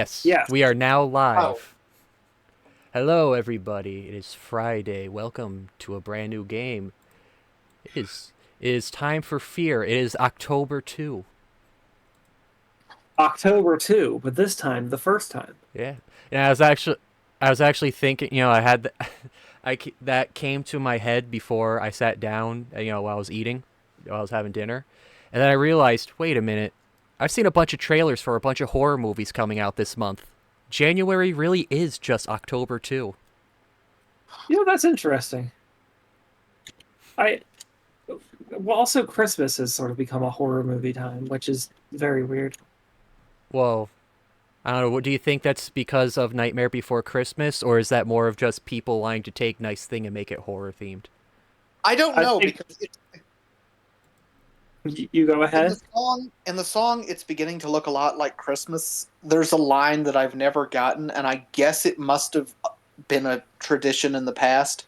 Yes, Yes. we are now live. Oh. Hello, everybody. It is Friday. Welcome to a brand new game. It is time for F.E.A.R. It is October 2. October 2, but this time, the first time. Yeah. And I was actually thinking, I had that came to my head before I sat down, while I was eating, while I was having dinner. And then I realized, wait a minute. I've seen a bunch of trailers for a bunch of horror movies coming out this month. January really is just October 2. That's interesting. Well, also Christmas has sort of become a horror movie time, which is very weird. Well, I don't know. What do you think that's because of Nightmare Before Christmas, or is that more of just people wanting to take nice thing and make it horror themed? I don't I know think- because You go ahead. in the song it's beginning to look a lot like Christmas. There's a line that I've never gotten, and I guess it must have been a tradition in the past.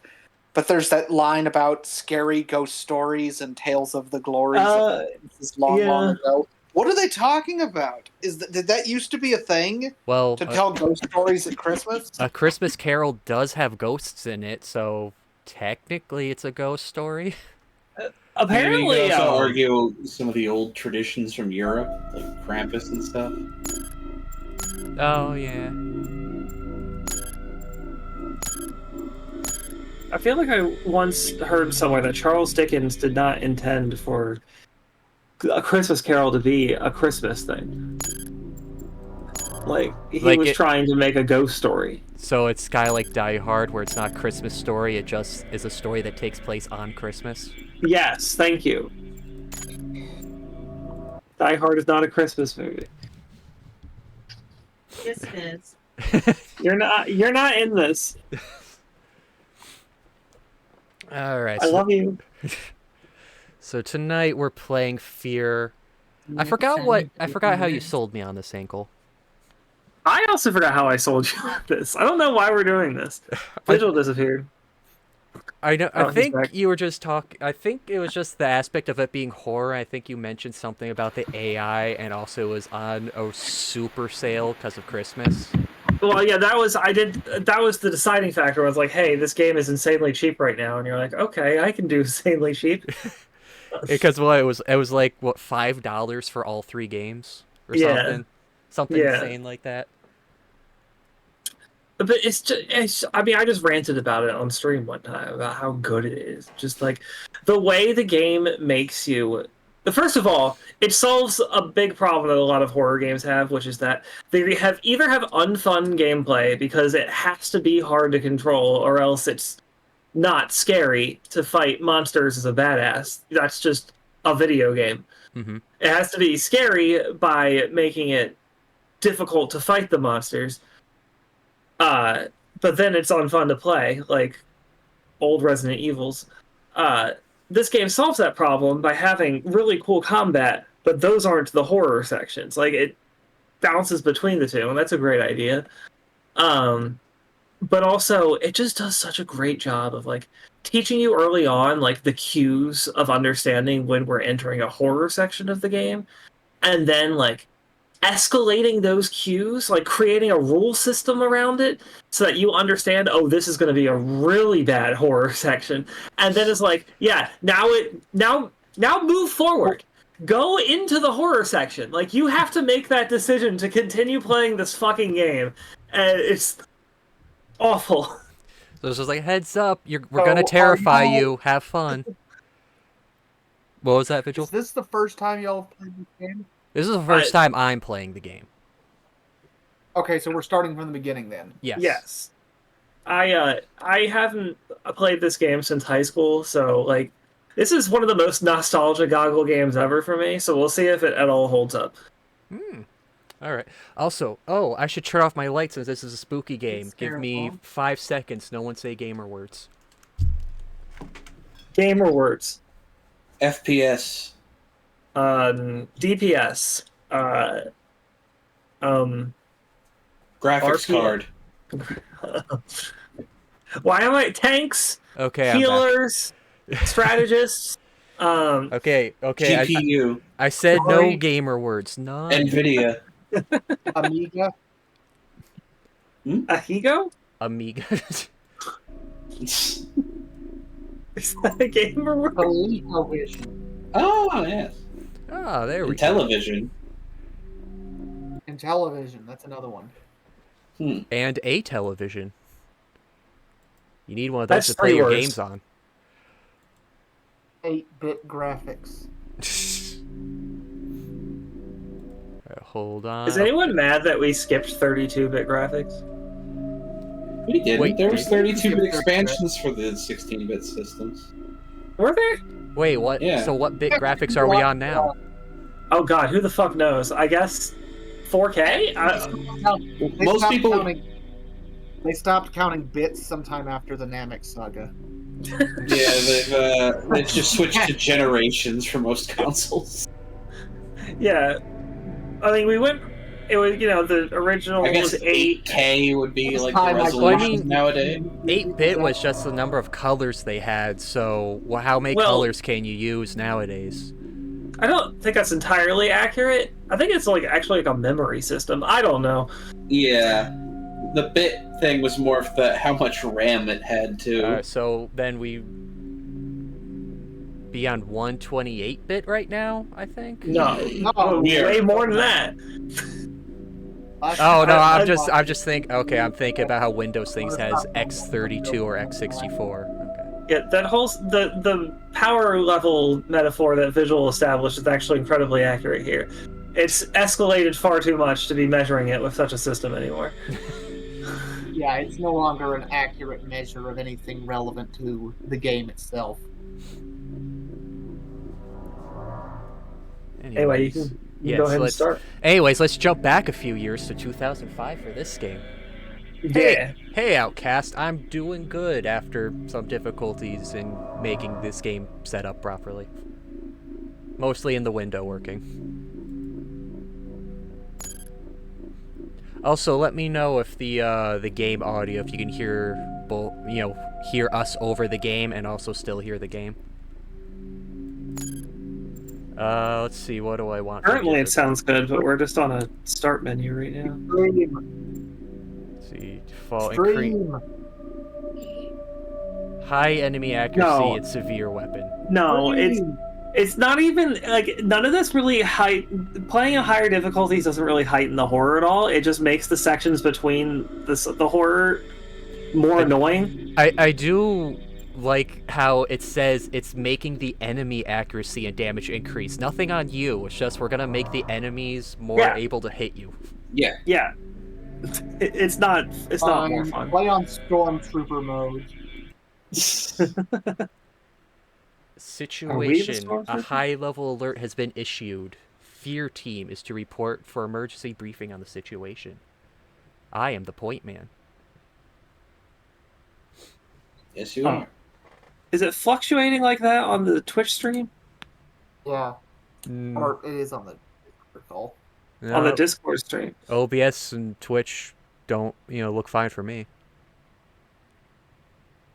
But there's that line about scary ghost stories and tales of the glories of this long ago. What are they talking about? Did that used to be a thing Well, to tell ghost stories at Christmas? A Christmas Carol does have ghosts in it, so technically it's a ghost story. Apparently, you can also argue some of the old traditions from Europe, like Krampus and stuff. Oh, yeah. I feel like I once heard somewhere that Charles Dickens did not intend for A Christmas Carol to be a Christmas thing. Like, he was trying to make a ghost story. So it's kind of like Die Hard, where it's not a Christmas story, it just is a story that takes place on Christmas. Yes, thank you. Die Hard is not a Christmas movie. Yes, it is. You're not in this. Alright. I love you. So tonight we're playing F.E.A.R. I forgot how you sold me on this, Hinkle. I also forgot how I sold you this. I don't know why we're doing this. Vigil disappeared. I know. Oh, I he's think back. you were just talking. I think it was just the aspect of it being horror. I think you mentioned something about the AI, and also it was on a super sale because of Christmas. Well, yeah, that was the deciding factor. I was like, hey, this game is insanely cheap right now, and you're like, okay, I can do insanely cheap. Because it was like what, $5 for all 3 games or something insane like that. But I mean, I just ranted about it on stream one time about how good it is. Just like the way the game makes you. First of all, it solves a big problem that a lot of horror games have, which is that they either have unfun gameplay because it has to be hard to control, or else it's not scary to fight monsters as a badass. That's just a video game. Mm-hmm. It has to be scary by making it difficult to fight the monsters. But then it's unfun to play, like old Resident Evils. This game solves that problem by having really cool combat, but those aren't the horror sections. Like, it bounces between the two, and that's a great idea. But also, it just does such a great job of, like, teaching you early on, like, the cues of understanding when we're entering a horror section of the game, and then, like, escalating those cues, like creating a rule system around it so that you understand, oh, this is going to be a really bad horror section. And then it's like, yeah, now move forward. Go into the horror section. Like, you have to make that decision to continue playing this fucking game. And it's awful. So it's just like, heads up, we're gonna terrify you. Have fun. What was that, Vigil? Is this the first time y'all have played this game? This is the first time I'm playing the game. Okay, so we're starting from the beginning then. Yes. Yes. I haven't played this game since high school, so, like, this is one of the most nostalgia goggle games ever for me, so we'll see if it at all holds up. All right. Also, I should turn off my lights since this is a spooky game. Give me 5 seconds. No one say gamer words. Gamer words. FPS. DPS. Graphics RPM. card. Why am I tanks? Okay, I'm back. Healers, strategists. Okay. GPU. I said no Sorry. gamer words. None. NVIDIA. Amiga. Ahigo? Amiga. Is that a game or what? ColecoVision. Oh, yes. Ah, there we In go. television. In television, that's another one. And a television. You need one of those That's to play 3 your words. games on. 8-bit graphics. Alright, hold on. Is anyone mad that we skipped 32-bit graphics? We didn't. Wait, there was did we? 32-bit expansions for the 16-bit systems. Were there? Wait, what? Yeah. So what bit graphics are we on now? Oh god, who the fuck knows? I guess 4K? Most people. They stopped counting bits sometime after the Namek saga. Yeah, they've just switched to generations for most consoles. Yeah. I mean, we went... It was, the original I guess was 8. 8K would be like the Well, I resolution mean, nowadays. 8-bit was just the number of colors they had, so how many Well- colors can you use nowadays? I don't think that's entirely accurate. I think it's actually a memory system. I don't know. Yeah. The bit thing was more of how much RAM it had too. So then we be on 128-bit right now, I think? No, weird. way more than that. Oh no, I- I'm just thinking. Okay, I'm thinking about how Windows things has x32 or x64. Okay. Yeah, that whole the power level metaphor that Vigil established is actually incredibly accurate here. It's escalated far too much to be measuring it with such a system anymore. Yeah, it's no longer an accurate measure of anything relevant to the game itself. Anyway, you can go ahead and let's, start. Anyways, let's jump back a few years to 2005 for this game. Yeah. Hey, Outcast, I'm doing good after some difficulties in making this game set up properly. Mostly in the window working. Also, let me know if the game audio, if you can hear both, hear us over the game and also still hear the game. Let's see, what do I want? Currently it sounds good, but we're just on a start menu right now. Let's see, default increase. High enemy accuracy and severe weapon. No, it's not even none of this really playing at higher difficulties doesn't really heighten the horror at all. It just makes the sections between the horror more annoying. I do like how it says it's making the enemy accuracy and damage increase. Nothing on you. It's just we're gonna make the enemies more able to hit you. Yeah. Yeah. It's not more fun. Play on Stormtrooper mode. Situation. A high-level alert has been issued. F.E.A.R team is to report for emergency briefing on the situation. I am the point man. Yes, you are. Is it fluctuating like that on the Twitch stream? Yeah. Or it is on the call. No, On the Discord stream. OBS and Twitch don't, look fine for me.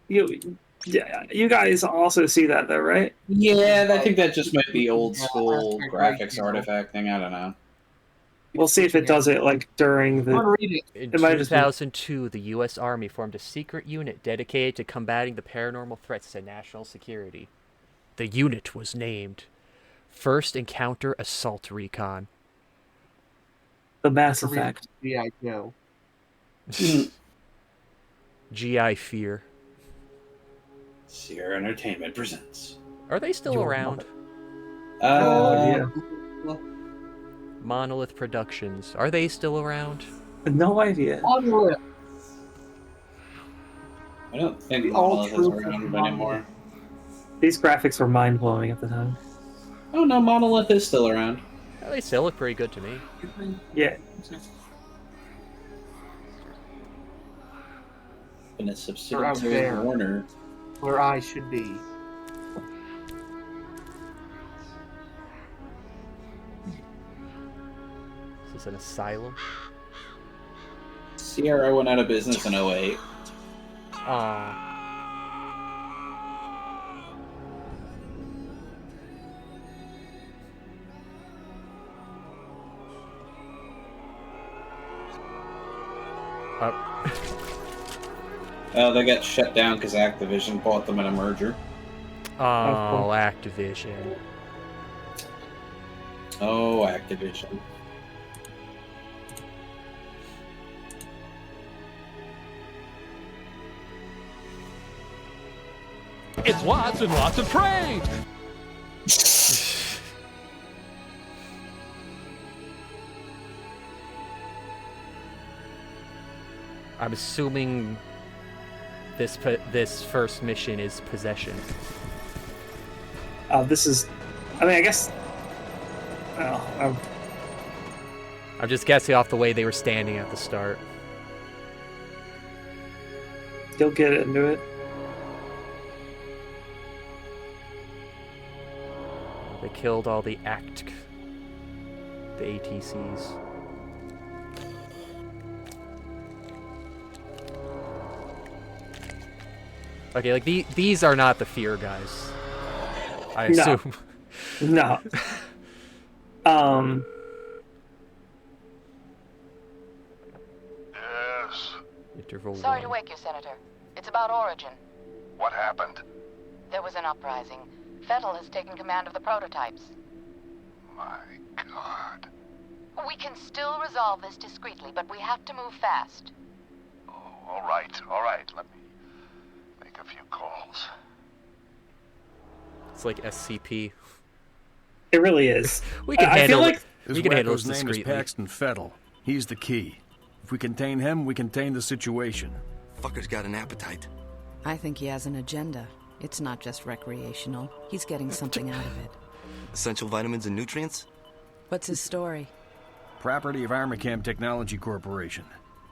You guys also see that though, right? Yeah, I think that just might be old school graphics artifacting. I don't know. We'll see if it does it during the. In It might just be- 2002, the U.S. Army formed a secret unit dedicated to combating the paranormal threats to national security. The unit was named First Encounter Assault Recon. The Mass Effect. G.I. Joe. G.I. F.E.A.R. Sierra Entertainment presents. Are they still around? Yeah. Monolith Productions. Are they still around? No idea. Monolith. I don't think The Monolith is all-truth around Monolith. anymore. These graphics were mind blowing at the time. Oh no, Monolith is still around. Well, they still look pretty good to me. Yeah. And a subsidiary there. of Warner. Where I should be. Is this an asylum? Sierra went out of business in 08. Aww. They got shut down because Activision bought them in a merger. Oh, Activision. Oh, Activision. It's lots and lots of trains! I'm assuming this first mission is possession. This is... I mean, I guess... Oh, I'm just guessing off the way they were standing at the start. You'll get into it. They killed all the ATCs. Okay, like these are not the F.E.A.R guys. I assume. No. Yes. Interval Sorry to one. wake you, Senator. It's about Origin. What happened? There was an uprising. F.E.A.R has taken command of the prototypes. My God. We can still resolve this discreetly, but we have to move fast. Oh, all right, all right. Let me make a few calls. It's like SCP. It really is. We can I handle feel it. like We This can handle this wacko's name is discreetly. Paxton Fettel. He's the key. If we contain him, we contain the situation. Fucker's got an appetite. I think he has an agenda. It's not just recreational. He's getting something out of it. Essential vitamins and nutrients? What's his story? Property of Armicam Technology Corporation.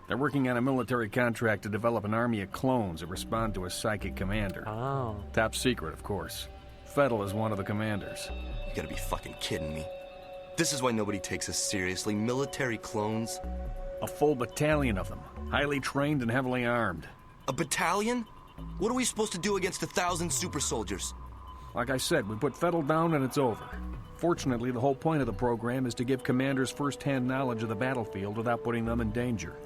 They're working on a military contract to develop an army of clones that respond to a psychic commander. Oh. Top secret, of course. Fettel is one of the commanders. You gotta be fucking kidding me. This is why nobody takes us seriously. Military clones? A full battalion of them, highly trained and heavily armed. A battalion? What are we supposed to do against 1,000 super soldiers? Like I said, we put Fettel down and it's over. Fortunately, the whole point of the program is to give commanders first-hand knowledge of the battlefield without putting them in danger.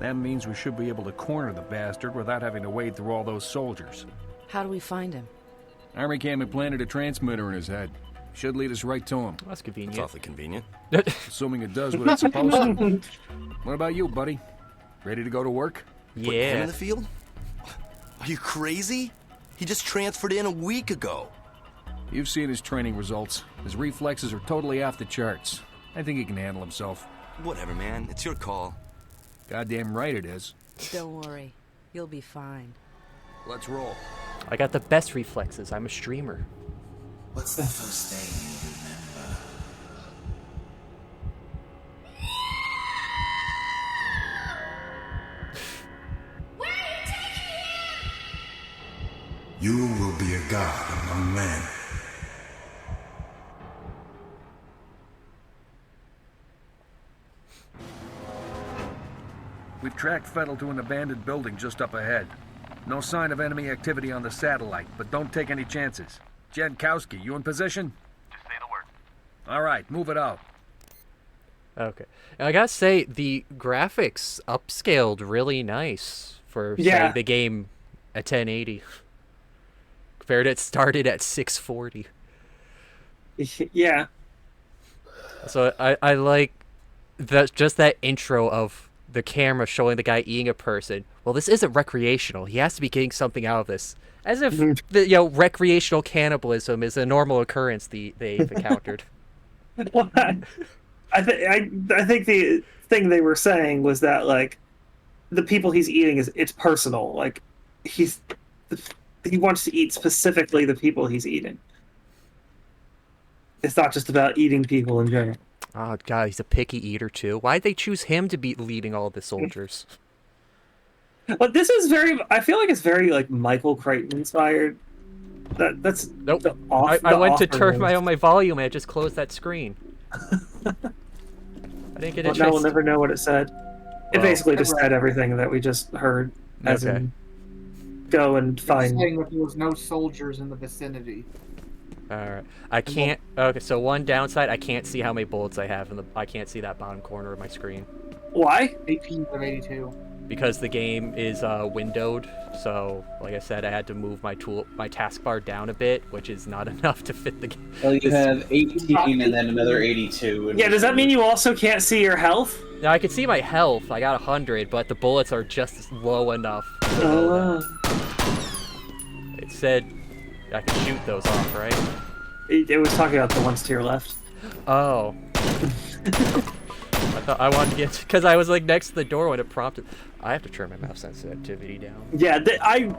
That means we should be able to corner the bastard without having to wade through all those soldiers. How do we find him? Armicam implanted a transmitter in his head. Should lead us right to him, That's It's convenient. awfully convenient. assuming it does what it's supposed to. What about you, buddy? Ready to go to work? Put him Yeah. in the field? Are you crazy? He just transferred in a week ago. You've seen his training results. His reflexes are totally off the charts. I think he can handle himself. Whatever, man. It's your call. Goddamn right it is. Don't worry. You'll be fine. Let's roll. I got the best reflexes. I'm a streamer. What's the first thing you remember? Where are you taking him? You will be a god among men. We've tracked Fettel to an abandoned building just up ahead. No sign of enemy activity on the satellite, but don't take any chances. Jankowski, you in position? Just say the word. All right, move it out. Okay. And I gotta say, the graphics upscaled really nice for Yeah. say, the game at 1080. Compared to it started at 640. yeah. So I like just that intro of the camera showing the guy eating a person. Well, this isn't recreational. He has to be getting something out of this. As if recreational cannibalism is a normal occurrence they've encountered. Well, I think the thing they were saying was that like the people he's eating it's personal. Like he wants to eat specifically the people he's eating. It's not just about eating people in general. Oh god, he's a picky eater too. Why'd they choose him to be leading all the soldiers? But this is I feel like it's very like Michael Crichton inspired. That's Nope. the I went to offer turn is- my volume and I just closed that screen. I didn't get a Well, now chance. we'll never know what it said. It Well, basically just said everything that we just heard. As Okay. in, go and find. Saying that there was no soldiers in the vicinity. Alright. I can't. Okay, so one downside, I can't see how many bullets I have I can't see that bottom corner of my screen. Why? 18 of 82. because the game is windowed. So, like I said, I had to move my taskbar down a bit, which is not enough to fit the game. Well, you have 18 and then another 82. Yeah, does that mean you also can't see your health? Now, I can see my health. I got 100, but the bullets are just low enough. It said I could shoot those off, right? It was talking about the ones to your left. Oh. I wanted to get... Because I was, like, next to the door when it prompted... I have to turn my mouse sensitivity down. Yeah, I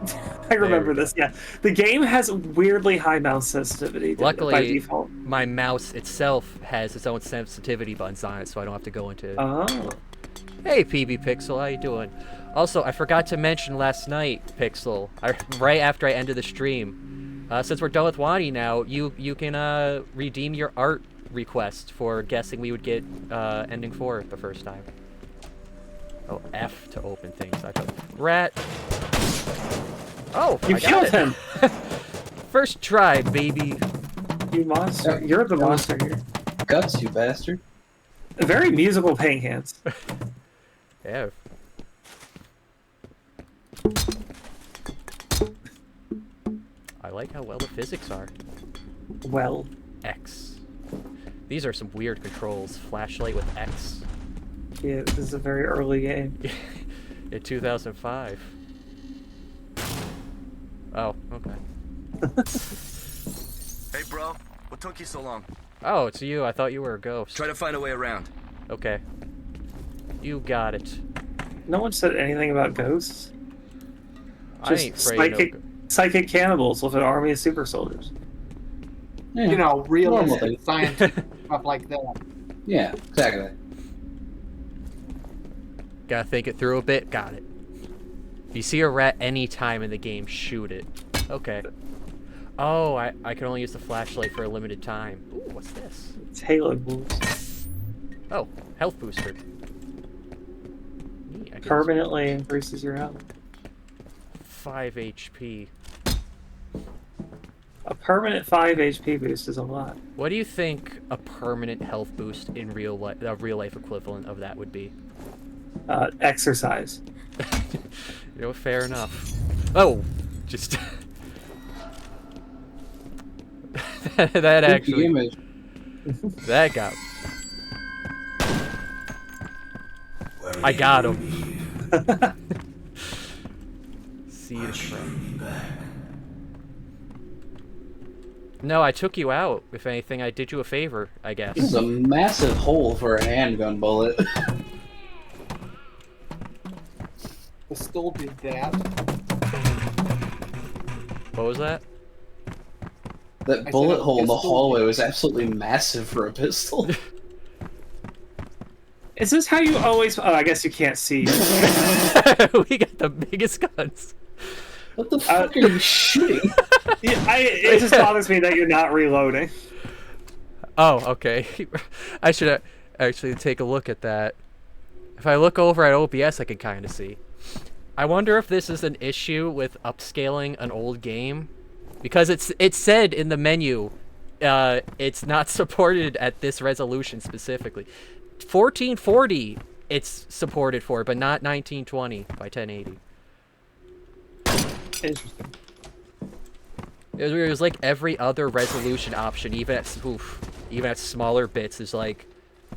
remember this, yeah. The game has weirdly high mouse sensitivity Luckily, by default. my mouse itself has its own sensitivity buttons on it, so I don't have to go into... Oh. Hey, PB Pixel, how you doing? Also, I forgot to mention last night, Pixel, right after I ended the stream. Since we're done with Wani now, you can redeem your art request for guessing we would get ending 4 the first time. Oh, F to open things. I thought rat. Oh, you killed him. First try, baby. You monster! You're the monster here. Guts, you bastard. Very musical paying hands. Yeah. I like how well the physics are. Well. X. These are some weird controls. Flashlight with X. Yeah, this is a very early game. In 2005. Oh, okay. Hey, bro. What took you so long? Oh, it's you. I thought you were a ghost. Try to find a way around. Okay. You got it. No one said anything about ghosts. I ain't afraid psychic cannibals with an army of super soldiers. Yeah, you know, realistic, scientific stuff like that. Yeah, exactly. Gotta think it through a bit. Got it. If you see a rat any time in the game, shoot it. Okay. Oh, I can only use the flashlight for a limited time. Ooh, what's this? It's Halo boost. Oh, health booster. Permanently increases your health. 5 HP. A permanent 5 HP boost is a lot. What do you think a permanent health boost in real life, a real life equivalent of that would be? Exercise. You know, fair enough. Oh, just that actually. That got. I got him. See you, No, I took you out. If anything, I did you a favor, I guess. This is a massive hole for a handgun bullet. Pistol did that. What was that? That bullet hole in the hallway was absolutely massive for a pistol. Is this how you always... Oh, I guess you can't see. We got the biggest guns. What the fuck are you shooting? It just bothers me that you're not reloading. Oh, okay. I should actually take a look at that. If I look over at OBS, I can kind of see. I wonder if this is an issue with upscaling an old game. Because it said in the menu, it's not supported at this resolution specifically. 1440 it's supported for, but not 1920 by 1080. Interesting. It was like every other resolution option, even at smaller bits, is like,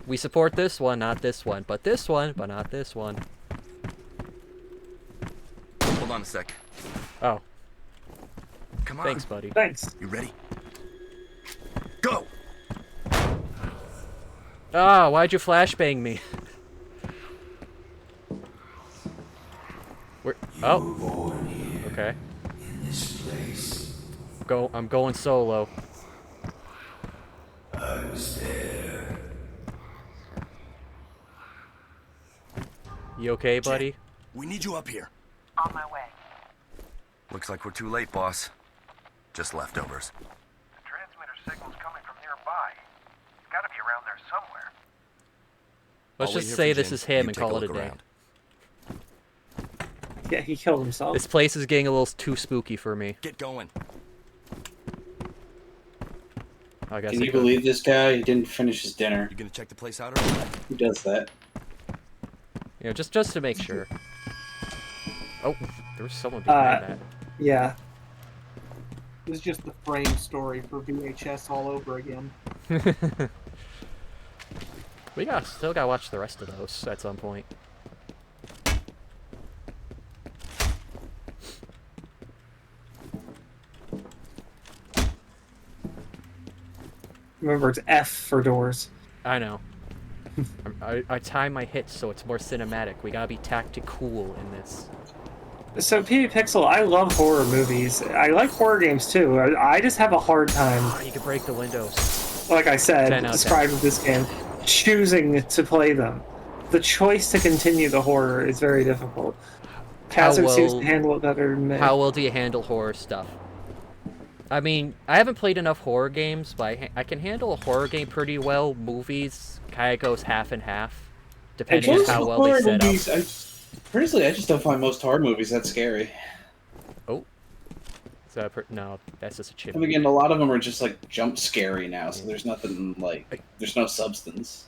we support this one, not this one, but this one, but not this one. Hold on a sec. Oh. Come on. Thanks, buddy. Thanks. You ready? Go! Ah, why'd you flashbang me? Oh. Okay. I'm going solo. I was there. You okay, buddy? Jack, we need you up here. On my way. Looks like we're too late, boss. Just leftovers. The transmitter signal's coming from nearby. It's gotta be around there somewhere. Let's I'll just wait say here for this Jin. is him You and take call a it a look day. around. Yeah, he killed himself. This place is getting a little too spooky for me. Get going. I guess Can you believe this guy? He didn't finish his dinner. You gonna check the place out or what? Who does that? You know, just to make sure. Oh, there was someone behind Yeah. It was just the frame story for VHS all over again. that. We still gotta watch the rest of those at some point. Remember, it's F for doors. I know. I time my hits so it's more cinematic. We gotta be tactical in this. So, PB Pixel, I love horror movies. I like horror games too. I just have a hard time. Oh, you can break the windows. Like I said, 10 out of 10. described with this game, choosing to play them. The choice to continue the horror is very difficult. Khazard seems to handle it better than me. How well do you handle horror stuff? I mean, I haven't played enough horror games, but I can handle a horror game pretty well. Movies kind of goes half and half, depending on how well they set up. Personally, I just don't find most horror movies that scary. Oh. No, that's just a chip. And again, a lot of them are just like jump scary now, so there's nothing like, there's no substance.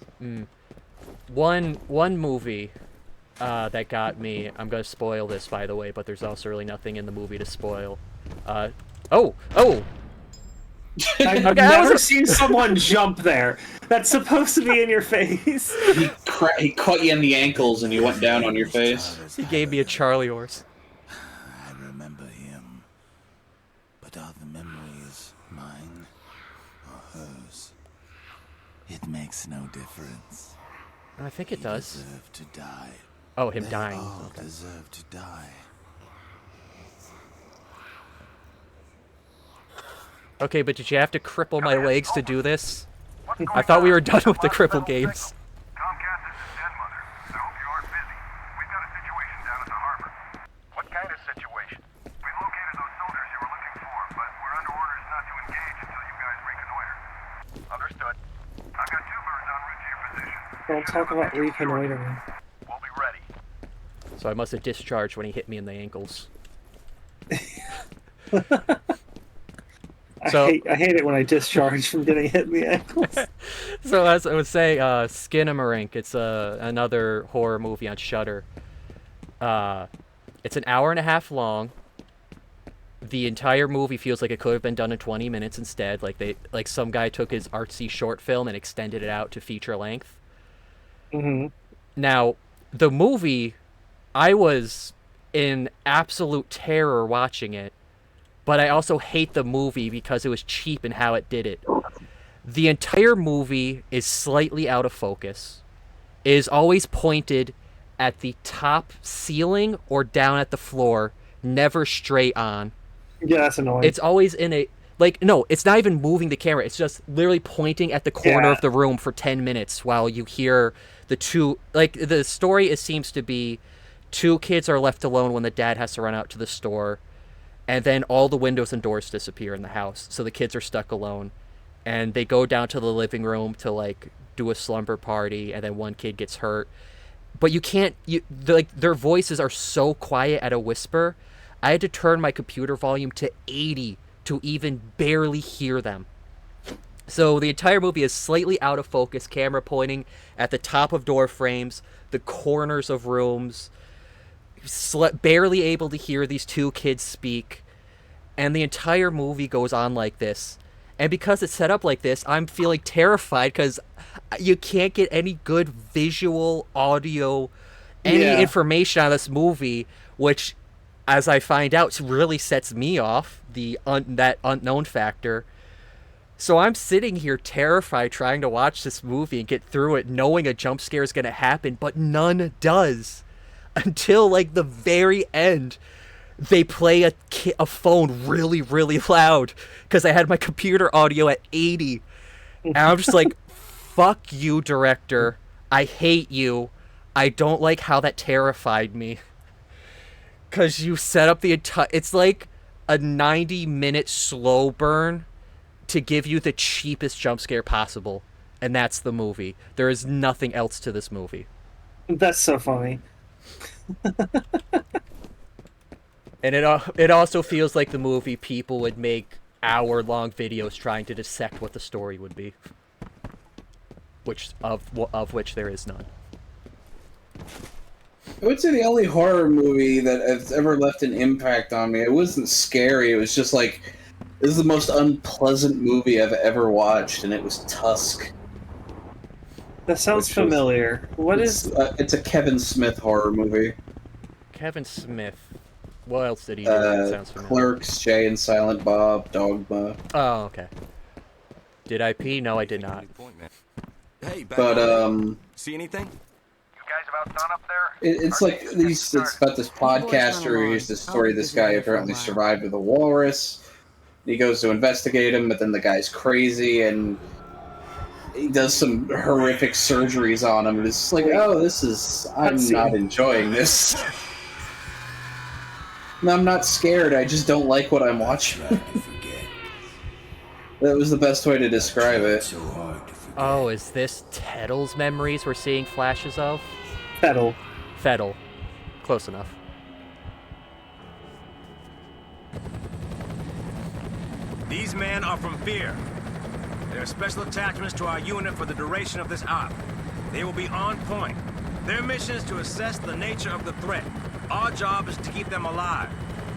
One movie that got me, I'm gonna spoil this by the way, but there's also really nothing in the movie to spoil. Oh! I've never seen someone jump there. That's supposed to be in your face. He caught you in the ankles and you went down on your face. He gave me a Charlie horse. I remember him. But are the memories mine or hers? It makes no difference. I think it does. Deserve to die. Oh, him They dying. all Okay. deserve to die. Okay, but did you have to cripple my legs to do this? I thought we were done with the cripple games. What kind of situation? We located those soldiers you were looking for, but we're under orders not to engage until you guys reconnoiter. Understood. I've got 2 birds en route to your position. Don't talk about reconnoitering. We'll be ready. So I must have discharged when he hit me in the ankles. I hate it when I discharge from getting hit in the ankles. So as I was saying, Skinamarink, it's another horror movie on Shudder. It's an hour and a half long. The entire movie feels like it could have been done in 20 minutes instead. Like some guy took his artsy short film and extended it out to feature length. Now, the movie, I was in absolute terror watching it. But I also hate the movie because it was cheap in how it did it. The entire movie is slightly out of focus. It is always pointed at the top ceiling or down at the floor, never straight on. Yeah, that's annoying. It's always in a... no, it's not even moving the camera. It's just literally pointing at the corner of the room for 10 minutes while you hear the two... the story seems to be 2 kids are left alone when the dad has to run out to the store. And then all the windows and doors disappear in the house, so the kids are stuck alone. And they go down to the living room to, do a slumber party, and then one kid gets hurt. But you can't... their voices are so quiet at a whisper, I had to turn my computer volume to 80 to even barely hear them. So the entire movie is slightly out of focus, camera pointing at the top of door frames, the corners of rooms... barely able to hear these 2 kids speak, and the entire movie goes on like this. And because it's set up like this, I'm feeling terrified because you can't get any good visual, audio, any information out of this movie, which, as I find out, really sets me off, that unknown factor. So I'm sitting here terrified trying to watch this movie and get through it, knowing a jump scare is going to happen, but none does. Until, the very end, they play a phone really, really loud because I had my computer audio at 80. And I'm just like, fuck you, director. I hate you. I don't like how that terrified me. Because you set up the entire... It's like a 90-minute slow burn to give you the cheapest jump scare possible. And that's the movie. There is nothing else to this movie. That's so funny. And it also feels like the movie people would make hour-long videos trying to dissect what the story would be, of which there is none. I would say the only horror movie that has ever left an impact on me, it wasn't scary, it was just like, this is the most unpleasant movie I've ever watched, and it was Tusk. That sounds familiar. It's a Kevin Smith horror movie. Kevin Smith. What else did he do that sounds familiar? Clerks, Jay and Silent Bob, Dogma. Oh, okay. Did I pee? No, I did not. Hey, but see anything? It's like it's about this podcaster who hears this story of this guy who apparently survived with a walrus. He goes to investigate him, but then the guy's crazy and he does some horrific surgeries on him. And it's just like, oh, I'm not enjoying this. No, I'm not scared. I just don't like what I'm watching. That was the best way to describe it. Oh, is this Tettle's memories we're seeing flashes of? Fettle. Fettle. Close enough. These men are from F.E.A.R. They're special attachments to our unit for the duration of this op. They will be on point. Their mission is to assess the nature of the threat. Our job is to keep them alive.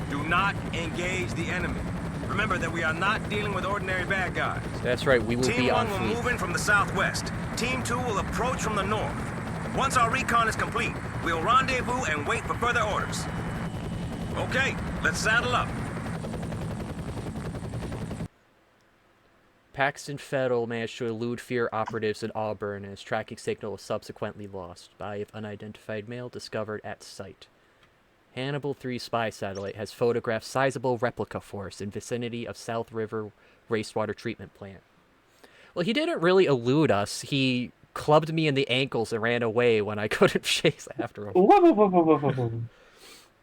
Do not engage the enemy. Remember that we are not dealing with ordinary bad guys. That's right, we will be on Team 1 will fleet. move in from the southwest. Team 2 will approach from the north. Once our recon is complete, we'll rendezvous and wait for further orders. Okay, let's saddle up. Paxton Fettle managed to elude F.E.A.R. operatives in Auburn, and his tracking signal was subsequently lost. Body of unidentified male discovered at site. Hannibal 3 spy satellite has photographed sizable replica force in vicinity of South River wastewater treatment plant. Well, he didn't really elude us. He clubbed me in the ankles and ran away when I couldn't chase after him.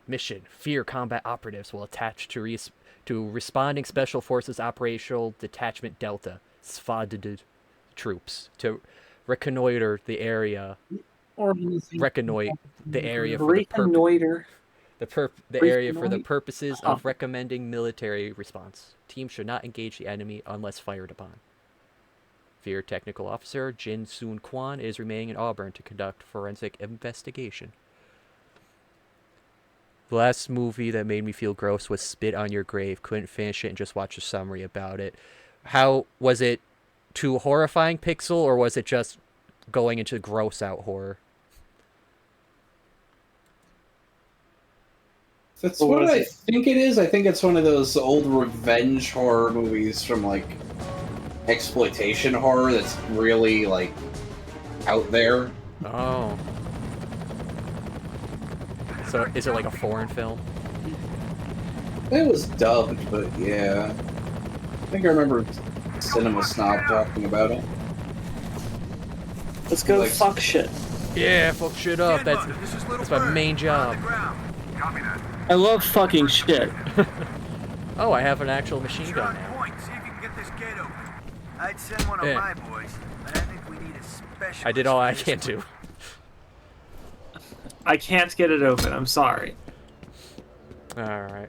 Mission: F.E.A.R. combat operatives will attach to responding Special Forces Operational Detachment Delta SFAD troops to reconnoiter the area. Reconnoiter the area for the area for the purposes of recommending military response. Team should not engage the enemy unless fired upon. F.E.A.R. Technical Officer Jin Soon Kwan is remaining in Auburn to conduct forensic investigation. The last movie that made me feel gross was Spit on Your Grave. Couldn't finish it and just watch a summary about it. How was it? Too horrifying, Pixel, or was it just going into gross out horror? That's what I think it is. I think it's one of those old revenge horror movies from like exploitation horror that's really like out there. Oh. So is it like a foreign film? It was dubbed, but yeah. I think I remember Cinema Snob talking about it. Let's go fuck shit. Yeah, fuck shit up. That's my main job. I love fucking shit. Oh, I have an actual machine gun now. I'd send one of my boys, but I think we need a special. I did all I can do. I can't get it open. I'm sorry. Alright.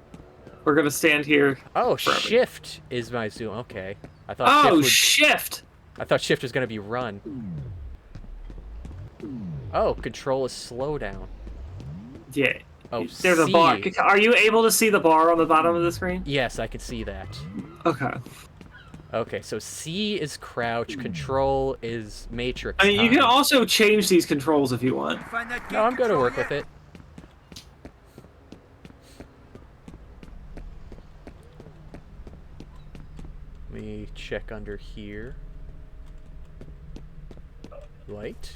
We're gonna stand here. Oh, forever. shift is my zoom. Okay. I thought shift! I thought shift was gonna be run. Oh, control is slow down. Yeah. Oh, there's a bar. Are you able to see the bar on the bottom of the screen? Yes, I can see that. Okay. Okay, so C is crouch, control is matrix. I mean, you can also change these controls if you want. No, I'm going to work with it. Let me check under here. Light.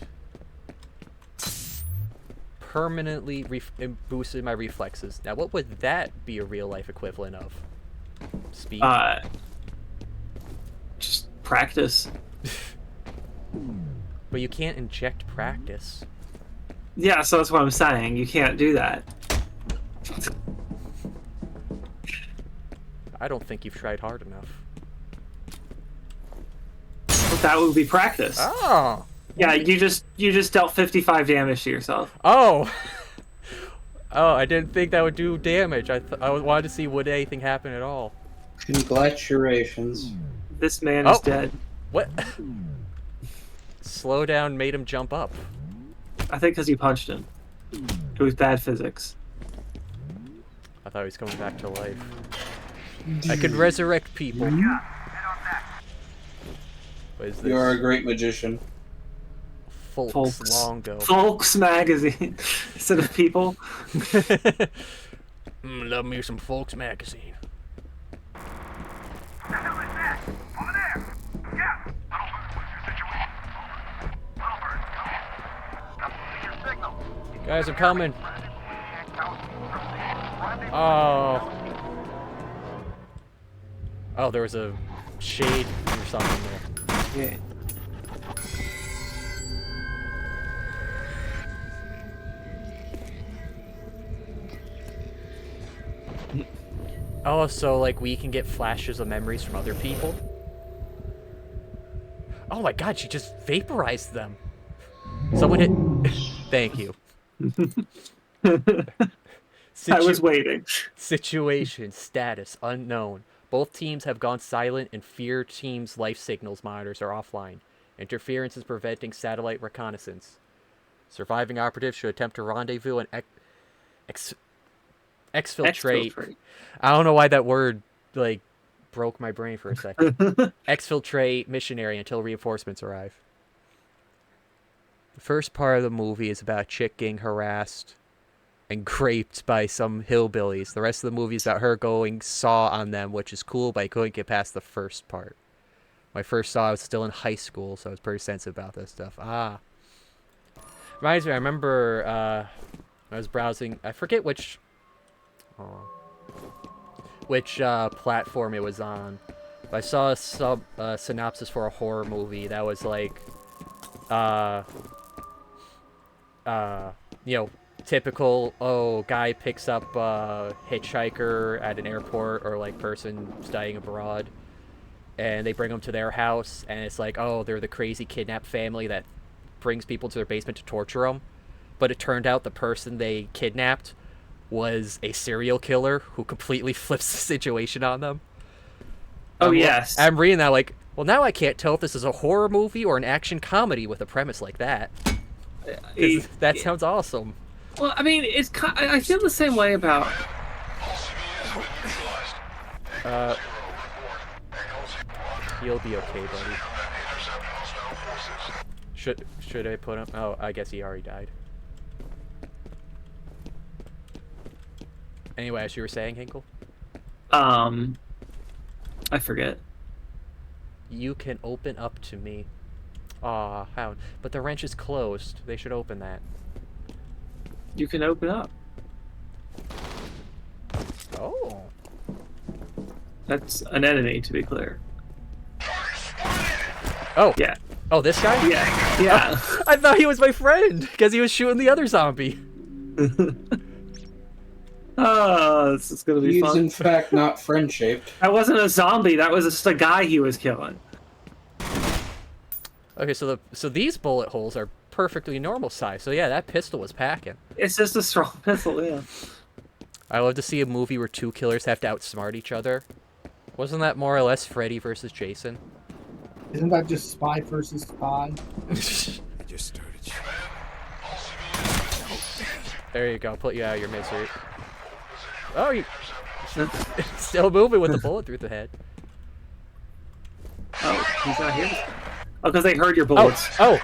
Permanently boosted my reflexes. Now, what would that be a real-life equivalent of? Speed? Just practice. But you can't inject practice. Yeah, so that's what I'm saying. You can't do that. I don't think you've tried hard enough. But that would be practice. Oh. Yeah, you just dealt 55 damage to yourself. Oh. Oh, I didn't think that would do damage. I wanted to see would anything happen at all. Congratulations. This man is dead. What? Slow down made him jump up. I think because you punched him. It was bad physics. I thought he was coming back to life. I could resurrect people. What is this? You are a great magician. Folks Longo. Folks magazine instead of people. Love me some Folks magazine. Guys, I'm coming. Oh. Oh, there was a shade or something there. Yeah. Oh, so like we can get flashes of memories from other people? Oh my god, she just vaporized them. Someone hit... Thank you. I was waiting. Situation, status, unknown. Both teams have gone silent and F.E.A.R team's life signals monitors are offline. Interference is preventing satellite reconnaissance. Surviving operatives should attempt to rendezvous and exfiltrate. I don't know why that word, like, broke my brain for a second. Exfiltrate missionary until reinforcements arrive. The first part of the movie is about a chick getting harassed and raped by some hillbillies. The rest of the movie is about her going saw on them, which is cool, but I couldn't get past the first part. My first saw, I was still in high school, so I was pretty sensitive about this stuff. Ah. Reminds me, I remember I was browsing, I forget which platform it was on. But I saw a synopsis for a horror movie that was like, you know, typical, guy picks up a hitchhiker at an airport or like person studying abroad and they bring them to their house and it's like, oh, they're the crazy kidnapped family that brings people to their basement to torture them. But it turned out the person they kidnapped was a serial killer who completely flips the situation on them. Oh, yes. I'm reading that like, well, now I can't tell if this is a horror movie or an action comedy with a premise like that. That sounds awesome. Well, I mean, I feel the same way about... He'll be okay, buddy. Should I put him? Oh, I guess he already died. Anyway, as you were saying, Hinkle? I forget. You can open up to me. Aw, how? But the wrench is closed. They should open that. You can open up. Oh. That's an enemy, to be clear. Oh. Yeah. Oh, this guy? Yeah. Yeah. I thought he was my friend because he was shooting the other zombie. Oh, this is gonna be fun. He's in fact not friend-shaped. That wasn't a zombie. That was just a guy he was killing. Okay, so these bullet holes are perfectly normal size. So yeah, that pistol was packing. It's just a strong pistol, yeah. I love to see a movie where two killers have to outsmart each other. Wasn't that more or less Freddy versus Jason? Isn't that just spy versus spy? I just started. There you go. Put you out of your misery. Oh, you still moving with the bullet through the head. Oh, he's not here. Oh, because they heard your bullets. Oh.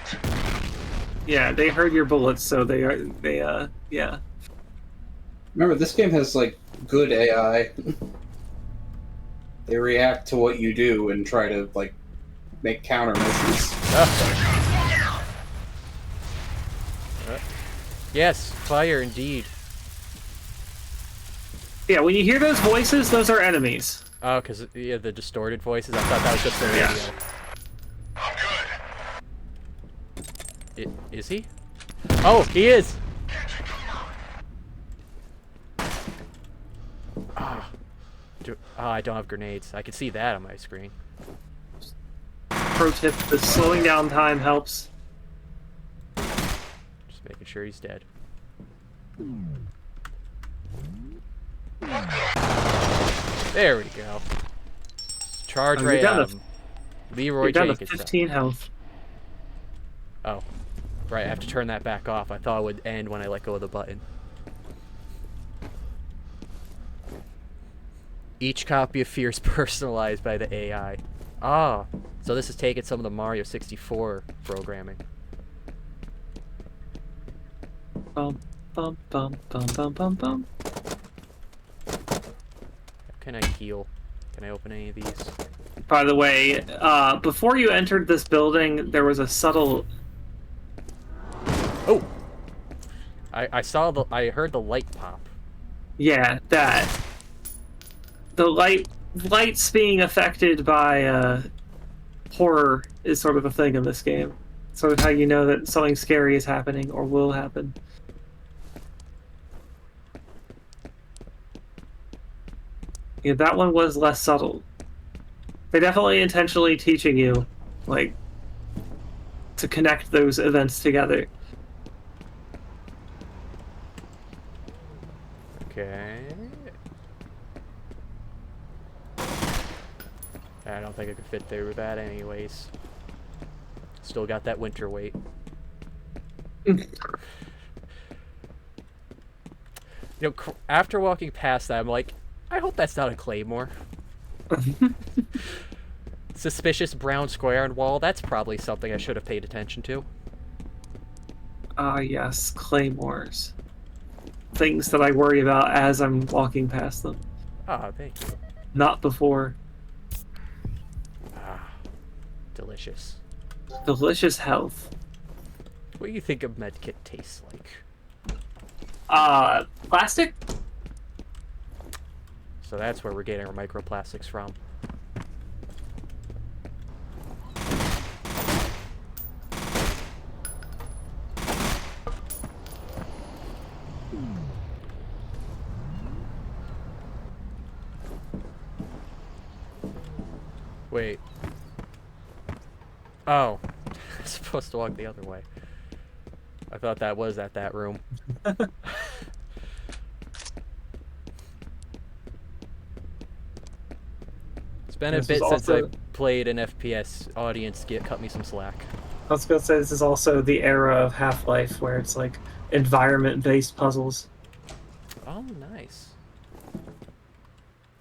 Yeah, they heard your bullets, so yeah. Remember, this game has, like, good AI. They react to what you do and try to, like, make countermeasures. Yes, fire indeed. Yeah, when you hear those voices, those are enemies. Oh, because yeah, the distorted voices? I thought that was just the radio. Yeah. Is he? Oh, he is! I don't have grenades. I can see that on my screen. Pro tip, the slowing down time helps. Just making sure he's dead. There we go. Charge right at him. Leroy you're down to Jenkins. 15 health. Oh. Right, I have to turn that back off. I thought it would end when I let go of the button. Each copy of F.E.A.R is personalized by the AI. Ah, so this is taking some of the Mario 64 programming. Bum, bum, bum, bum, bum, bum, bum. How can I heal? Can I open any of these? By the way, before you entered this building, there was a subtle... Oh! I saw the... I heard the light pop. Yeah, that. The lights being affected by horror is sort of a thing in this game. Sort of how you know that something scary is happening or will happen. Yeah, that one was less subtle. They definitely intentionally teaching you, like, to connect those events together. Okay. I don't think I could fit through that anyways. Still got that winter weight. You know, after walking past that, I'm like, I hope that's not a claymore. Suspicious brown square and wall, that's probably something I should have paid attention to. Ah, yes, claymores. Things that I worry about as I'm walking past them. Ah, thank you. Not before. Ah, delicious. Delicious health. What do you think a medkit tastes like? Plastic? So that's where we're getting our microplastics from. Wait. Oh. I'm supposed to walk the other way. I thought that was at that room. It's been a bit since I played an FPS. Audience cut me some slack. I was gonna say, this is also the era of Half-Life where it's like environment-based puzzles. Oh, nice.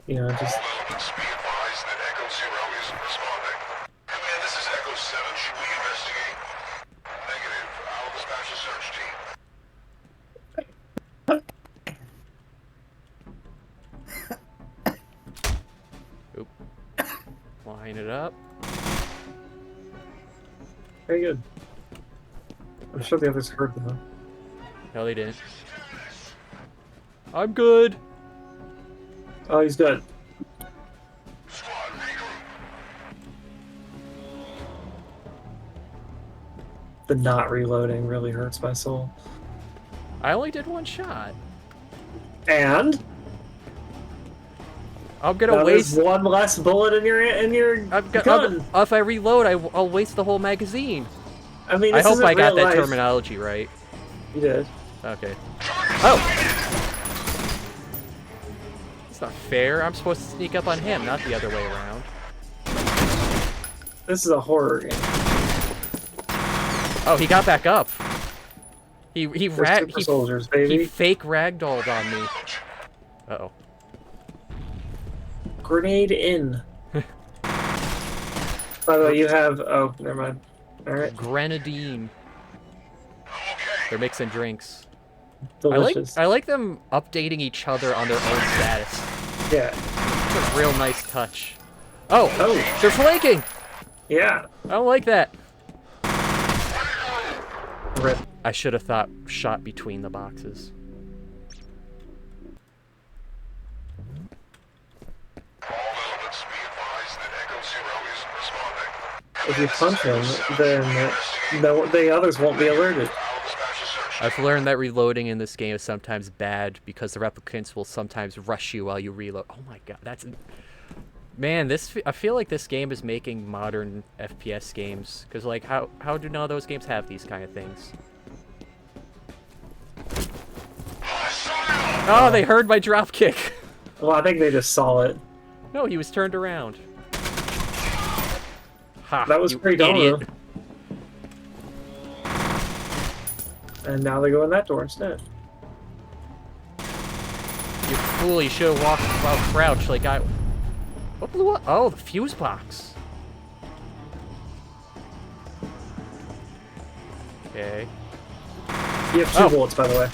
You know, just... Oop. Line it up. Very good. I'm sure the others heard them. No, they didn't. I'm good. Oh, he's good. The not reloading really hurts my soul. I only did one shot. And I'm gonna waste one less bullet in your gun. If I reload, I'll waste the whole magazine. I mean, I hope I got that terminology right. You did. Okay. Oh! It's not fair. I'm supposed to sneak up on him, not the other way around. This is a horror game. Oh, he got back up. He soldiers, baby. He fake ragdolled on me. Uh-oh. Grenade in. By the way, you have... Oh, never mind. Alright. Grenadine. They're mixing drinks. Delicious. I like them updating each other on their own status. Yeah. It's a real nice touch. Oh! They're flanking! Yeah. I don't like that. Rip. I should have thought shot between the boxes. If you punch him, then the others won't be alerted. I've learned that reloading in this game is sometimes bad because the replicants will sometimes rush you while you reload. Oh my god, that's... Man, I feel like this game is making modern FPS games. Because, like, how do none of those games have these kind of things? Oh, they heard my dropkick! Well, I think they just saw it. No, he was turned around. Ha, that was pretty dumb. And now they go in that door instead. You fool, you should have walked while crouched like I... What blew up? Oh, the fuse box. Okay. You have 2 bullets, by the way.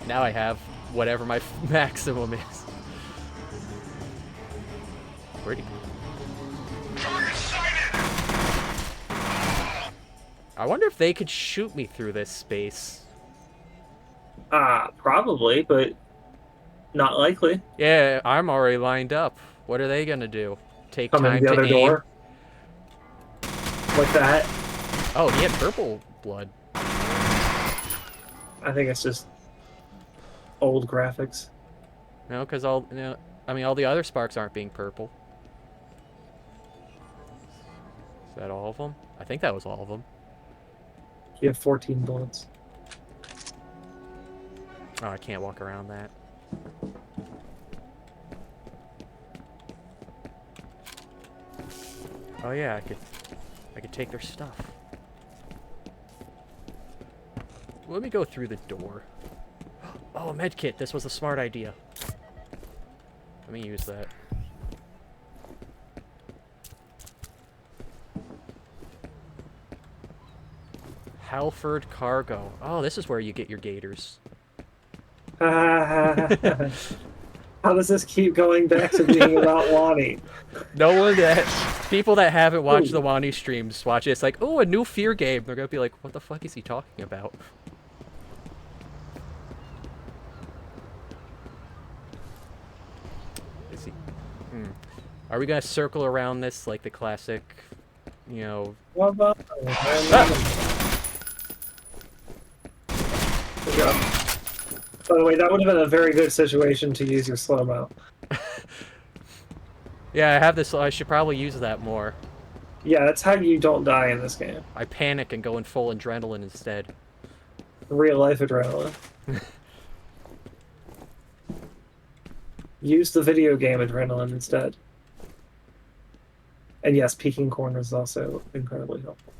Now I have whatever my maximum is. Where'd he go? I wonder if they could shoot me through this space. Probably, but not likely. Yeah, I'm already lined up. What are they gonna do? Take Come in time the to other aim? door. Like that. Oh, he had purple blood. I think it's just old graphics. No, because all the other sparks aren't being purple. Is that all of them? I think that was all of them. You have 14 bullets. Oh, I can't walk around that. Oh yeah, I could take their stuff. Let me go through the door. Oh, a med kit. This was a smart idea. Let me use that. Halford Cargo. Oh, this is where you get your gators. How does this keep going back to being about Lonnie? No one people that haven't watched the Wani streams watch it. It's like, oh, a new F.E.A.R game. They're gonna be like, what the fuck is he talking about? Is he? Are we gonna circle around this like the classic, you know? By the way, that would have been a very good situation to use your slow-mo. Yeah, I have this. I should probably use that more. Yeah, that's how you don't die in this game. I panic and go in full adrenaline instead. Real-life adrenaline. Use the video game adrenaline instead. And yes, peeking corners is also incredibly helpful.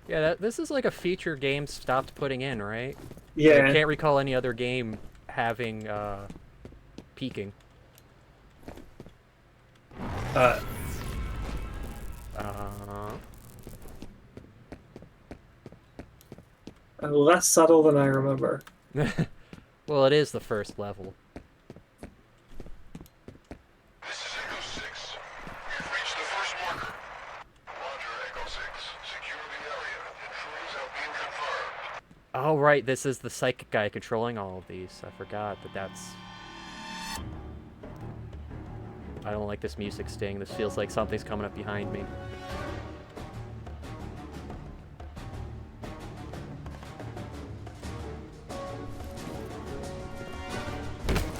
Yeah, this is like a feature games stopped putting in, right? Yeah. I can't recall any other game having peeking. Less subtle than I remember. Well, it is the first level. This is Echo 6. We've reached the first marker. Roger, Echo 6. Secure the area. Intruders have been confirmed. Oh, right, this is the psychic guy controlling all of these. I forgot that that's... I don't like this music sting. This feels like something's coming up behind me.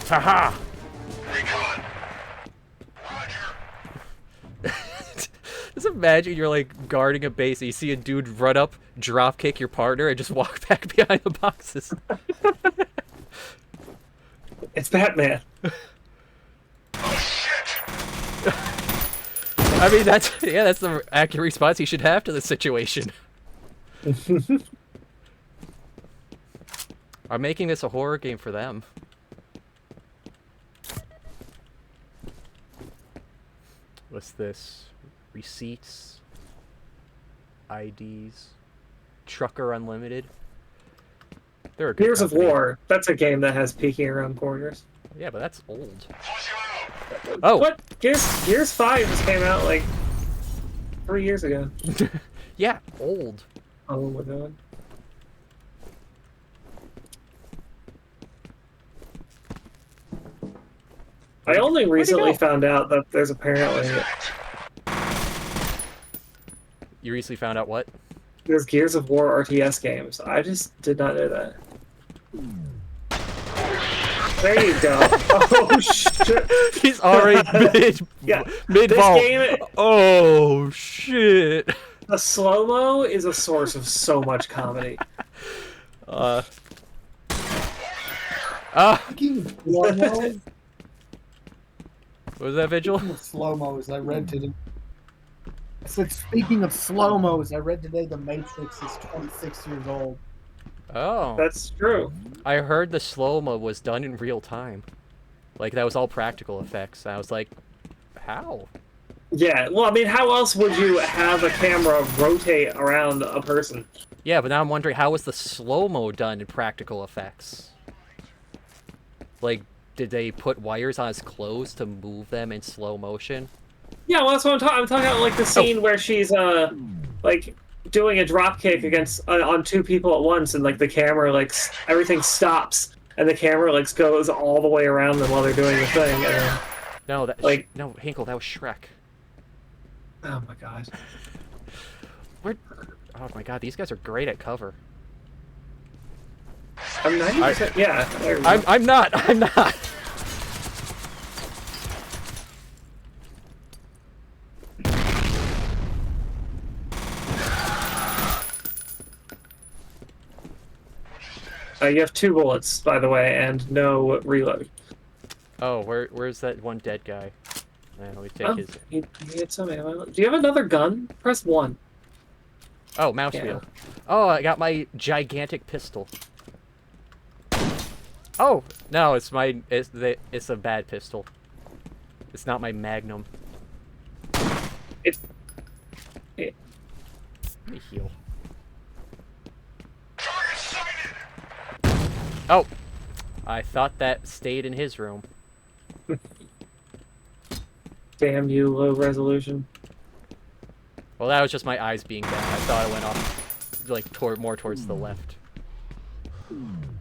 Haha! Recon! Just imagine you're like guarding a base and you see a dude run up, drop kick your partner, and just walk back behind the boxes. It's Batman. I mean, that's the accurate response he should have to the situation. I'm making this a horror game for them. What's this? Receipts, IDs, Trucker Unlimited. They're a good Gears of company. War. That's a game that has peeking around corners. Yeah, but that's old. Oh, what? Gears 5 just came out like 3 years ago. Yeah, old. Oh my god. I only recently found out that there's apparently... You recently found out what? There's Gears of War RTS games. I just did not know that. There you go. Oh shit! He's already mid vault. Game, oh shit! The slow mo is a source of so much comedy. What was that, Vigil? Slow-mos, I read today. I said, speaking of slow-mos, I read today The Matrix is 26 years old. Oh. That's true. I heard the slow-mo was done in real time. Like, that was all practical effects. I was like, how? Yeah, well, I mean, how else would you have a camera rotate around a person? Yeah, but now I'm wondering, how was the slow-mo done in practical effects? Like, did they put wires on his clothes to move them in slow motion? Yeah, well, that's what I'm talking. I'm talking about like the scene where she's like doing a drop kick against on two people at once, and like the camera everything stops, and the camera goes all the way around them while they're doing the thing. And, no, no, Hinkle, that was Shrek. Oh my god. Oh my god, these guys are great at cover. I'm 90%. Yeah. I'm not. I'm not. You have 2 bullets, by the way, and no reload. Oh, where's that one dead guy? Man, let me take his. He had some ammo. Do you have another gun? Press 1. Oh, mouse wheel. Oh, I got my gigantic pistol. Oh no, it's a bad pistol. It's not my Magnum. Let me heal. Oh, I thought that stayed in his room. Damn you, low resolution. Well, that was just my eyes being bad. I thought I went off, like, more towards the left. And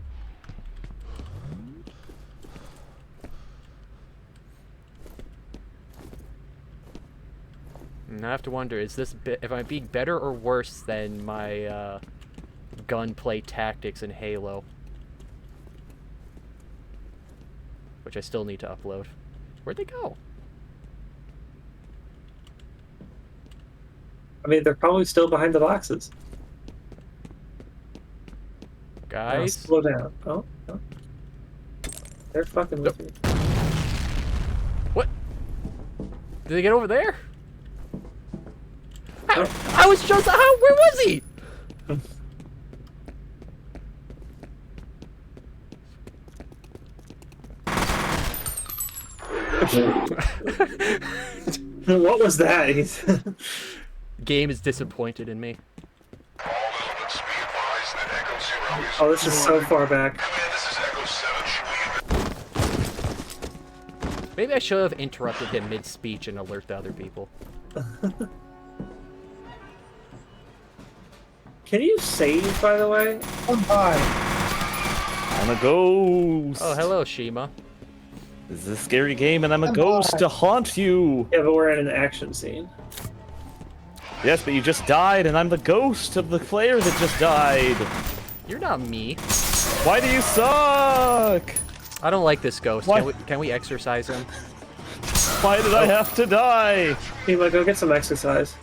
I have to wonder, is this if I'm being better or worse than my gunplay tactics in Halo? Which I still need to upload. Where'd they go? I mean, they're probably still behind the boxes. Guys? Slow down. Oh. They're fucking with me. What? Did they get over there? I was just... Where was he? What was that? Game is disappointed in me. Oh, this is so far back. Maybe I should have interrupted him mid-speech and alert the other people. Can you save, by the way? I'm by. I'm a ghost. Oh, hello, Shima. This is a scary game, and I'm a ghost to haunt you. Yeah, but we're in an action scene. Yes, but you just died, and I'm the ghost of the player that just died. You're not me. Why do you suck? I don't like this ghost. Can we exercise him? Why did I have to die? Shima, go get some exercise.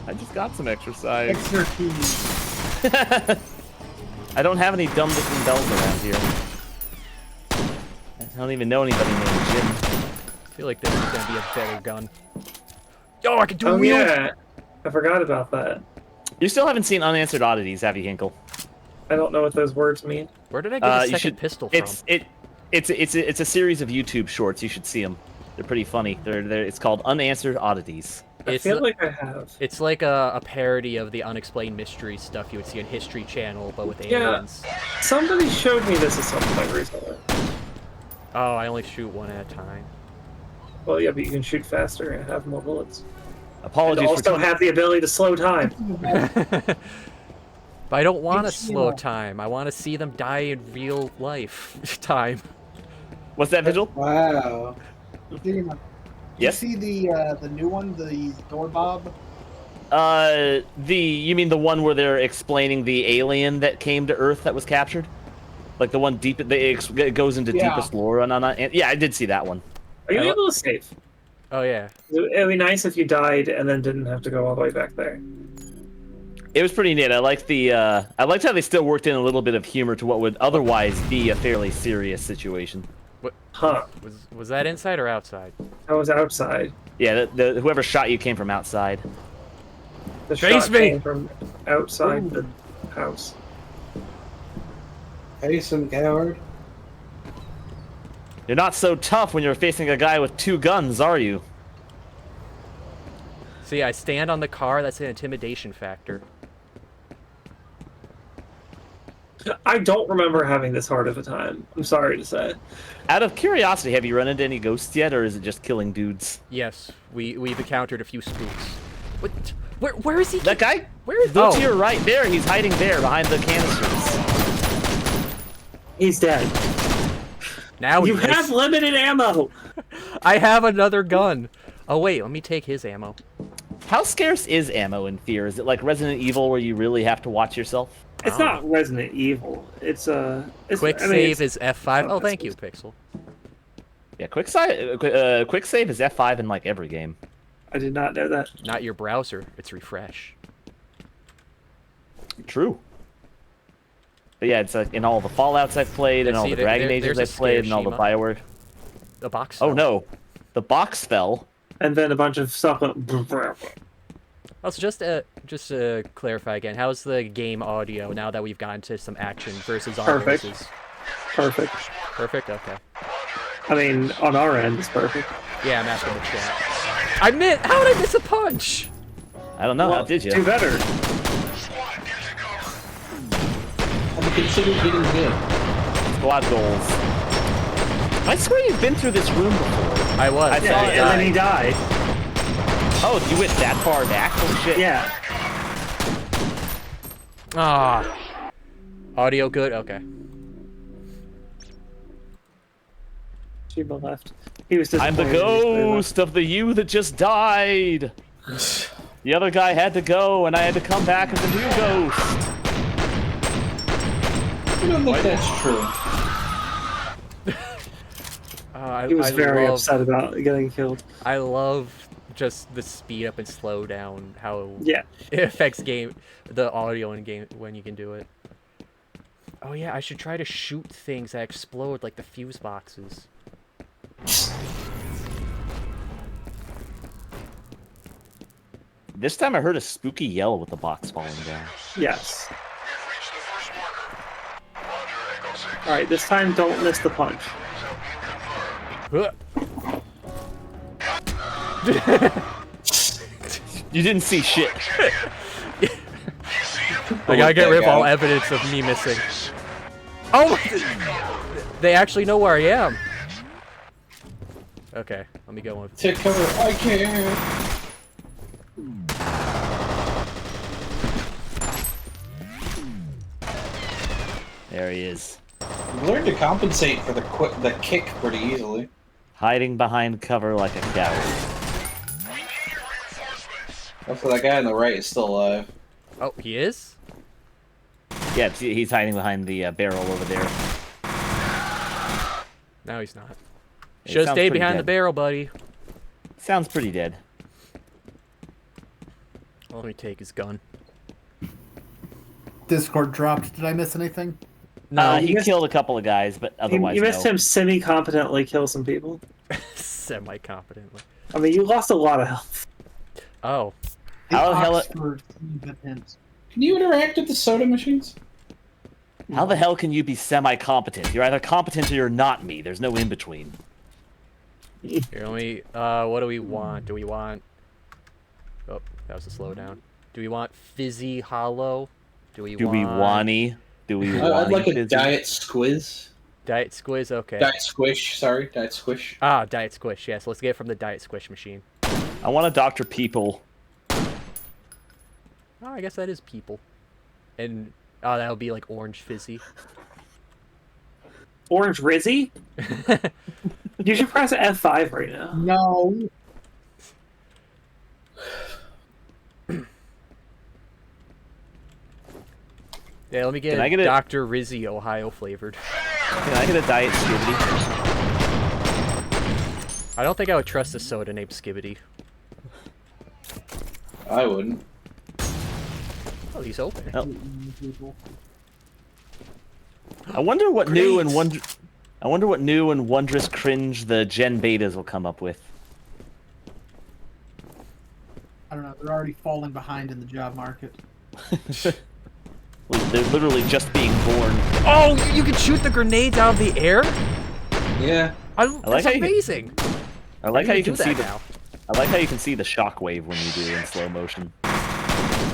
I just got some exercise. Exercise. I don't have any dumb-looking bells around here. I don't even know anybody named Jim. I feel like this is gonna be a better gun. Oh, I can do a wheel! Yeah, I forgot about that. You still haven't seen Unanswered Oddities, have you, Hinkle? I don't know what those words mean. Where did I get a second pistol from? It's a series of YouTube shorts. You should see them. They're pretty funny. It's called Unanswered Oddities. I feel like I have. It's like a parody of the unexplained mystery stuff you would see on History Channel, but with aliens. Yeah, somebody showed me this at some point recently. Oh, I only shoot one at a time. Well, yeah, but you can shoot faster and have more bullets. Apologies and also have the ability to slow time. But I don't want to slow time. I want to see them die in real life time. What's that, Vigil? Wow. Yes? You see the new one, the Doorbob? You mean the one where they're explaining the alien that came to Earth that was captured? Like the one deep, it goes into deepest lore on that. Yeah, I did see that one. Are you able to save? Oh yeah. It would be nice if you died and then didn't have to go all the way back there. It was pretty neat. I liked I liked how they still worked in a little bit of humor to what would otherwise be a fairly serious situation. What? Huh? Was that inside or outside? That was outside. Yeah, whoever shot you came from outside. The shot came from outside the house. Face him, coward. You're not so tough when you're facing a guy with 2 guns, are you? See, I stand on the car. That's an intimidation factor. I don't remember having this hard of a time. I'm sorry to say. Out of curiosity, have you run into any ghosts yet, or is it just killing dudes? Yes, we've encountered a few spooks. What? Where is he? That guy? Where is? Look to your right. There, he's hiding there behind the canisters. He's dead. Now you have limited ammo. I have another gun. Oh wait, let me take his ammo. How scarce is ammo in F.E.A.R? Is it like Resident Evil where you really have to watch yourself? It's not Resident Evil. It's quick save is F5. Oh, thank you, Pixel. Yeah, quick save is F5 in like every game. I did not know that. Not your browser. It's refresh. True. But yeah, it's like in all the Fallouts I've played, and all the Dragon Ages I've played, and all the Bioware. The box. Oh no, the box fell. And then a bunch of stuff went. Also, just to clarify again, how's the game audio now that we've gotten to some action versus our voices? Perfect. Perfect. Okay. I mean, on our end, it's perfect. Yeah, I'm asking the chat. How did I miss a punch? I don't know. How did you? Do better. I'm considered getting good. Squad goals. I swear you've been through this room before. I was. And then he died. Oh, you went that far back? Holy shit. Yeah. Ah. Audio good? Okay. Shima left. He was I'm the ghost of the you that just died. The other guy had to go, and I had to come back as a new ghost. I don't think that's true. He was very upset about getting killed. I love just the speed up and slow down, how it affects the audio in game when you can do it. Oh yeah, I should try to shoot things that explode like the fuse boxes. This time I heard a spooky yell with the box falling down. Yes. Alright, this time don't miss the punch. You didn't see shit. I gotta get rid of all evidence of me missing. Oh! They actually know where I am. Okay, let me go on. Take cover. I can't. There he is. You've learned to compensate for the kick pretty easily. Hiding behind cover like a coward. Hopefully that guy on the right is still alive. Oh, he is? Yeah, he's hiding behind the barrel over there. No, he's not. It Should have sounds stayed pretty behind dead. the barrel, buddy. Sounds pretty dead. Let me take his gun. Discord dropped. Did I miss anything? No, he killed a couple of guys, but otherwise You missed no. him semi-competently kill some people. Semi-competently. I mean, you lost a lot of health. Oh. How the hell? Can you interact with the soda machines? How the hell can you be semi-competent? You're either competent or you're not me. There's no in between. Here, let me. What do we want? Do we want? Oh, that was a slowdown. Do we want fizzy hollow? Do we want? Do we I'd like a fizzy? diet squiz. Diet squiz. Okay. Diet squish. Sorry, diet squish. Ah, diet squish. Yes, let's get it from the diet squish machine. I want a Dr. People. Oh, I guess that is people. And that would be like orange fizzy. Orange Rizzy? You should press F5 right now. No. Yeah, let me get, Dr. Rizzy Ohio flavored. Can I get a diet Skibbity? I don't think I would trust a soda named Skibbity. I wouldn't. Oh, he's open. Oh. I wonder what new and wondrous cringe the Gen Betas will come up with. I don't know. They're already falling behind in the job market. They're literally just being born. Oh, you can shoot the grenades out of the air? Yeah. That's amazing. I like how you can do see that the. now. I like how you can see the shockwave when you do it in slow motion. I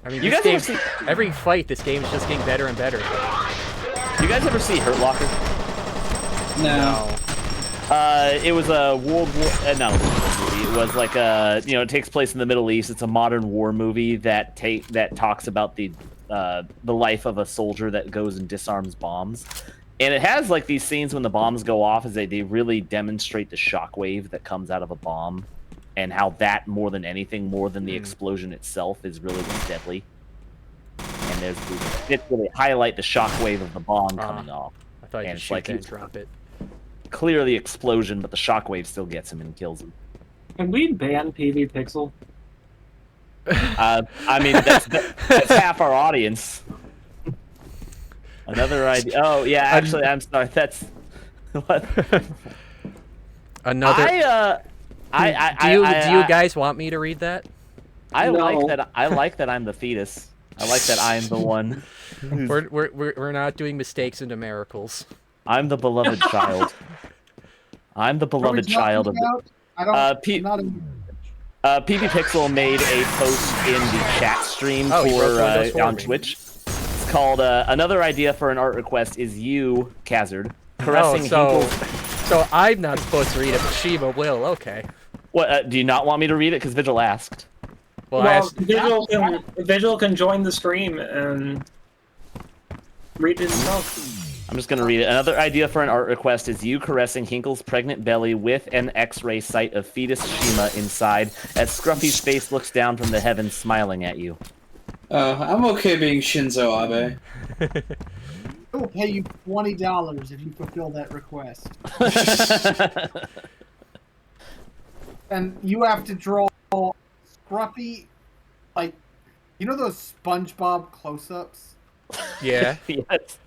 mean, You this guys game, ever every fight, this game is just getting better and better. You guys ever see Hurt Locker? No. It was a World War. Not a World War movie. It was like a. It takes place in the Middle East. It's a modern war movie that talks about the life of a soldier that goes and disarms bombs. And it has like these scenes when the bombs go off, as they really demonstrate the shockwave that comes out of a bomb, and how that more than anything, more than the explosion itself, is really what's deadly. And it's really highlight the shockwave of the bomb coming off. I thought you could shoot and drop it. Clearly explosion, but the shockwave still gets him and kills him. Can we ban PV Pixel? I mean, that's half our audience. Another idea. Oh yeah, actually, I'm sorry. That's what. Another. Do you guys want me to read that? I like that I'm the fetus. I like that I'm the one. We're not doing mistakes into miracles. I'm the beloved child. I'm the beloved child of the. PB Pixel made a post in the chat stream on Twitch. It's called "Another idea for an art request is you, Khazard, caressing Hinkle." So I'm not supposed to read it, but Shima will. Okay. What? Do you not want me to read it? Because Vigil asked. Well, Vigil can join the stream and read it himself. I'm just going to read it. Another idea for an art request is you caressing Hinkle's pregnant belly with an X-ray sight of fetus Shima inside, as Scruffy's face looks down from the heavens, smiling at you. I'm okay being Shinzo Abe. I will pay you $20 if you fulfill that request. And you have to draw Scruffy, like, you know those SpongeBob close-ups? Yeah. Yes.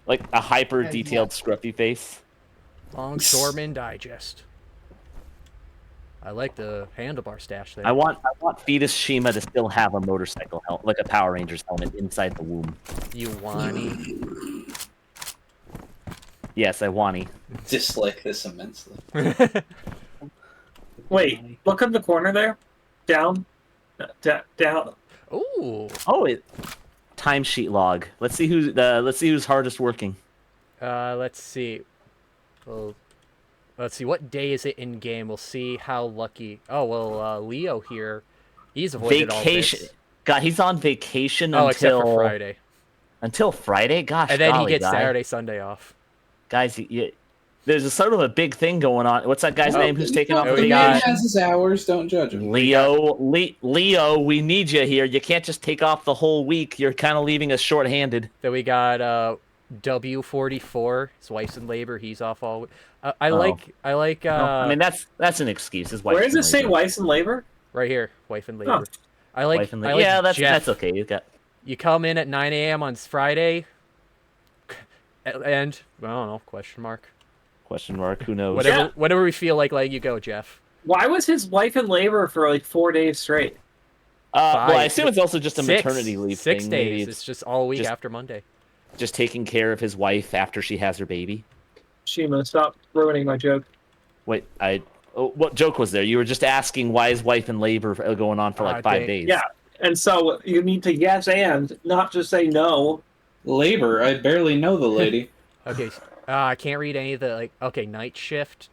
Like a hyper-detailed Scruffy face. Longshoreman Digest. I like the handlebar stash there. I want fetus Shima to still have a motorcycle helmet, like a Power Rangers helmet inside the womb. You wanny. Yes, I wanny. Dislike this immensely. Wait, look at the corner there. Down. Down. Ooh. Oh, timesheet log. Let's see who's hardest working. Let's see. Well, let's see. What day is it in game? We'll see how lucky. Oh well, Leo here. He's avoided vacation. All this. God, he's on vacation except for Friday. Until Friday? Gosh, and then he gets Saturday, Sunday off. Guys, there's a sort of a big thing going on. What's that guy's name who's taking off the man has his hours, don't judge him. Leo, we need you here. You can't just take off the whole week. You're kind of leaving us short-handed. Then we got W44, his wife's in labor. He's off all week. I like. I mean, that's an excuse. His wife. Where does it say wife's in labor? Right here, wife in labor. Oh. I like. Yeah, that's Jeff. that's okay. You come in at 9 a.m. on Friday, and I don't know. Question mark. Question mark. Who knows? Whatever we feel like letting you go, Jeff. Why was his wife in labor for like 4 days straight? Well, I assume it's also just a maternity leave 6 thing. days. It's just all week after Monday. Just taking care of his wife after she has her baby. Shima, stop ruining my joke. Wait, what joke was there? You were just asking why is wife in labor going on for like 5 days. Yeah, and so you need to yes and, not just say no. Labor? I barely know the lady. Okay, I can't read any of the, okay, night shift.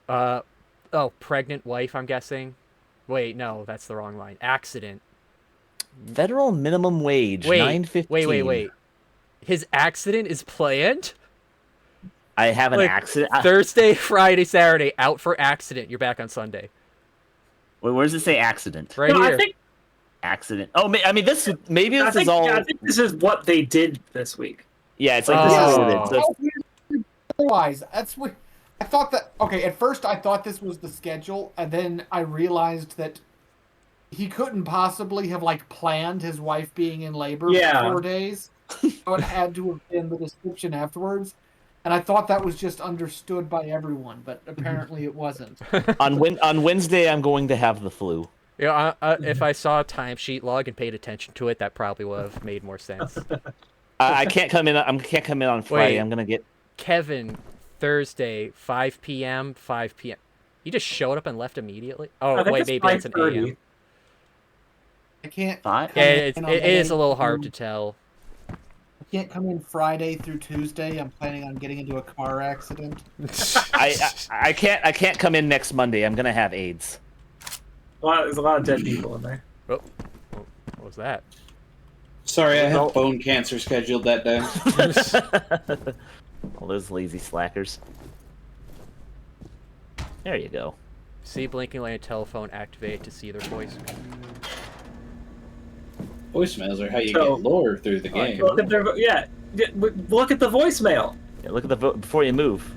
Oh, pregnant wife, I'm guessing. Wait, no, that's the wrong line. Accident. Federal minimum wage, $9.15. Wait. His accident is planned? I have an accident. Thursday, Friday, Saturday, out for accident. You're back on Sunday. Wait, where does it say accident? Right here. I think accident. Oh, I mean, this is all. I think this is what they did this week. Yeah, it's like this is. Otherwise, that's what I thought that. Okay, at first I thought this was the schedule, and then I realized that he couldn't possibly have planned his wife being in labor for 4 days. So it had to have been the description afterwards. And I thought that was just understood by everyone, but apparently it wasn't. On Wednesday, I'm going to have the flu. Yeah, if I saw a timesheet log and paid attention to it, that probably would have made more sense. I can't come in. I can't come in on Friday. Wait. I'm gonna get Kevin, Thursday, 5 p.m., 5 p.m. He just showed up and left immediately? Oh, wait, maybe it's an a.m. I can't. Yeah, it is a little hard to tell. I can't come in Friday through Tuesday. I'm planning on getting into a car accident. I can't come in next Monday. I'm gonna have AIDS. There's a lot of dead people in there. Oh, what was that? Sorry, I have bone cancer scheduled that day. All those lazy slackers. There you go. See blinking light telephone activate to see their voice. Voicemails are how you get lore through the game. Look at look at the voicemail. Yeah, look at the before you move.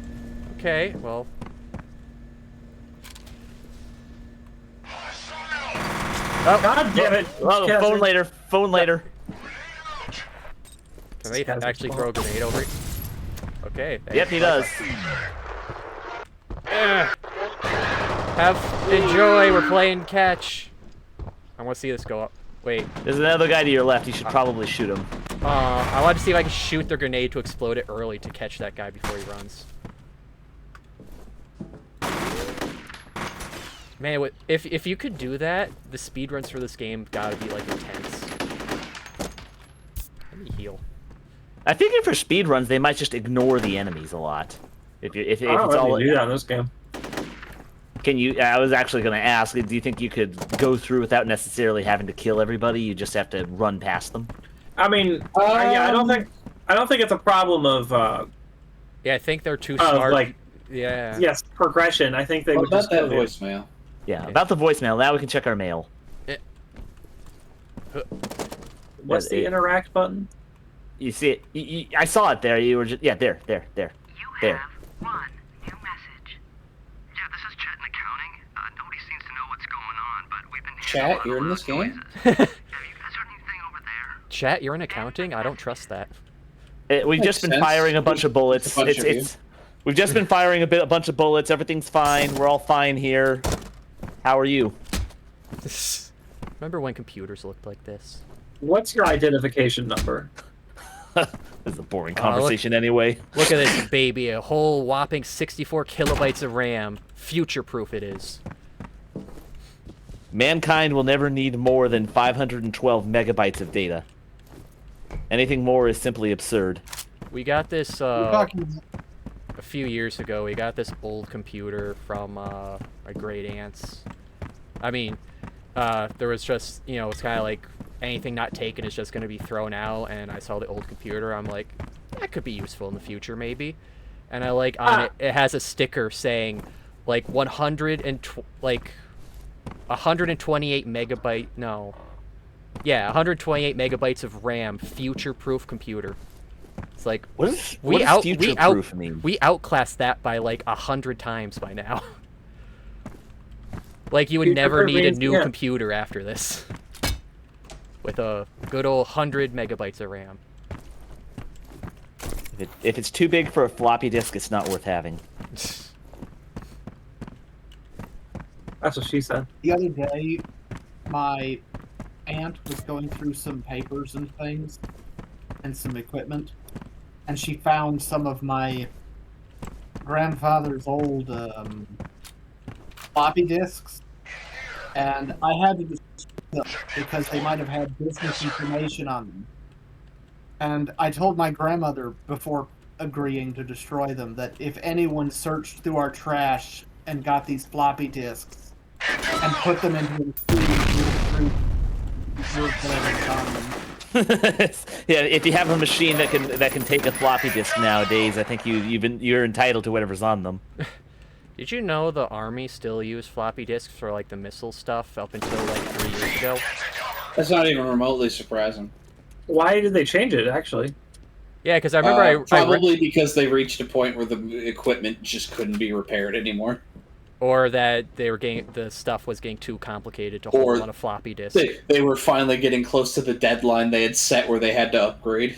Okay, well. Oh, God damn it! Oh, phone later. Phone later. Can they actually throw a grenade over it? Okay. Yep, he does. Enjoy. We're playing catch. I want to see this go up. Wait. There's another guy to your left. You should probably shoot him. I want to see if I can shoot the grenade to explode it early to catch that guy before he runs. Man, if you could do that, the speedruns for this game gotta be like intense. Let me heal. I think for speedruns, they might just ignore the enemies a lot. If it's all do that in this game. Can you? I was actually going to ask. Do you think you could go through without necessarily having to kill everybody? You just have to run past them. I mean, yeah, I don't think it's a problem of. Yeah, I think they're too smart. Like, yeah. Yes, progression. I think they would just that voicemail. Yeah, about the voicemail. Now we can check our mail. What's the interact button? You see it? I saw it there. You were just there. One new message. Yeah, this is Chet in accounting. Nobody seems to know what's going on, but we've been. Chat, you're in this game? Have you guys heard anything over there? Chat, you're in accounting? I don't trust that. We've just been firing a bunch of bullets. We've just been firing a bunch of bullets. Everything's fine. We're all fine here. How are you? Remember when computers looked like this? What's your identification number? This is a boring conversation anyway. Look at this baby, a whole whopping 64 kilobytes of RAM. Future-proof it is. Mankind will never need more than 512 megabytes of data. Anything more is simply absurd. We got this a few years ago. We got this old computer from my great aunts. I mean, there was just, it's kind of like anything not taken is just going to be thrown out, and I saw the old computer. I'm like, that could be useful in the future, maybe. And I on it has a sticker saying, like, 128 megabyte, no. Yeah, 128 megabytes of RAM, future-proof computer. It's like, what does future-proof mean? We outclassed that by, like, 100 times by now. Like, you would never need a new computer after this. With a good old 100 megabytes of RAM. If it's too big for a floppy disk, it's not worth having. That's what she said. The other day, my aunt was going through some papers and things, and some equipment, and she found some of my grandfather's old floppy disks, and I had to destroy them because they might have had business information on them. And I told my grandmother before agreeing to destroy them that if anyone searched through our trash and got these floppy disks and put them into the yeah, if you have a machine that can take a floppy disk nowadays, I think you're entitled to whatever's on them. Did you know the Army still use floppy disks for like the missile stuff up until like 3 years ago? That's not even remotely surprising. Why did they change it, actually? Yeah, because I remember probably because they reached a point where the equipment just couldn't be repaired anymore. Or that the stuff was getting too complicated to hold on a floppy disk. They were finally getting close to the deadline they had set where they had to upgrade.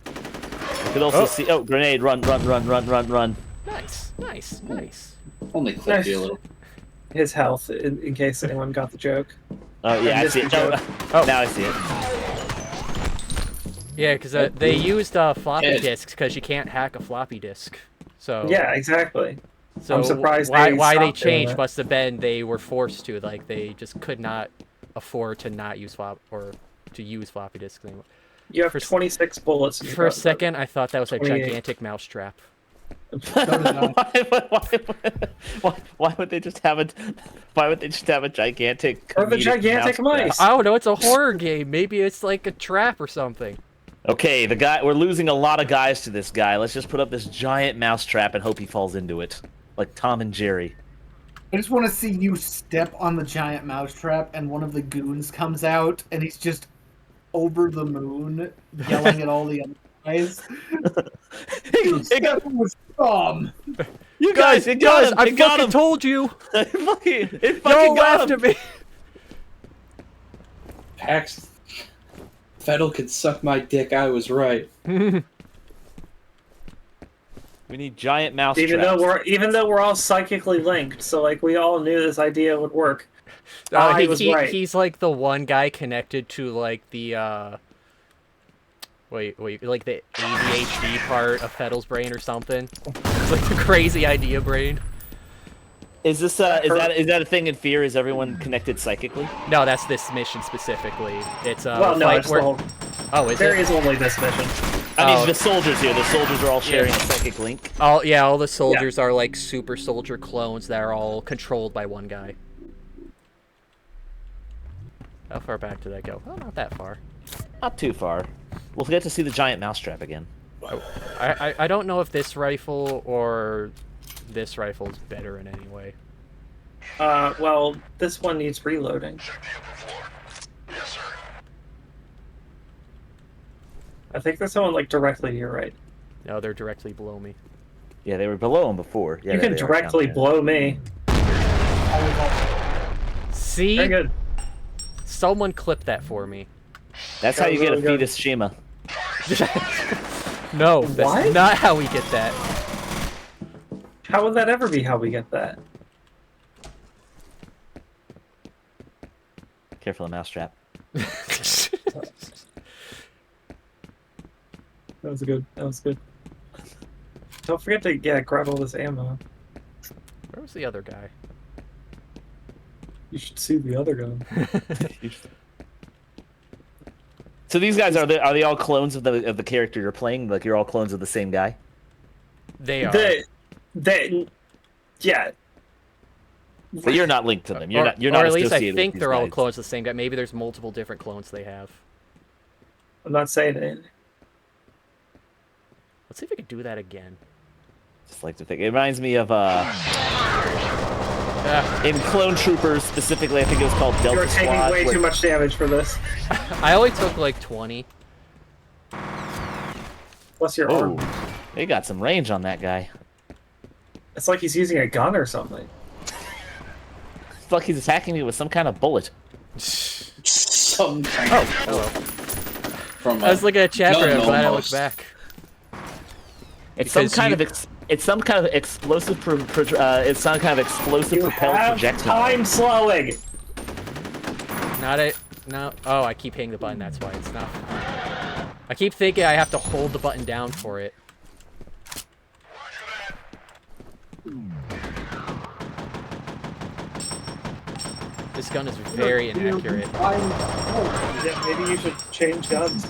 You could also see... Oh, grenade, run. Nice. Only clipped you a little. his health in case anyone got the joke. Oh yeah, I see it. Oh, now I see it. Yeah, because they used floppy disks because you can't hack a floppy disk. So yeah, exactly. So I'm surprised why they stopped doing changed that. must have been they were forced to, like they just could not afford to not use to use floppy disks anymore. You have 26 bullets. In your For a gun. second, I thought that was a 28. gigantic mousetrap. Why would they just have a? Why would they just have a gigantic? Or the gigantic mousetrap? mice. I don't know. It's a horror game. Maybe it's like a trap or something. Okay, we're losing a lot of guys to this guy. Let's just put up this giant mousetrap and hope he falls into it, like Tom and Jerry. I just want to see you step on the giant mousetrap and one of the goons comes out and he's just over the moon yelling at all the other guys. You guys, it got him. I It got fucking him. told you. It fucking Y'all got laughed him. at me. Pax Fettel could suck my dick. I was right. We need giant mouse Even traps. though we're all psychically linked, so like we all knew this idea would work. I was right. He's like the one guy connected to like the wait, like the ADHD part of Fettel's brain or something. It's like the crazy idea brain. Is this is that a thing in Fear? Is everyone connected psychically? No, that's this mission specifically. It's Well, no, it's the whole. Oh, is There it? is only this mission. I mean, the soldiers here. The soldiers are all sharing a psychic link. All the soldiers are like super soldier clones that are all controlled by one guy. How far back did I go? Oh, not that far. Not too far. We'll get to see the giant mousetrap again. I don't know if this rifle or this rifle is better in any way. Well, this one needs reloading. I think there's someone like directly to your right. No, they're directly below me. Yeah, they were below him before. Yeah, You there can they are directly down there. blow me. See? Very good. Someone clip that for me. That's how you get a fetus Shima. No, that's What? not how we get that. How would that ever be how we get that? Careful, a mousetrap. That was good. That was good. Don't forget to grab all this ammo. Where was the other guy? You should see the other guy. So these guys are they all clones of the character you're playing? Like you're all clones of the same guy? They are. Yeah. But you're not linked to them. You're not or at least I associated think with they're these all guys. clones of the same guy. Maybe there's multiple different clones they have. I'm not saying it. Let's see if we can do that again. Just like to think. It reminds me of in Clone Troopers specifically. I think it was called Delta You're taking Squad. way too much damage for this. I only took like 20. Plus your arm. They got some range on that guy. It's like he's using a gun or something. Fuck, he's attacking me with some kind of bullet. Some kind Oh, of hello. From I was looking at chat, but I'm glad I looked almost. back. It's some Because kind you- of it's some kind of explosive it's some kind of explosive You propelled have projectile. time slowing. Not it. No. Oh, I keep hitting the button. That's why it's not. I keep thinking I have to hold the button down for it. This gun is very inaccurate. Yeah, maybe you should change guns.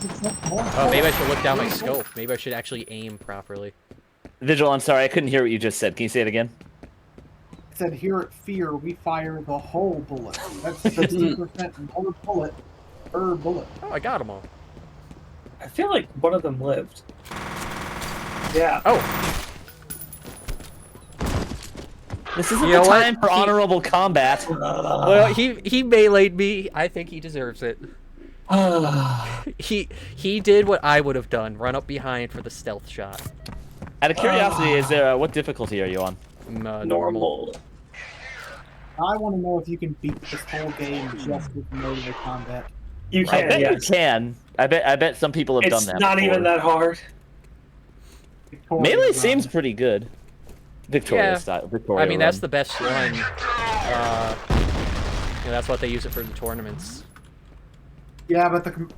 Oh, maybe I should look down my scope. Maybe I should actually aim properly. Vigil, I'm sorry, I couldn't hear what you just said. Can you say it again? It said here at F.E.A.R. we fire the whole bullet. That's 60% more bullet per bullet. Oh, I got them all. I feel like one of them lived. Yeah. Oh. This isn't You know the what? time for honorable combat. Well, he meleeed me. I think he deserves it. he did what I would have done. Run up behind for the stealth shot. Out of curiosity, is there what difficulty are you on? Normal. I want to know if you can beat this whole game just with melee combat. You I can, bet yes. you can. I bet some people have It's done that. not before. even that hard. Melee seems pretty good. Victoria Yeah. style. Victoria I mean, that's run. the best one. that's what they use it for the tournaments. Yeah, but the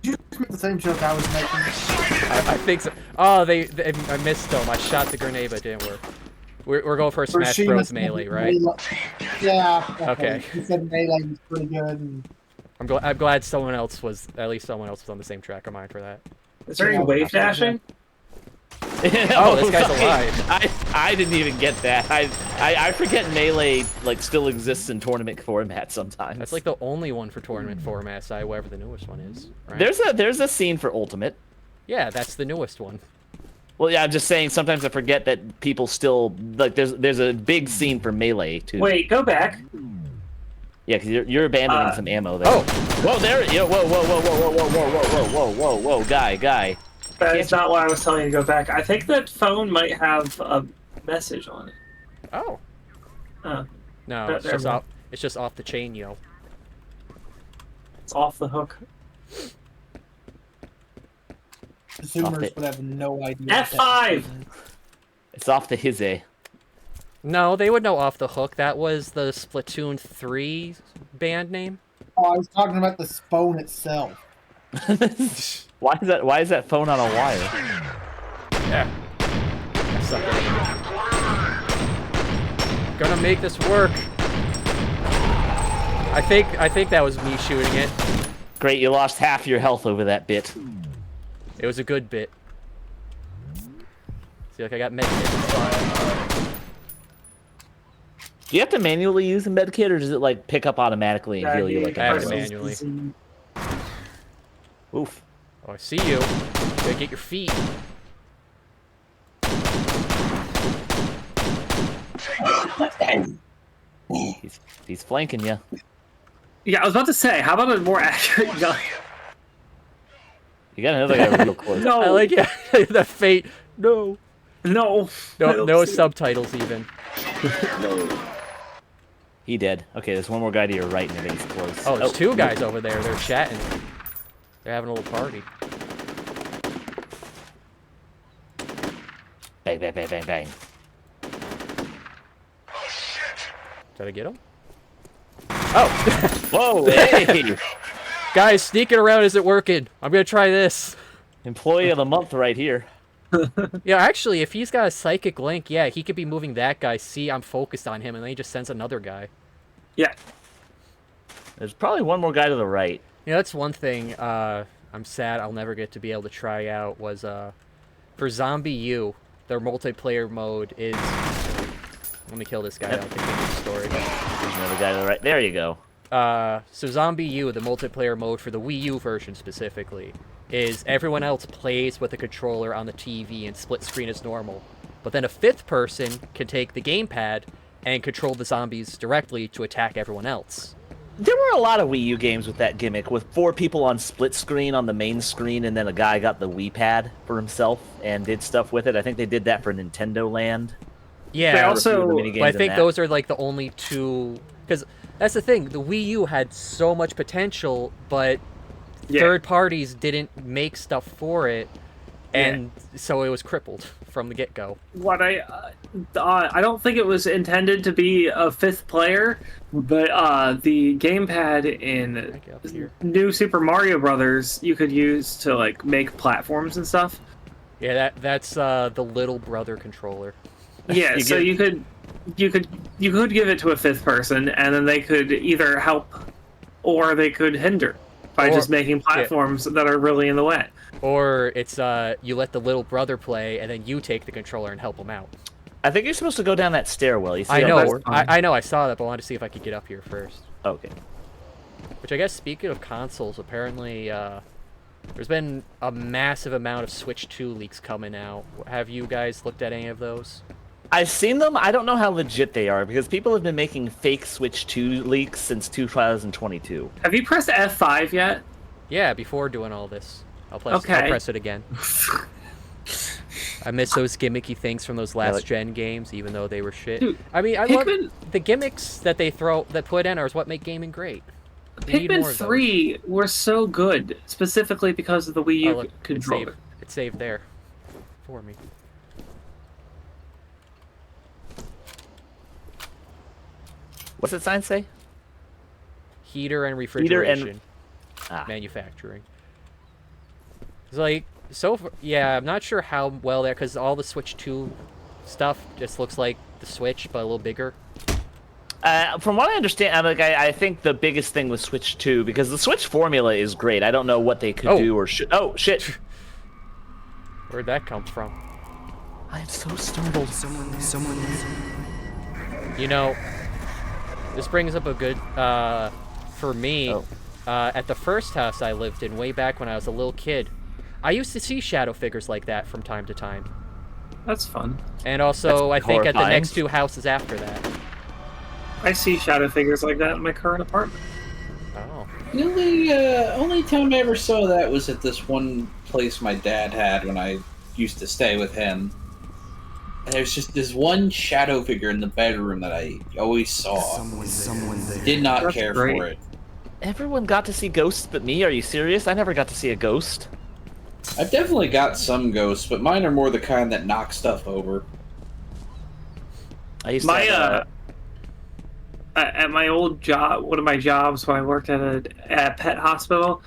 you just make the same joke I was making. I think so. Oh, I missed them. I shot the grenade, but it didn't work. We're going for a Smash Shima Bros. said Melee, right? Yeah. Okay. He said Melee was pretty good. And... I'm glad at least someone else was on the same track of mine for that. Is there any wave dashing? Oh, this guy's alive. I didn't even get that. I forget Melee like still exists in tournament format sometimes. That's like the only one for tournament format, whatever the newest one is. Right? There's a scene for Ultimate. Yeah, that's the newest one. Well, yeah, I'm just saying sometimes I forget that people still like there's a big scene for Melee too. Wait, go back. Yeah, because you're abandoning some ammo there. Oh, whoa, there! Whoa, whoa, whoa, whoa, whoa, whoa, whoa, whoa, whoa, whoa, guy. That is not why I was telling you to go back. I think that phone might have a message on it. Oh. No, it's just off the chain, yo. It's off the hook. Consumers would have no idea. F5! It's off the hizzy. No, they would know off the hook. That was the Splatoon 3 band name. Oh, I was talking about the phone itself. Why is that phone on a wire? Yeah. Gonna make this work. I think that was me shooting it. Great, you lost half your health over that bit. It was a good bit. See, like I got medkit. Do you have to manually use a medkit, or does it like pick up automatically and heal you like I have to manually. Oof. Oh, I see you. You gotta get your feet. He's flanking you. Yeah, I was about to say, how about a more accurate gun? You got another guy real close. No. I like the fate. No. No. No subtitles even. No. He dead. Okay, there's one more guy to your right, and he's close. Oh, there's two guys over there. They're chatting. They're having a little party. Bang, bang, bang, bang, bang. Did I get him? Oh! Whoa, hey! Guys, sneaking around isn't working. I'm gonna try this. Employee of the month right here. Yeah, actually, if he's got a psychic link, yeah, he could be moving that guy. See, I'm focused on him, and then he just sends another guy. Yeah. There's probably one more guy to the right. Yeah, that's one thing I'm sad I'll never get to be able to try out was for Zombie U, their multiplayer mode is... Let me kill this guy. I'll continue the story. There's another guy to the right. There you go. So Zombie U, the multiplayer mode for the Wii U version specifically, is everyone else plays with a controller on the TV and split screen as normal. But then a fifth person can take the gamepad and control the zombies directly to attack everyone else. There were a lot of Wii U games with that gimmick, with 4 people on split screen on the main screen, and then a guy got the Wii pad for himself and did stuff with it. I think they did that for Nintendo Land. Yeah, they also, but I think those are like the only two, because that's the thing, the Wii U had so much potential, but third parties didn't make stuff for it, and so it was crippled from the get-go. What I don't think it was intended to be a fifth player, but the gamepad in New Super Mario Brothers you could use to like make platforms and stuff. Yeah, that's the little brother controller. Yeah, so you could give it to a fifth person, and then they could either help or they could hinder by just making platforms that are really in the way. Or it's you let the little brother play, and then you take the controller and help him out. I think you're supposed to go down that stairwell. You see I know, I know, I saw that, but I wanted to see if I could get up here first. Okay. Which I guess, speaking of consoles, apparently there's been a massive amount of Switch 2 leaks coming out. Have you guys looked at any of those? I've seen them. I don't know how legit they are, because people have been making fake Switch 2 leaks since 2022. Have you pressed F5 yet? Yeah, before doing all this. I'll press it again. I miss those gimmicky things from those last gen games, even though they were shit. Dude, I mean, I love the gimmicks that they put in are what make gaming great. Pikmin 3 were so good, specifically because of the Wii U controller. It saved there for me. What's the sign say? Heater and refrigeration. Ah. Manufacturing. It's like, yeah, I'm not sure how well that, because all the Switch 2 stuff just looks like the Switch, but a little bigger. From what I understand, I think the biggest thing with Switch 2, because the Switch formula is great. I don't know what they could do or should. Oh, shit. Where'd that come from? I am so startled. Someone. You know, this brings up a good, for me, at the first house I lived in way back when I was a little kid, I used to see shadow figures like that from time to time. That's fun. And also, I think at the next 2 houses after that. I see shadow figures like that in my current apartment. Oh. The only time I ever saw that was at this one place my dad had when I used to stay with him. And there's just this one shadow figure in the bedroom that I always saw. Someone there. Did not care for it. Everyone got to see ghosts but me? Are you serious? I never got to see a ghost. I've definitely got some ghosts, but mine are more the kind that knock stuff over. I used to have, at my old job, one of my jobs when I worked at a pet hospital,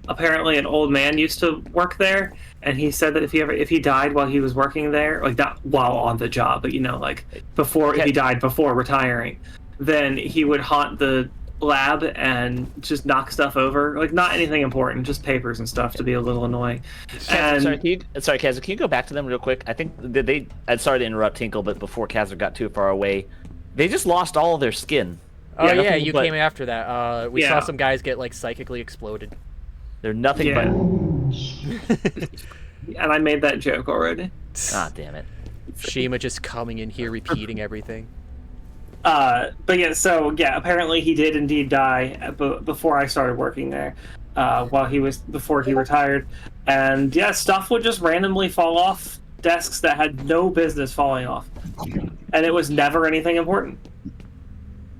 apparently an old man used to work there, and he said that if he died while he was working there, like not while on the job, but like before, if he died before retiring, then he would haunt the lab and just knock stuff over, like not anything important, just papers and stuff, to be a little annoying. Sorry, Khazard, can you go back to them real quick? I think I'm sorry to interrupt Hinkle, but before Khazard got too far away, they just lost all of their skin. Oh yeah, you came after that. We saw some guys get like psychically exploded. They're nothing but. And I made that joke already. Ah, damn it. Shima just coming in here repeating everything. But yeah, apparently he did indeed die before I started working there, before he retired. And yeah, stuff would just randomly fall off desks that had no business falling off. And it was never anything important.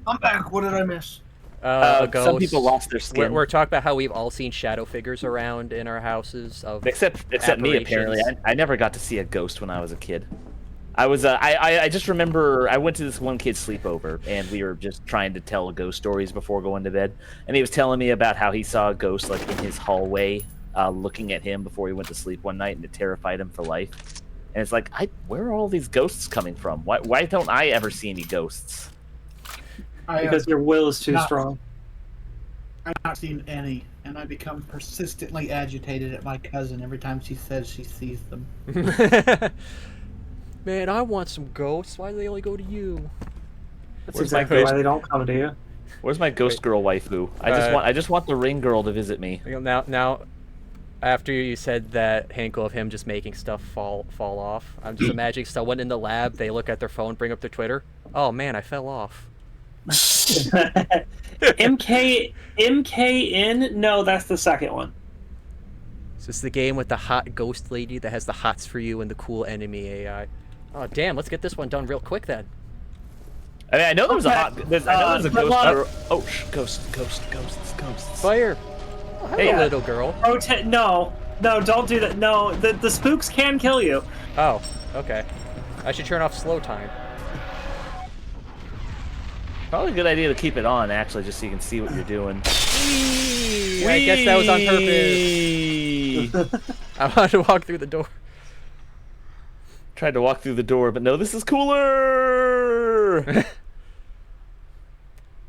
I'm back. What did I miss? Some people lost their skin. We're talking about how we've all seen shadow figures around in our houses. Except me, apparently. I never got to see a ghost when I was a kid. I just remember I went to this one kid's sleepover, and we were just trying to tell ghost stories before going to bed. And he was telling me about how he saw a ghost like in his hallway, looking at him before he went to sleep one night, and it terrified him for life. And it's like, where are all these ghosts coming from? Why don't I ever see any ghosts? Because your will is too strong. I've not seen any, and I become persistently agitated at my cousin every time she says she sees them. Man, I want some ghosts. Why do they only go to you? That's exactly why they don't come to you. Where's my ghost girl waifu? I just want the ring girl to visit me. Now, after you said that, Hinkle, of him just making stuff fall off, I'm just imagining someone in the lab. They look at their phone, bring up their Twitter. Oh man, I fell off. MK in? No, that's the second one. Is this the game with the hot ghost lady that has the hots for you and the cool enemy AI? Oh damn, let's get this one done real quick then. I mean, I know there was a ghost. Ghosts. Fire! Oh, hello, little girl. No, don't do that. No, the spooks can kill you. Oh, okay. I should turn off slow time. Probably a good idea to keep it on, actually, just so you can see what you're doing. I guess that was on purpose. I wanted to walk through the door. Tried to walk through the door, but no, this is cooler!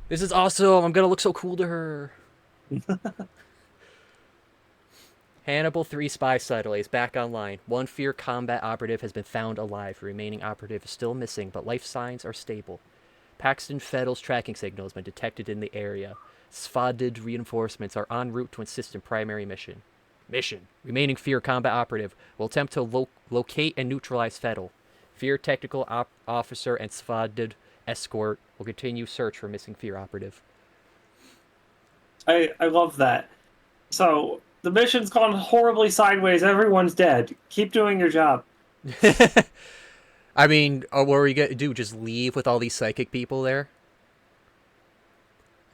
This is awesome. I'm gonna look so cool to her. Hannibal 3 spy satellites back online. One F.E.A.R. combat operative has been found alive. The remaining operative is still missing, but life signs are stable. Paxton Fettel's tracking signal has been detected in the area. SFADD reinforcements are en route to assist in primary mission. Remaining F.E.A.R. combat operative will attempt to locate and neutralize Fettel. F.E.A.R. technical officer and SFADD escort will continue search for missing F.E.A.R. operative. I love that. So, the mission's gone horribly sideways. Everyone's dead. Keep doing your job. I mean, what are we going to do? Just leave with all these psychic people there?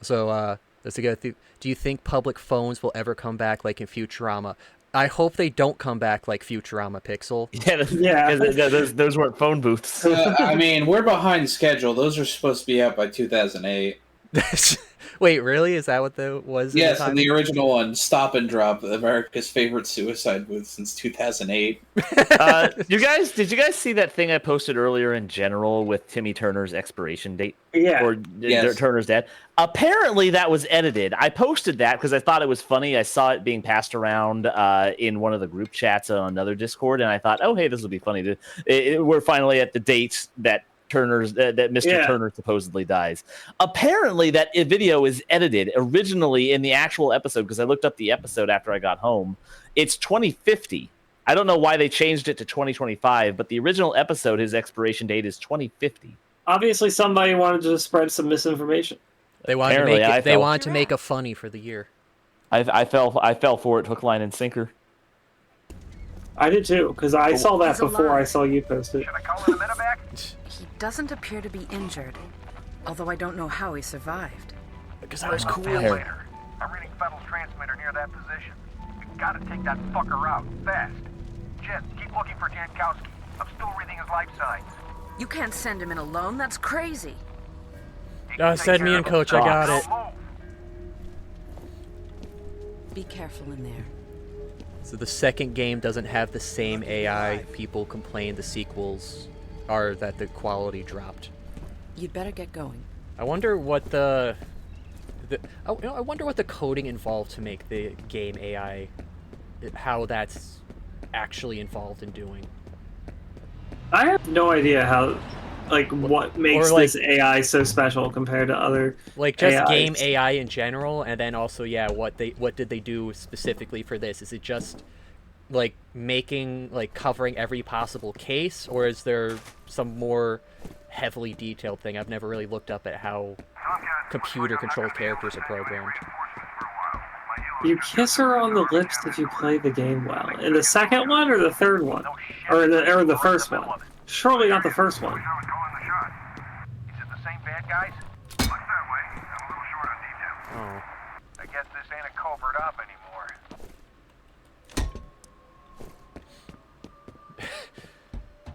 So, let's go through. Do you think public phones will ever come back like in Futurama? I hope they don't come back like Futurama Pixel. Yeah, those weren't phone booths. I mean, we're behind schedule. Those are supposed to be out by 2008. Wait, really? Is that what the was? Yes, and the original one, Stop and Drop, America's favorite suicide booth since 2008. Did you guys see that thing I posted earlier in general with Timmy Turner's expiration date? Yeah. Or Yes. Turner's dad? Apparently that was edited. I posted that because I thought it was funny. I saw it being passed around in one of the group chats on another Discord, and I thought, oh, hey, this will be funny. We're finally at the date that Mr. Turner supposedly dies. Apparently, that video is edited originally in the actual episode, because I looked up the episode after I got home. It's 2050. I don't know why they changed it to 2025, but the original episode, his expiration date is 2050. Obviously, somebody wanted to spread some misinformation. They wanted to make it, they wanted to make a funny for the year. I fell for it, hook, line, and sinker. I did too, because I saw that before I saw you post it. He doesn't appear to be injured, although I don't know how he survived. Because I was cool. I'm reading Federal's transmitter near that position. We gotta take that fucker out, fast. Jen, keep looking for Jankowski. I'm still reading his life signs. You can't send him in alone, that's crazy. Send me in, Coach, I got it. Be careful in there. So the second game doesn't have the same AI. People complain the sequels are that the quality dropped. You'd better get going. I wonder what I wonder what the coding involved to make the game AI, how that's actually involved in doing. I have no idea how, like, what makes this AI so special compared to other like just AIs. game AI in general, and then also what did they do specifically for this? Is it just like covering every possible case, or is there some more heavily detailed thing? I've never really looked up at how computer controlled characters are programmed. You kiss her on the lips if you play the game well. In the second one or the third one? Or the first one? Surely not the first one. Is it the same bad guys? Looks that way. I'm a little short on details. Oh. I guess this ain't a covert op anymore.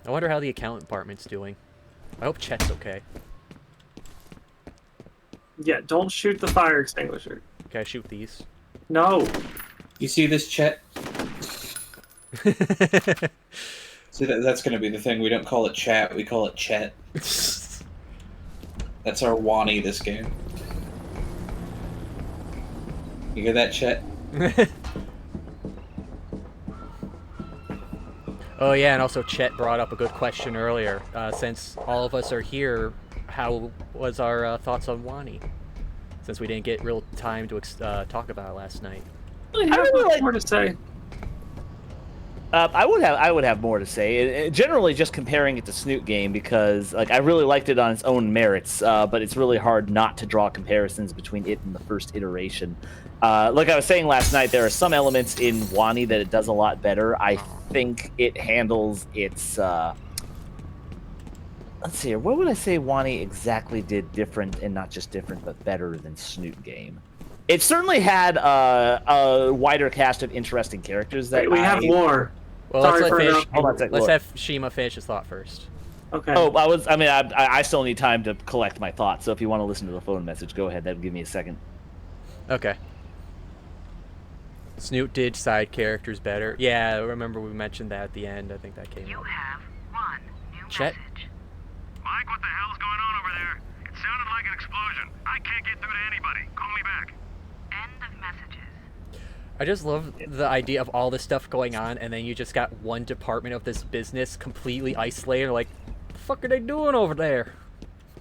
I wonder how the accountant department's doing. I hope Chet's okay. Yeah, don't shoot the fire extinguisher. Can I shoot these? No. You see this, Chet? See, that's going to be the thing. We don't call it chat, we call it Chet. That's our Wani this game. You hear that, Chet? Oh yeah, and also Chet brought up a good question earlier. Since all of us are here, how was our thoughts on Wani? Since we didn't get real time to talk about it last night. I have more to say. I would have more to say. Generally, just comparing it to Snoot Game, because like I really liked it on its own merits, but it's really hard not to draw comparisons between it and the first iteration. Like I was saying last night, there are some elements in Wani that it does a lot better. I think it handles its. Let's see here. What would I say Wani exactly did different, and not just different, but better than Snoot Game? It certainly had a wider cast of interesting characters. That we have more. Well, let's have Shima finish his thought first. Okay. Oh, I still need time to collect my thoughts. So if you want to listen to the phone message, go ahead. That'll give me a second. Okay. Snoot did side characters better. Yeah, I remember we mentioned that at the end. I think that came. You have one new Chet? message. Mike, what the hell's going on over there? It sounded like an explosion. I can't get through to anybody. Call me back. End of messages. I just love the idea of all this stuff going on, and then you just got one department of this business completely isolated. Like, what the fuck are they doing over there?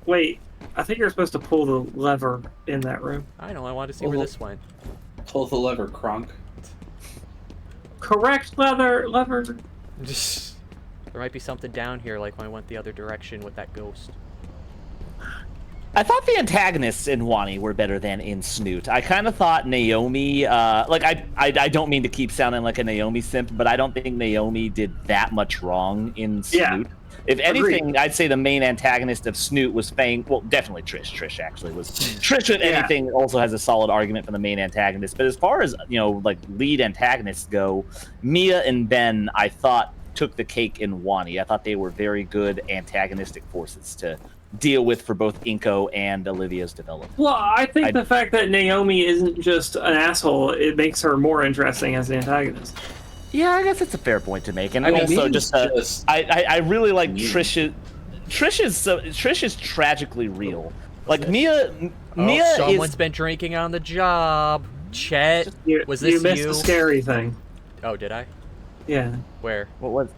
Wait, I think you're supposed to pull the lever in that room. I know, I wanted to see where this went. Pull the lever, Kronk. Correct lever. There might be something down here, like when I went the other direction with that ghost. I thought the antagonists in Wani were better than in Snoot. I kind of thought Naomi, I don't mean to keep sounding like a Naomi simp, but I don't think Naomi did that much wrong in Snoot. If anything, I'd say the main antagonist of Snoot was Fang. Well, definitely Trish. Trish actually was. Trish, if anything, also has a solid argument for the main antagonist. But as far as, like lead antagonists go, Mia and Ben, I thought, took the cake in Wani. I thought they were very good antagonistic forces to deal with for both Inko and Olivia's development. Well, I think the fact that Naomi isn't just an asshole, it makes her more interesting as an antagonist. Yeah, I guess it's a fair point to make, and I mean, also Mia's I really like Trish. Trish is tragically real. Like Mia someone's been drinking on the job. Chet, was this you? You missed the scary thing. Oh, did I? Yeah. Where? What was?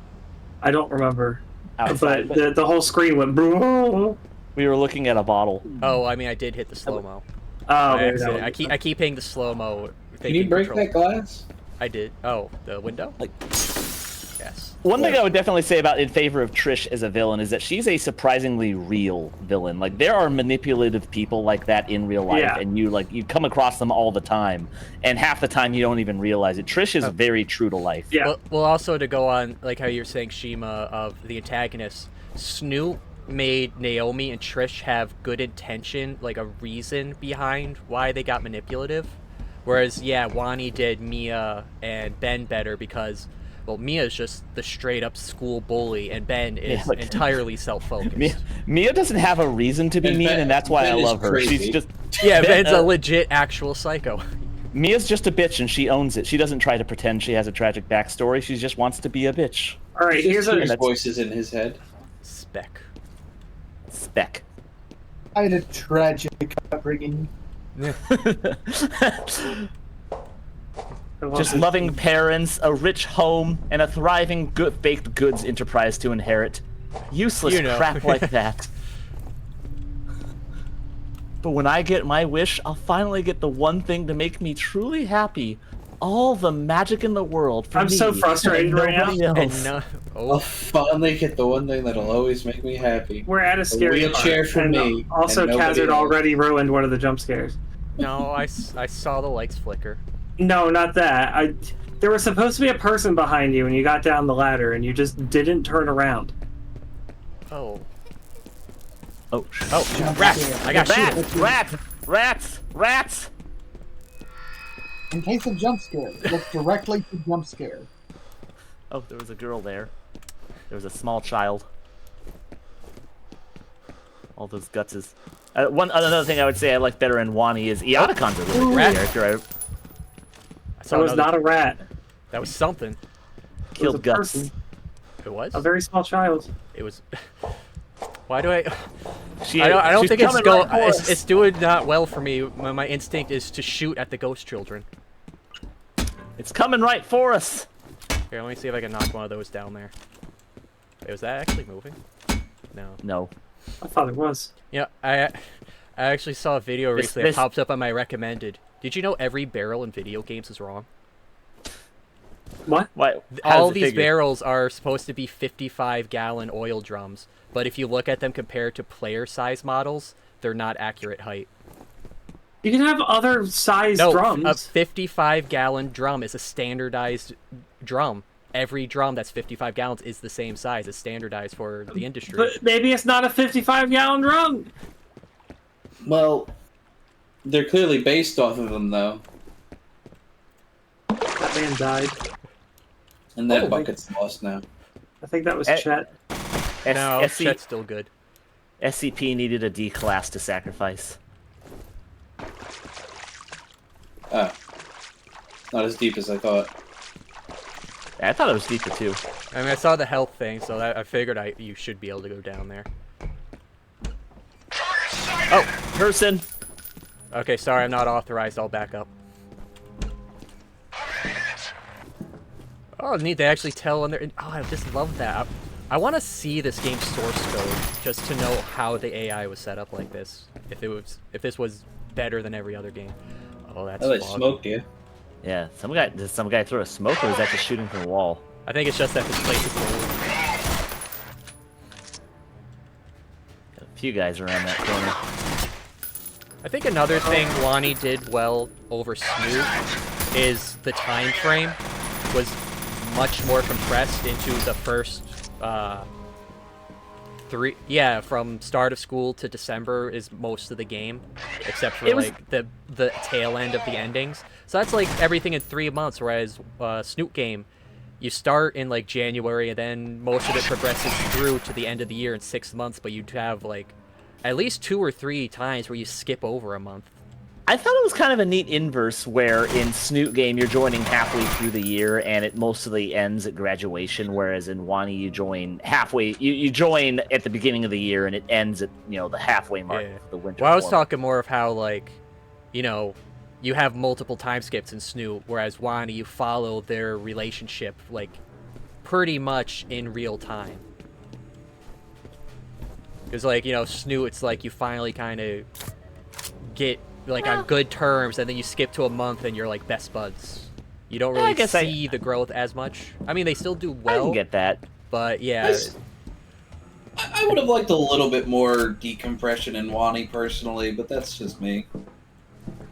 I don't remember. Outside, but the whole screen went. Boo. We were looking at a bottle. Oh, I mean, I did hit the slow mo. Oh, I keep hitting the slow mo. Can you break that glass? I did. Oh, the window? Yes. One thing I would definitely say about in favor of Trish as a villain is that she's a surprisingly real villain. Like, there are manipulative people like that in real life, and you come across them all the time, and half the time you don't even realize it. Trish is very true to life. Yeah. Well, also to go on, like how you're saying, Shima, of the antagonists, Snoop made Naomi and Trish have good intention, like a reason behind why they got manipulative. Whereas, Wani did Mia and Ben better because, well, Mia's just the straight-up school bully, and Ben is entirely self-focused. Mia doesn't have a reason to be mean, and that's why I love her. Crazy. She's just... Yeah, Ben's a legit, actual psycho. Mia's just a bitch, and she owns it. She doesn't try to pretend she has a tragic backstory. She just wants to be a bitch. All right, here's voices in his head. Spec. I had a tragic upbringing. Just loving parents, a rich home, and a thriving baked goods enterprise to inherit. Useless crap like that. But when I get my wish, I'll finally get the one thing to make me truly happy. All the magic in the world for me. I'm so frustrated right now. I'll finally get the one thing that'll always make me happy. We're at a scary wheelchair part. for me. Also, Khazard already ruined one of the jump scares. No, I saw the lights flicker. No, not that. There was supposed to be a person behind you, and you got down the ladder, and you just didn't turn around. Oh. Oh, rats! I got Rats! In case of jump scare, look directly to jump scare. Oh, there was a girl there. There was a small child. All those gutses. Another thing I would say I like better in Wani is Iadacon's a really good character. That was not a rat. That was something. Killed guts. Person. It was? A very small child. It was... Why do I don't think it's going... It's doing not well for me. My instinct is to shoot at the ghost children. It's coming right for us. Here, let me see if I can knock one of those down there. Wait, was that actually moving? No. I thought it was. Yeah, I actually saw a video recently that popped up on my recommended. Did you know every barrel in video games is wrong? What? All these barrels are supposed to be 55-gallon oil drums, but if you look at them compared to player-size models, they're not accurate height. You can have other size drums. A 55-gallon drum is a standardized drum. Every drum that's 55 gallons is the same size. It's standardized for the industry. But maybe it's not a 55-gallon drum. Well, they're clearly based off of them, though. That man died. And that bucket's lost now. I think that was Chet. No, Chet's still good. SCP needed a D class to sacrifice. Oh. Not as deep as I thought. I thought it was deeper, too. I mean, I saw the health thing, so I figured you should be able to go down there. Oh, person! Okay, sorry, I'm not authorized. I'll back up. Oh, neat. They actually tell on their... Oh, I just love that. I want to see this game's source code just to know how the AI was set up like this. If this was better than every other game. Oh, that's they smoked you. Yeah, did some guy throw a smoke, or is that just shooting from the wall? I think it's just that this place is cold. Got a few guys around that corner. I think another thing Wani did well over Snoop is the time frame was much more compressed into the first from start of school to December is most of the game, except for like the tail end of the endings. So that's like everything in 3 months. Whereas Snoot game, you start in like January, and then most of it progresses through to the end of the year in 6 months. But you'd have like at least 2 or 3 times where you skip over a month. I thought it was kind of a neat inverse where in Snoot game you're joining halfway through the year and it mostly ends at graduation, whereas in Wani you join halfway. You join at the beginning of the year and it ends at the halfway mark of the winter. Well, I was talking more of how like, you have multiple time skips in Snoot, whereas Wani you follow their relationship like pretty much in real time. Because like Snoot, it's like you finally kind of get like on good terms, and then you skip to a month and you're like best buds. You don't really see the growth as much. I mean, they still do well. I can get that. But yeah. I would have liked a little bit more decompression in Wani personally, but that's just me.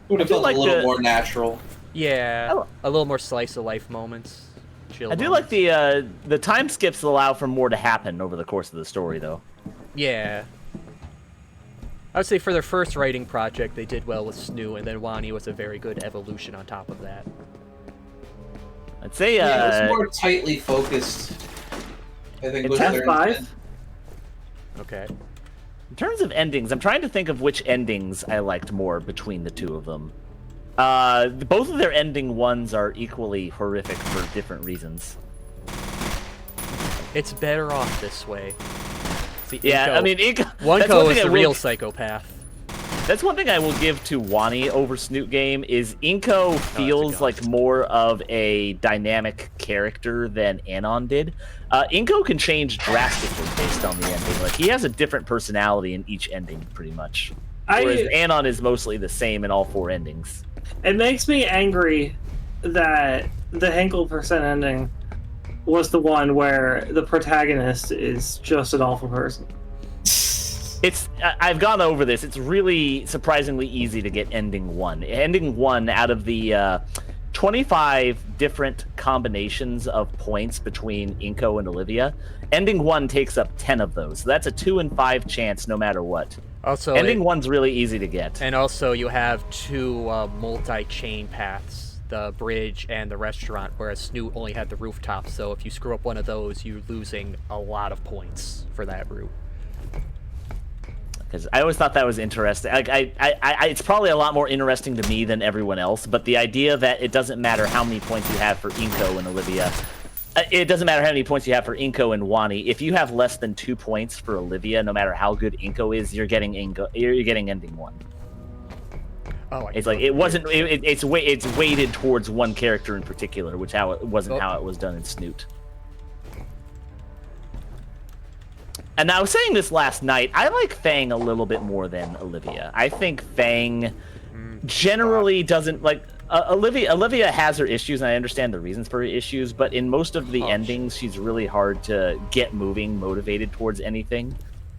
Would have felt a little more natural. Yeah, a little more slice of life moments. I do like the time skips allow for more to happen over the course of the story, though. Yeah. I would say for their first writing project, they did well with Snoot, and then Wani was a very good evolution on top of that. I'd say it was more tightly focused. I think was their intent. Okay. In terms of endings, I'm trying to think of which endings I liked more between the two of them. Both of their ending ones are equally horrific for different reasons. It's better off this way. See, I mean, Inko is the real psychopath. That's one thing I will give to Wani over Snoot game is Inko feels like more of a dynamic character than Anon did. Inko can change drastically based on the ending. Like he has a different personality in each ending, pretty much. Whereas Anon is mostly the same in all 4 endings. It makes me angry that the Hinkle % ending was the one where the protagonist is just an awful person. I've gone over this. It's really surprisingly easy to get ending 1. Ending 1 out of the 25 different combinations of points between Inko and Olivia, ending 1 takes up 10 of those. So that's a 2 in 5 chance no matter what. Also, ending 1's really easy to get. And also you have 2 multi-chain paths. The bridge and the restaurant, whereas Snoot only had the rooftop, so if you screw up one of those, you're losing a lot of points for that route. Because I always thought that was interesting. Like, it's probably a lot more interesting to me than everyone else, but the idea that it doesn't matter how many points you have for Inko and Olivia, it doesn't matter how many points you have for Inko and Wani. If you have less than 2 points for Olivia, no matter how good Inko is, you're getting ending 1. Oh, it's like it wasn't. It's weighted towards one character in particular, which wasn't how it was done in Snoot. And I was saying this last night. I like Fang a little bit more than Olivia. I think Fang generally doesn't like Olivia. Olivia has her issues, and I understand the reasons for her issues. But in most of the endings, she's really hard to get moving, motivated towards anything.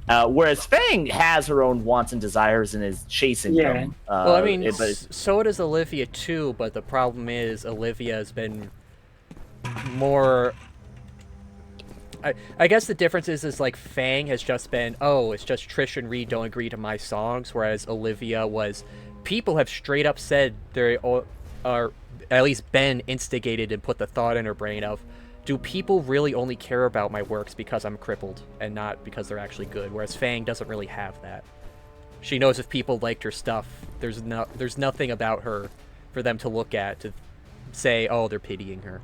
Whereas Fang has her own wants and desires and is chasing them. Well, I mean, so does Olivia too, but the problem is Olivia has been more... I guess the difference is like Fang has just been, it's just Trish and Reed don't agree to my songs, whereas Olivia was... People have straight up said they are at least been instigated and put the thought in her brain of, do people really only care about my works because I'm crippled and not because they're actually good? Whereas Fang doesn't really have that. She knows if people liked her stuff, there's nothing about her for them to look at to say, oh, they're pitying her.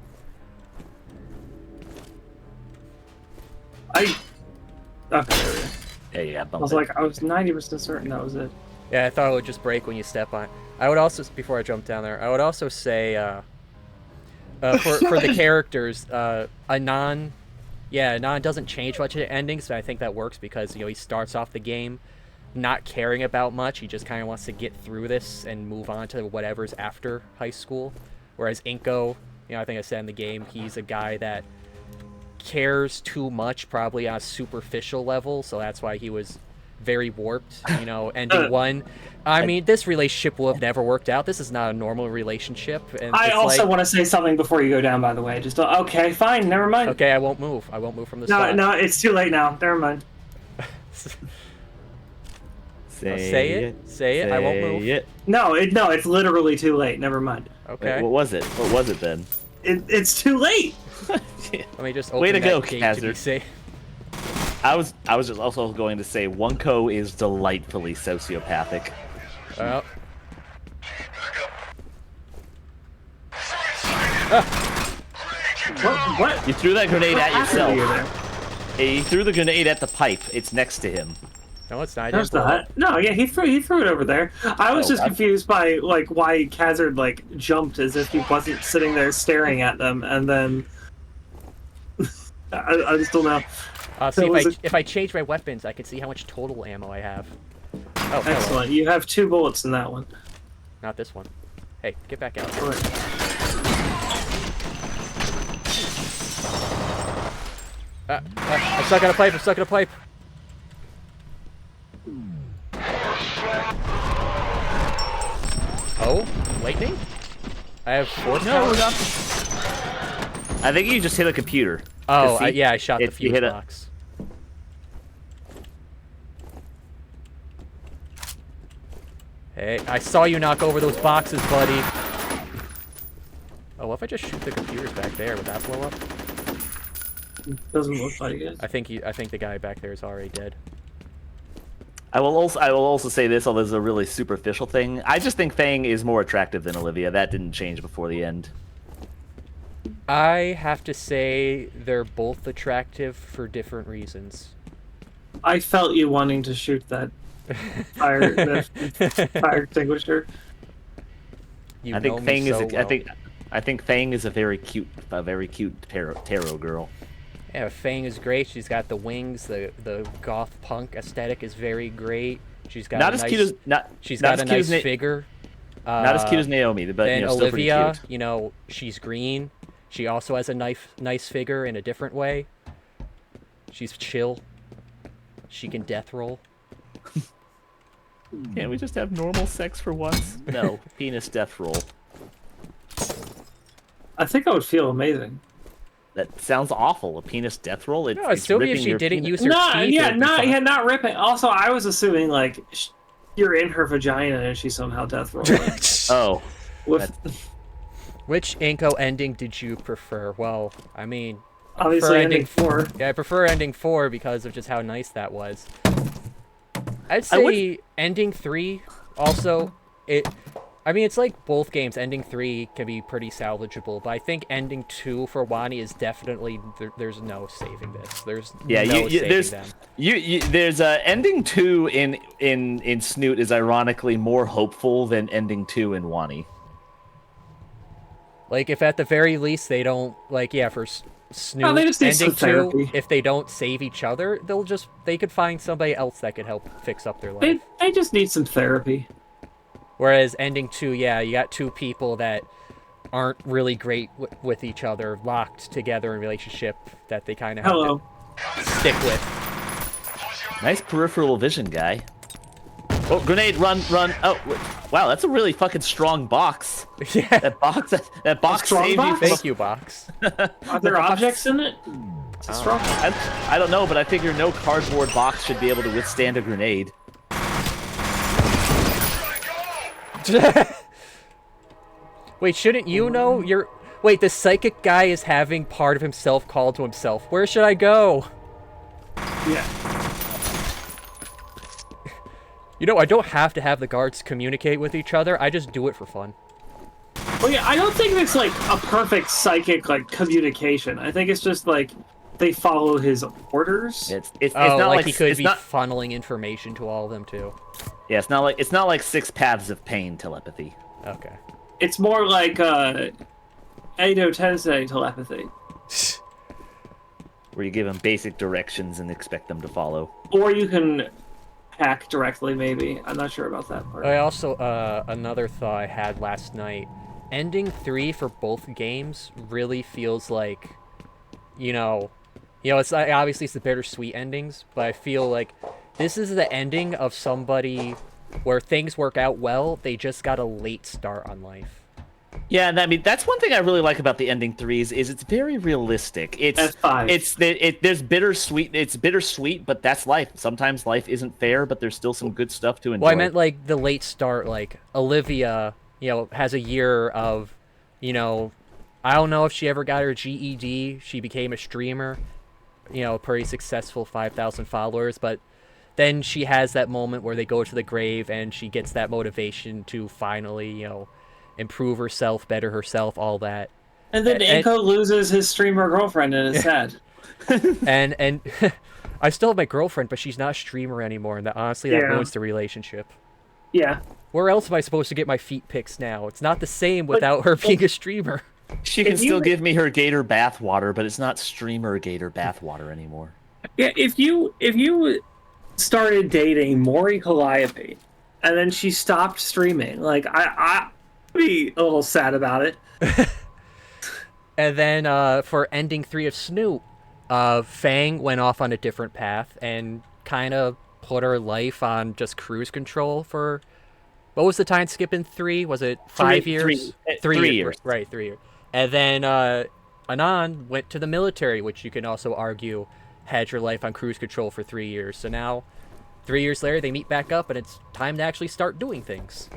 Okay. Yeah, I was 90% certain that was it. Yeah, I thought it would just break when you step on it. I would also, before I jump down there, I would also say, for the characters, Anon doesn't change much in endings, but I think that works because, he starts off the game not caring about much. He just kind of wants to get through this and move on to whatever's after high school. Whereas Inko, I think I said in the game, he's a guy that cares too much, probably on a superficial level, so that's why he was very warped, ending 1. I mean, this relationship will have never worked out. This is not a normal relationship. And I also want to say something before you go down, by the way. Okay, fine, never mind. Okay, I won't move. I won't move from the spot. No, it's too late now. Never mind. Say it. Say it. I won't move. It. No, it's literally too late. Never mind. Okay. Wait, what was it? What was it then? It's too late. Let me just open Way to that go, gate to be Khazard. safe. I was just also going to say Wunko is delightfully sociopathic. Well. What? You threw that grenade What at happened to you yourself. He threw the grenade at the pipe. It's next to him. No, it's not. No, it's not. No, yeah, he threw it over there. I was just confused by like why Khazard like jumped as if he wasn't sitting there staring at them, and then I just don't know. See, if I change my weapons, I can see how much total ammo I have. Oh, excellent! hello. You have 2 bullets in that one. Not this one. Hey, get back out. I'm stuck in a pipe. I'm stuck in a pipe. Oh, lightning? I have 4 power. I think you just hit a computer. Oh, yeah, I shot the fuse hit box. Hey, I saw you knock over those boxes, buddy. Oh, what if I just shoot the computers back there? Would that blow up? Doesn't look like it. I think the guy back there is already dead. I will also say this, although this is a really superficial thing. I just think Fang is more attractive than Olivia. That didn't change before the end. I have to say they're both attractive for different reasons. I felt you wanting to shoot that fire extinguisher. You I think know Fang me is. so well. I think Fang is a very cute tarot girl. Yeah, Fang is great. She's got the wings. The goth punk aesthetic is very great. She's got not a as nice, cute as she's got a nice figure. Not as cute as Naomi, but then still pretty Olivia, cute. She's green. She also has a nice figure in a different way. She's chill. She can death roll. Can't we just have normal sex for once? No, penis death roll. I think I would feel amazing. That sounds awful. A penis death roll. No, it'd still be if she didn't use her teeth. Not ripping. Also, I was assuming like you're in her vagina and she somehow death rolling. Oh. Which Inko ending did you prefer? Well, I mean, obviously ending 4. Yeah, I prefer ending 4 because of just how nice that was. I'd say ending 3 also. I mean, it's like both games. Ending 3 can be pretty salvageable, but I think ending 2 for Wani is definitely there's no saving this. There's no saving them. There's ending 2 in Snoot is ironically more hopeful than ending 2 in Wani. Like, if at the very least they don't, like, yeah, for Snoot, they just need ending some therapy. 2, if they don't save each other, they could find somebody else that could help fix up their life. They just need some therapy. Whereas ending 2, yeah, you got 2 people that aren't really great with each other, locked together in a relationship that they kind of have to stick with. Nice peripheral vision, guy. Oh, grenade! Run! Oh, wow, that's a really fucking strong box. Yeah. That box saved you. Thank you, box. Are there objects in it? It's a strong. I don't know, but I figure no cardboard box should be able to withstand a grenade. Wait, shouldn't you know? Wait, the psychic guy is having part of himself called to himself. Where should I go? Yeah. I don't have to have the guards communicate with each other. I just do it for fun. Well, yeah, I don't think it's like a perfect psychic like communication. I think it's just like they follow his orders. It's not like he could be funneling information to all of them too. Yeah, it's not like 6 Paths of Pain telepathy. Okay. It's more like Edo Tensei telepathy. Where you give them basic directions and expect them to follow. Or you can hack directly, maybe. I'm not sure about that part. I also, another thought I had last night. Ending 3 for both games really feels like, it's obviously it's the bittersweet endings, but I feel like this is the ending of somebody where things work out well, they just got a late start on life. Yeah, and I mean that's one thing I really like about the ending threes is it's very realistic. There's bittersweet. It's bittersweet, but that's life. Sometimes life isn't fair, but there's still some good stuff to enjoy. Well, I meant like the late start. Like Olivia, has a year of, I don't know if she ever got her GED. She became a streamer, pretty successful, 5,000 followers, but then she has that moment where they go to the grave and she gets that motivation to finally, improve herself, better herself, all that. And then Inko loses his streamer girlfriend and is sad. and I still have my girlfriend, but she's not a streamer anymore, and that ruins the relationship. Yeah. Where else am I supposed to get my feet pics now? It's not the same without her being a streamer. She can still give me her gator bath water, but it's not streamer gator bath water anymore. Yeah, if you started dating Maury Calliope and then she stopped streaming, like I'd be a little sad about it. And then for ending 3 of Snoop, Fang went off on a different path and kind of put her life on just cruise control for, what was the time skip in 3? Was it 5 years? 3 years. Right, 3 years. And then Anon went to the military, which you can also argue had your life on cruise control for 3 years. So now, 3 years later, they meet back up, and it's time to actually start doing things.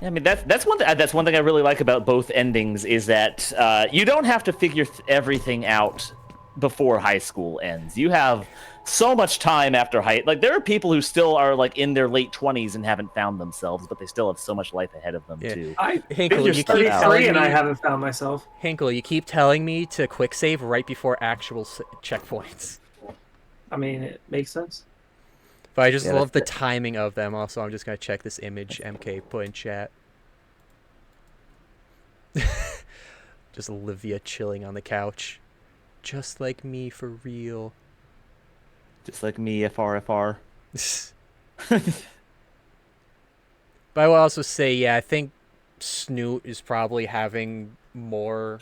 Yeah, I mean that's one thing I really like about both endings is that you don't have to figure everything out before high school ends. You have so much time after like there are people who still are like in their late 20s and haven't found themselves, but they still have so much life ahead of them too. Hinkle, you keep telling me, and I haven't found myself. Hinkle, you keep telling me to quick save right before actual checkpoints. I mean, it makes sense. But I just love the timing of them. Also, I'm just gonna check this image MK put in chat. Just Olivia chilling on the couch, just like me for real. Just like me, F.E.A.R. But I will also say, I think Snoot is probably having more,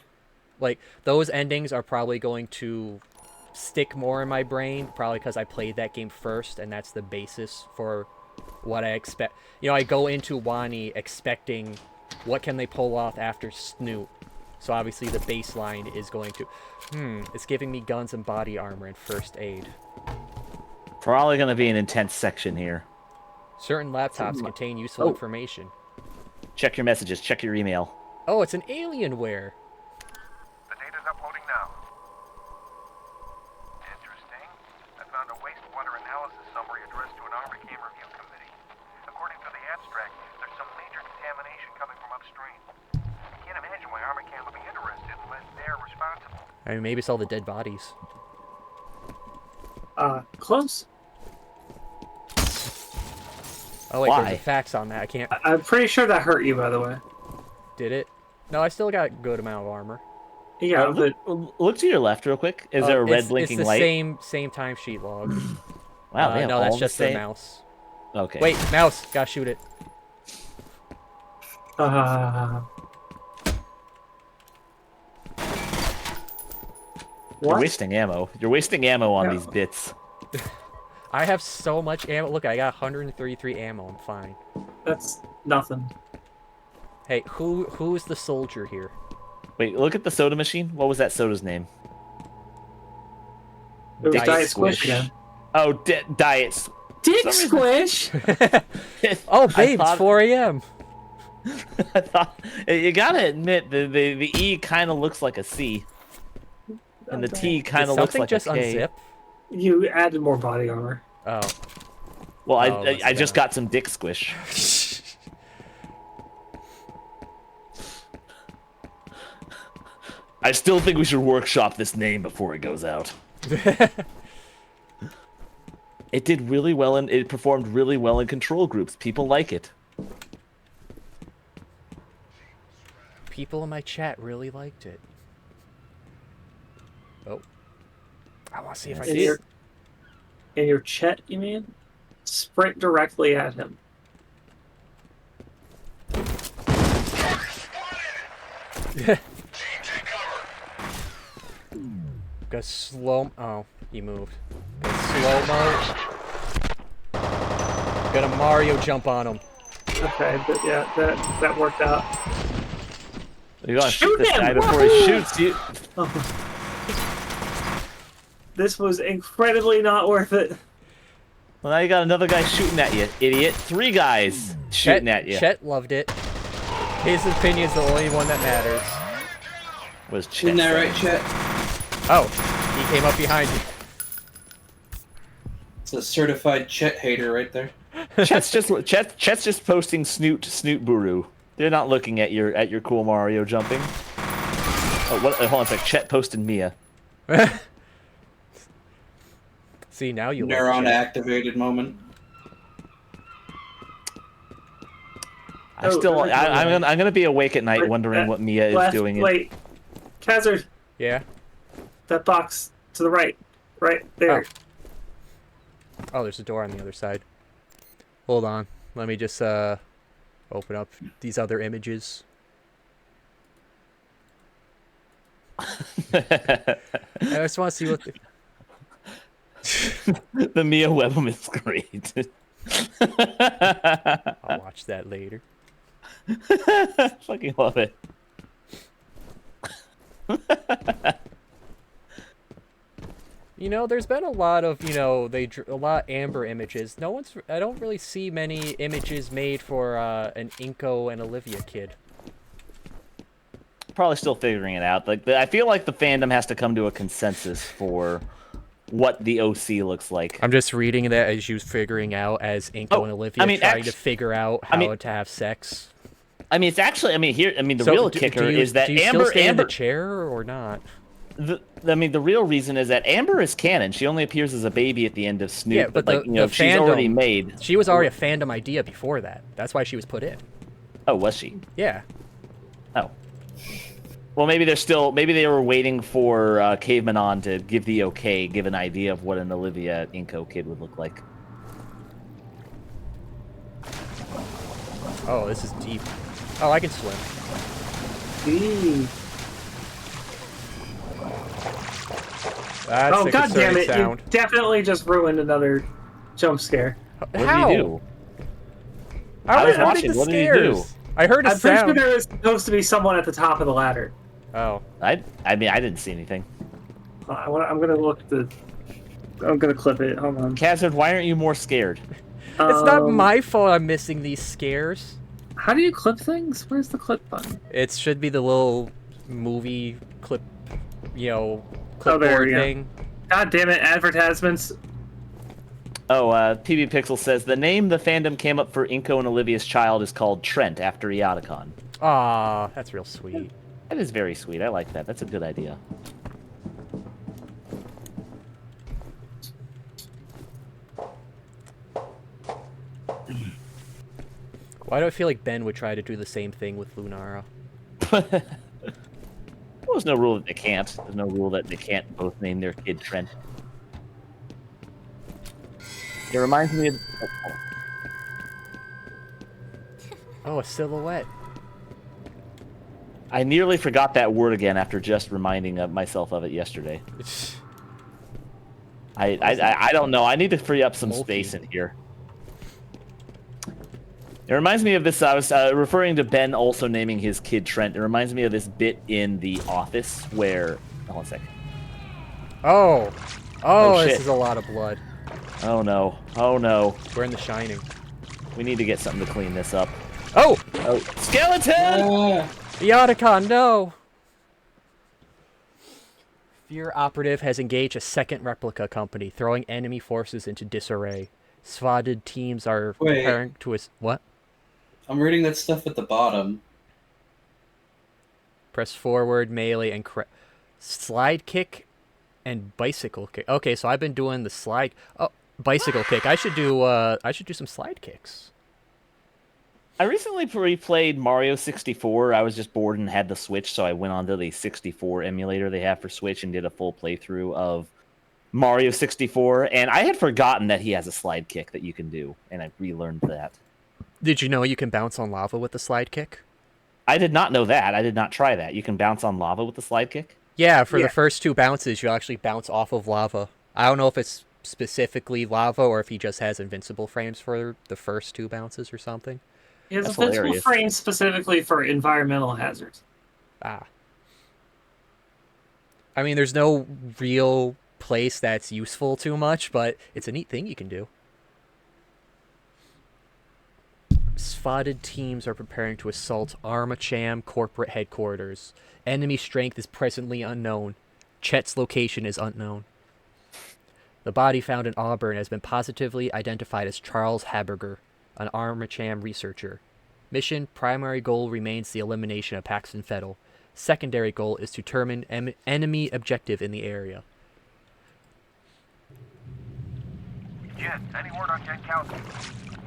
like, those endings are probably going to stick more in my brain, probably because I played that game first, and that's the basis for what I expect. I go into Wani expecting what can they pull off after Snoot. So obviously the baseline is going to, it's giving me guns and body armor and first aid. Probably going to be an intense section here. Certain laptops contain useful information. Check your messages. Check your email. Oh, it's an Alienware. The data's uploading now. Interesting. I found a wastewater analysis summary addressed to an Armicam review committee. According to the abstract, there's some major contamination coming from upstream. I can't imagine why Armicam would be interested unless they're responsible. I mean, maybe it's all the dead bodies. Close. Oh wait, there's a fax on that. I can't. I'm pretty sure that hurt you, by the way. Did it? No, I still got a good amount of armor. Yeah, but look to your left real quick. Is there a red blinking light? It's the same timesheet log. Wow, they have no, all that's just the the same. mouse. Okay. Wait, mouse, gotta shoot it. You're wasting ammo. You're wasting ammo on these bits. I have so much ammo. Look, I got 133 ammo. I'm fine. That's nothing. Hey, who's the soldier here? Wait, look at the soda machine. What was that soda's name? It was Diet Squish again. Oh, Diet. Dick Squish. Oh, babe, it's 4 a.m. I thought you gotta admit the E kind of looks like a C, and the T kind of looks like just a K. Unzip? You added more body armor. Oh. Well, I just got some dick squish. I still think we should workshop this name before it goes out. It did really well and it performed really well in control groups. People like it. People in my chat really liked it. Oh. I want to see if I see it. In your chat, you mean? Sprint directly at him. Go slow. Oh, he moved. Go slow mo. Gonna Mario jump on him. Okay, but yeah, that worked out. You gotta shoot Shoot this him! guy before he shoots you. This was incredibly not worth it. Well, now you got another guy shooting at you, idiot. 3 guys shooting at you. Chet loved it. His opinion's the only one that matters. Was Chet? Isn't that right, Chet? Oh, he came up behind you. It's a certified Chet hater right there. Chet's just posting Snoot Buru. They're not looking at your cool Mario jumping. Oh, what? Hold on a sec. Chet posted Mia. See, now you neuron activated moment. I'm gonna be awake at night wondering what Mia is doing. Wait, Khazard. Yeah. That box to the right there. Oh, there's a door on the other side. Hold on. Let me just open up these other images. I just want to see what the Mia Webham is great. I'll watch that later. Fucking love it. You know, there's been a lot of, a lot of Amber images. I don't really see many images made for an Inko and Olivia kid. Probably still figuring it out. I feel like the fandom has to come to a consensus for what the OC looks like. I'm just reading that as you figuring out as Inko and Olivia trying to figure out how to have sex. I mean, it's actually. The real kicker is that do you Amber still stay in the chair or not? The real reason is that Amber is canon. She only appears as a baby at the end of Snoop. Yeah, but the she's fandom, already made. She was already a fandom idea before that. That's why she was put in. Oh, was she? Yeah. Oh. Well, maybe they were waiting for Caveman On to give the okay, give an idea of what an Olivia Inko kid would look like. Oh, this is deep. Oh, I can swim. That's oh, god damn it! Sound. You definitely just ruined another jump scare. What did he do? I was watching. What did he do? I heard a sound. I'm pretty sure there was supposed to be someone at the top of the ladder. Oh. I didn't see anything. I'm gonna look at the. I'm gonna clip it. Hold on. Khazard, why aren't you more scared? It's not my fault I'm missing these scares. How do you clip things? Where's the clip button? It should be the little movie clip, clipboard thing. God damn it, advertisements. Oh, PB Pixel says, the name the fandom came up for Inko and Olivia's child is called Trent, after Eoticon. Aw, that's real sweet. That is very sweet. I like that. That's a good idea. Why do I feel like Ben would try to do the same thing with Lunara? Well, there's no rule that they can't. There's no rule that they can't both name their kid Trent. It reminds me of... Oh, a silhouette. I nearly forgot that word again after just reminding myself of it yesterday. I don't know. I need to free up some space in here. It reminds me of this. I was referring to Ben also naming his kid Trent. It reminds me of this bit in The Office where... Hold on a sec. Oh, this is a lot of blood. Oh no. Oh no. We're in The Shining. We need to get something to clean this up. Oh! Skeleton! Eoticon, no! F.E.A.R operative has engaged a second replica company, throwing enemy forces into disarray. Swatted teams are preparing to... What? I'm reading that stuff at the bottom. Press forward, melee, and slide kick and bicycle kick. Okay, so I've been doing the slide... Oh, bicycle kick. I should do some slide kicks. I recently replayed Mario 64. I was just bored and had the Switch, so I went onto the 64 emulator they have for Switch and did a full playthrough of Mario 64. And I had forgotten that he has a slide kick that you can do, and I relearned that. Did you know you can bounce on lava with the slide kick? I did not know that. I did not try that. You can bounce on lava with the slide kick? Yeah, for the first 2 bounces, you'll actually bounce off of lava. I don't know if it's specifically lava or if he just has invincible frames for the first 2 bounces or something. He has invincible frames specifically for environmental hazards. Ah. I mean, there's no real place that's useful too much, but it's a neat thing you can do. Spotted teams are preparing to assault Armacham corporate headquarters. Enemy strength is presently unknown. Chet's location is unknown. The body found in Auburn has been positively identified as Charles Haberger, an Armacham researcher. Mission primary goal remains the elimination of Paxton Fettel. Secondary goal is to determine enemy objective in the area. Jen, any word on Jankowski?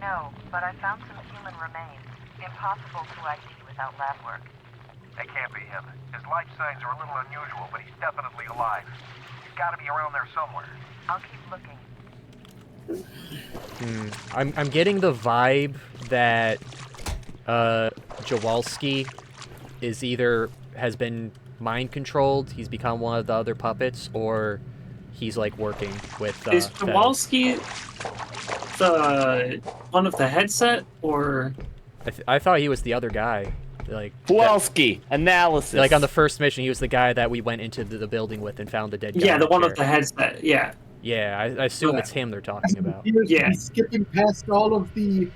No, but I found some human remains. Impossible to ID without lab work. That can't be him. His life signs are a little unusual, but he's definitely alive. He's got to be around there somewhere. I'll keep looking. I'm getting the vibe that Jawalski is either has been mind controlled, he's become one of the other puppets, or he's like working with. Is Jawalski the one of the headset, or? I thought he was the other guy. Like Kowalski analysis. Like on the first mission, he was the guy that we went into the building with and found the dead guy. Yeah, the one with the headset. Yeah. Yeah, I assume it's him they're talking about. He's skipping past all of the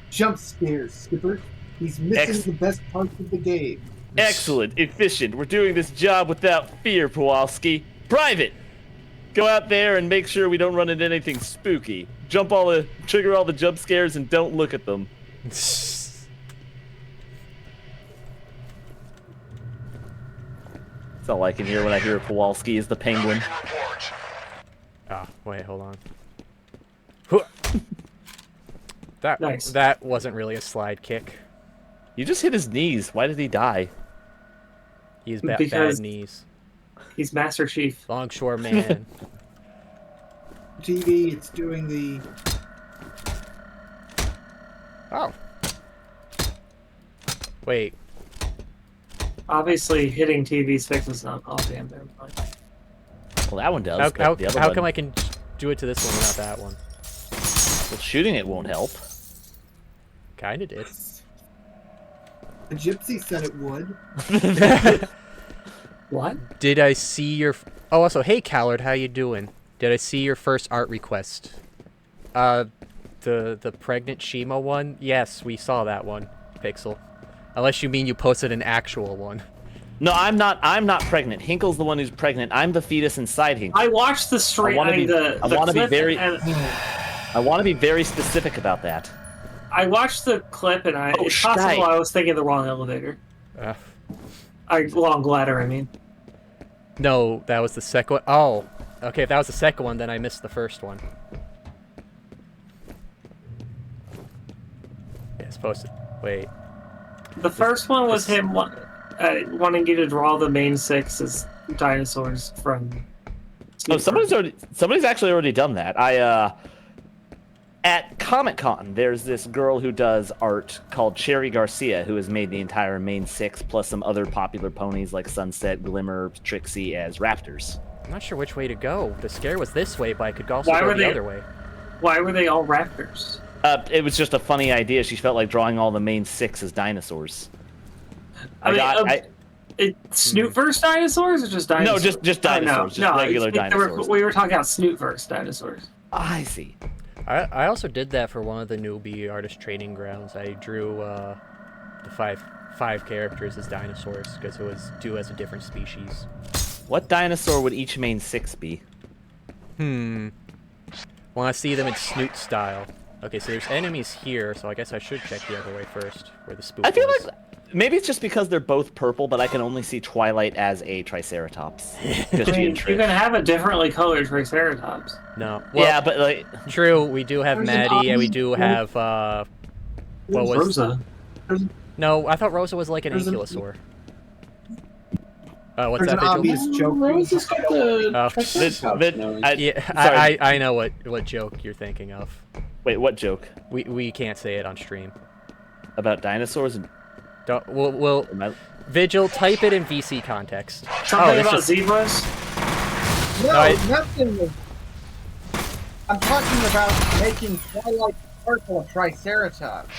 jump scares, Skipper. He's missing the best parts of the game. Excellent, efficient. We're doing this job without fear, Kowalski. Private, go out there and make sure we don't run into anything spooky. Trigger all the jump scares and don't look at them. That's all I can hear when I hear Kowalski is the penguin. Ah, wait, hold on. That wasn't really a slide kick. You just hit his knees. Why did he die? He's bad knees. He's Master Chief. Longshore man. TV, it's doing the... Oh. Wait. Obviously, hitting TV's fixes not. Oh, damn, never mind. Well, that one does. How come I can do it to this one and not that one? Well, shooting it won't help. Kinda did. The gypsy said it would. What? Did I see your... Oh, also, hey, Khazard, how you doing? Did I see your first art request? The pregnant Shima one? Yes, we saw that one, Pixel. Unless you mean you posted an actual one. No, I'm not pregnant. Hinkle's the one who's pregnant. I'm the fetus inside Hinkle. I watched the stream. I want to be very specific about that. I watched the clip and it's possible I was thinking the wrong elevator. Long ladder, I mean. No, that was the second one. Oh, okay, if that was the second one, then I missed the first one. Yeah, it's posted. Wait. The first one was him wanting you to draw the main six as dinosaurs from... Oh, somebody's actually already done that. At Comic-Con, there's this girl who does art called Cherry Garcia, who has made the entire main six, plus some other popular ponies like Sunset, Glimmer, Trixie as raptors. I'm not sure which way to go. The scare was this way, but I could also go the other way. Why were they all raptors? It was just a funny idea. She felt like drawing all the main six as dinosaurs. Snootverse dinosaurs or just dinosaurs? No, just dinosaurs. Just regular dinosaurs. We were talking about Snootverse dinosaurs. I see. I also did that for one of the newbie artist training grounds. I drew the five characters as dinosaurs because it was due as a different species. What dinosaur would each main six be? Want to see them in Snoot style. Okay, so there's enemies here, so I guess I should check the other way first, where the spook I feel was. like maybe it's just because they're both purple, but I can only see Twilight as a Triceratops. You can have a differently colored Triceratops. No. Well, yeah, but like... True, we do have Maddie, and we do have, what was... Rosa. No, I thought Rosa was like an ankylosaur. What's There's that, an Vigil? obvious joke. Rosa's got I know what joke you're thinking of. Wait, what joke? We can't say it on stream. About dinosaurs? We'll Vigil, type it in VC context. Something about zebras? No, nothing. I'm talking about making Twilight Purple a Triceratops.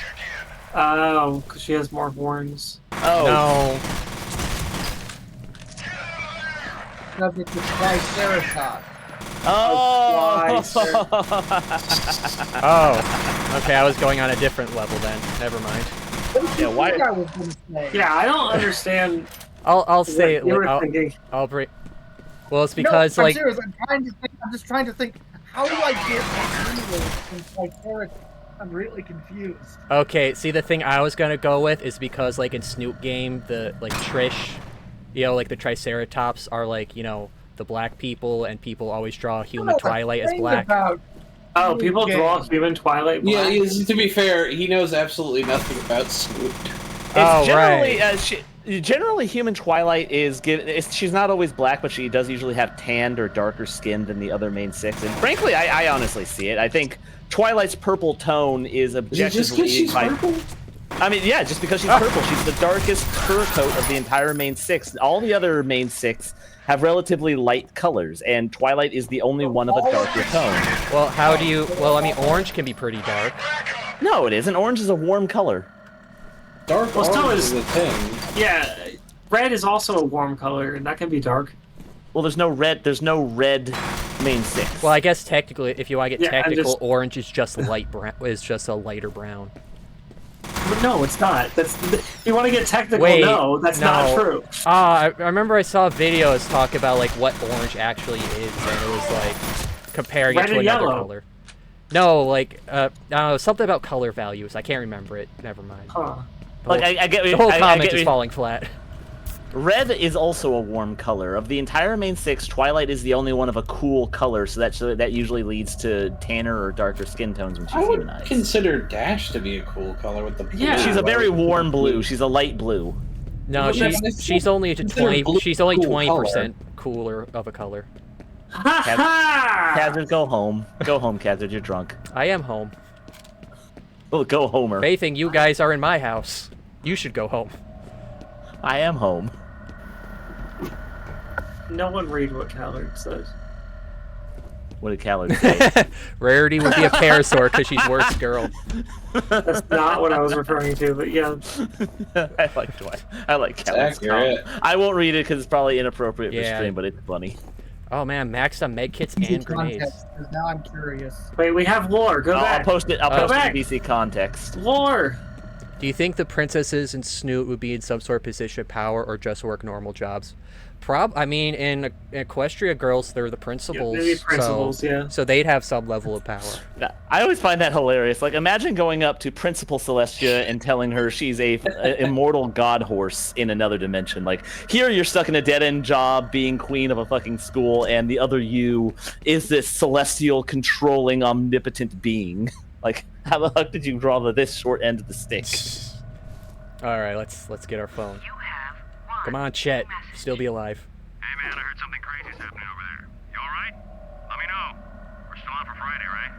Oh, because she has more horns. Oh. No. because it's a Triceratops. Oh! Oh, okay. I was going on a different level then. Never mind. Yeah, why? I was gonna say. Yeah, I don't understand. I'll say it. you were I'll, thinking. I'll break. Well, it's because no, I'm like serious. I'm just trying to think. How do I get from Triceratops? I'm really confused. okay. See, the thing I was gonna go with is because like in Snoop game, the like Trish, like the Triceratops are like the black people, and people always draw human Twilight as black. Oh, people draw human Twilight black? Yeah, to be fair, he knows absolutely nothing about Snoop. It's generally, generally, human Twilight is she's not always black, but she does usually have tanned or darker skin than the other main 6. And frankly, I honestly see it. I think Twilight's purple tone is objectively. Just because she's purple? I mean, yeah, just because she's purple. She's the darkest fur coat of the entire main 6. All the other main 6 have relatively light colors, and Twilight is the only one of a darker tone. Well, how do you? Well, I mean, orange can be pretty dark. No, it isn't. Orange is a warm color. Dark orange is a thing. Yeah, red is also a warm color, and that can be dark. Well, there's no red. There's no red main 6. Well, I guess technically, if you want to get Yeah, technical, orange is just light brown. Is just a lighter brown. But no, it's not. You want to get technical? Wait, no, that's not true. I remember I saw videos talk about like what orange actually is, and it was like comparing Red it to and another yellow. color. No, like something about color values. I can't remember it. Never mind. Huh. Like, I get the whole I comment get is falling flat. Red is also a warm color. Of the entire main 6, Twilight is the only one of a cool color, so that usually leads to tanner or darker skin tones when she's I would humanized. consider Dash to be a cool color with the blue. Yeah, she's a very warm blue. She's a light blue. No, she's only to 20. She's only 20% cooler of a color. Khazard, go home. Go home, Khazard. You're drunk. I am home. Well, go Homer. Faithing, you guys are in my house. You should go home. I am home. No one read what Khazard says. What did Khazard say? Rarity would be a parasaur because she's worst girl. That's not what I was referring to, but yeah. I like Khazard's comment. I won't read it because it's probably inappropriate for stream, but it's funny. Oh man, maxed on medkits and grenades. Context, 'cause now I'm curious. Wait, we have lore. Go back. I'll post it. I'll Go post back. it in DC context. Lore. Do you think the princesses in Snoot would be in some sort of position of power or just work normal jobs? I mean, in Equestria Girls, they're the principals. they're the principals, yeah. So they'd have some level of power. I always find that hilarious. Like, imagine going up to Principal Celestia and telling her she's a immortal god horse in another dimension. Like, here you're stuck in a dead-end job being queen of a fucking school, and the other you is this celestial, controlling, omnipotent being. Like, how the fuck did you draw this short end of the stick? All right, let's get our phone. Come on, Chet. Still be alive. Hey man, I heard something crazy's happening over there. You alright? Let me know. We're still on for Friday, right?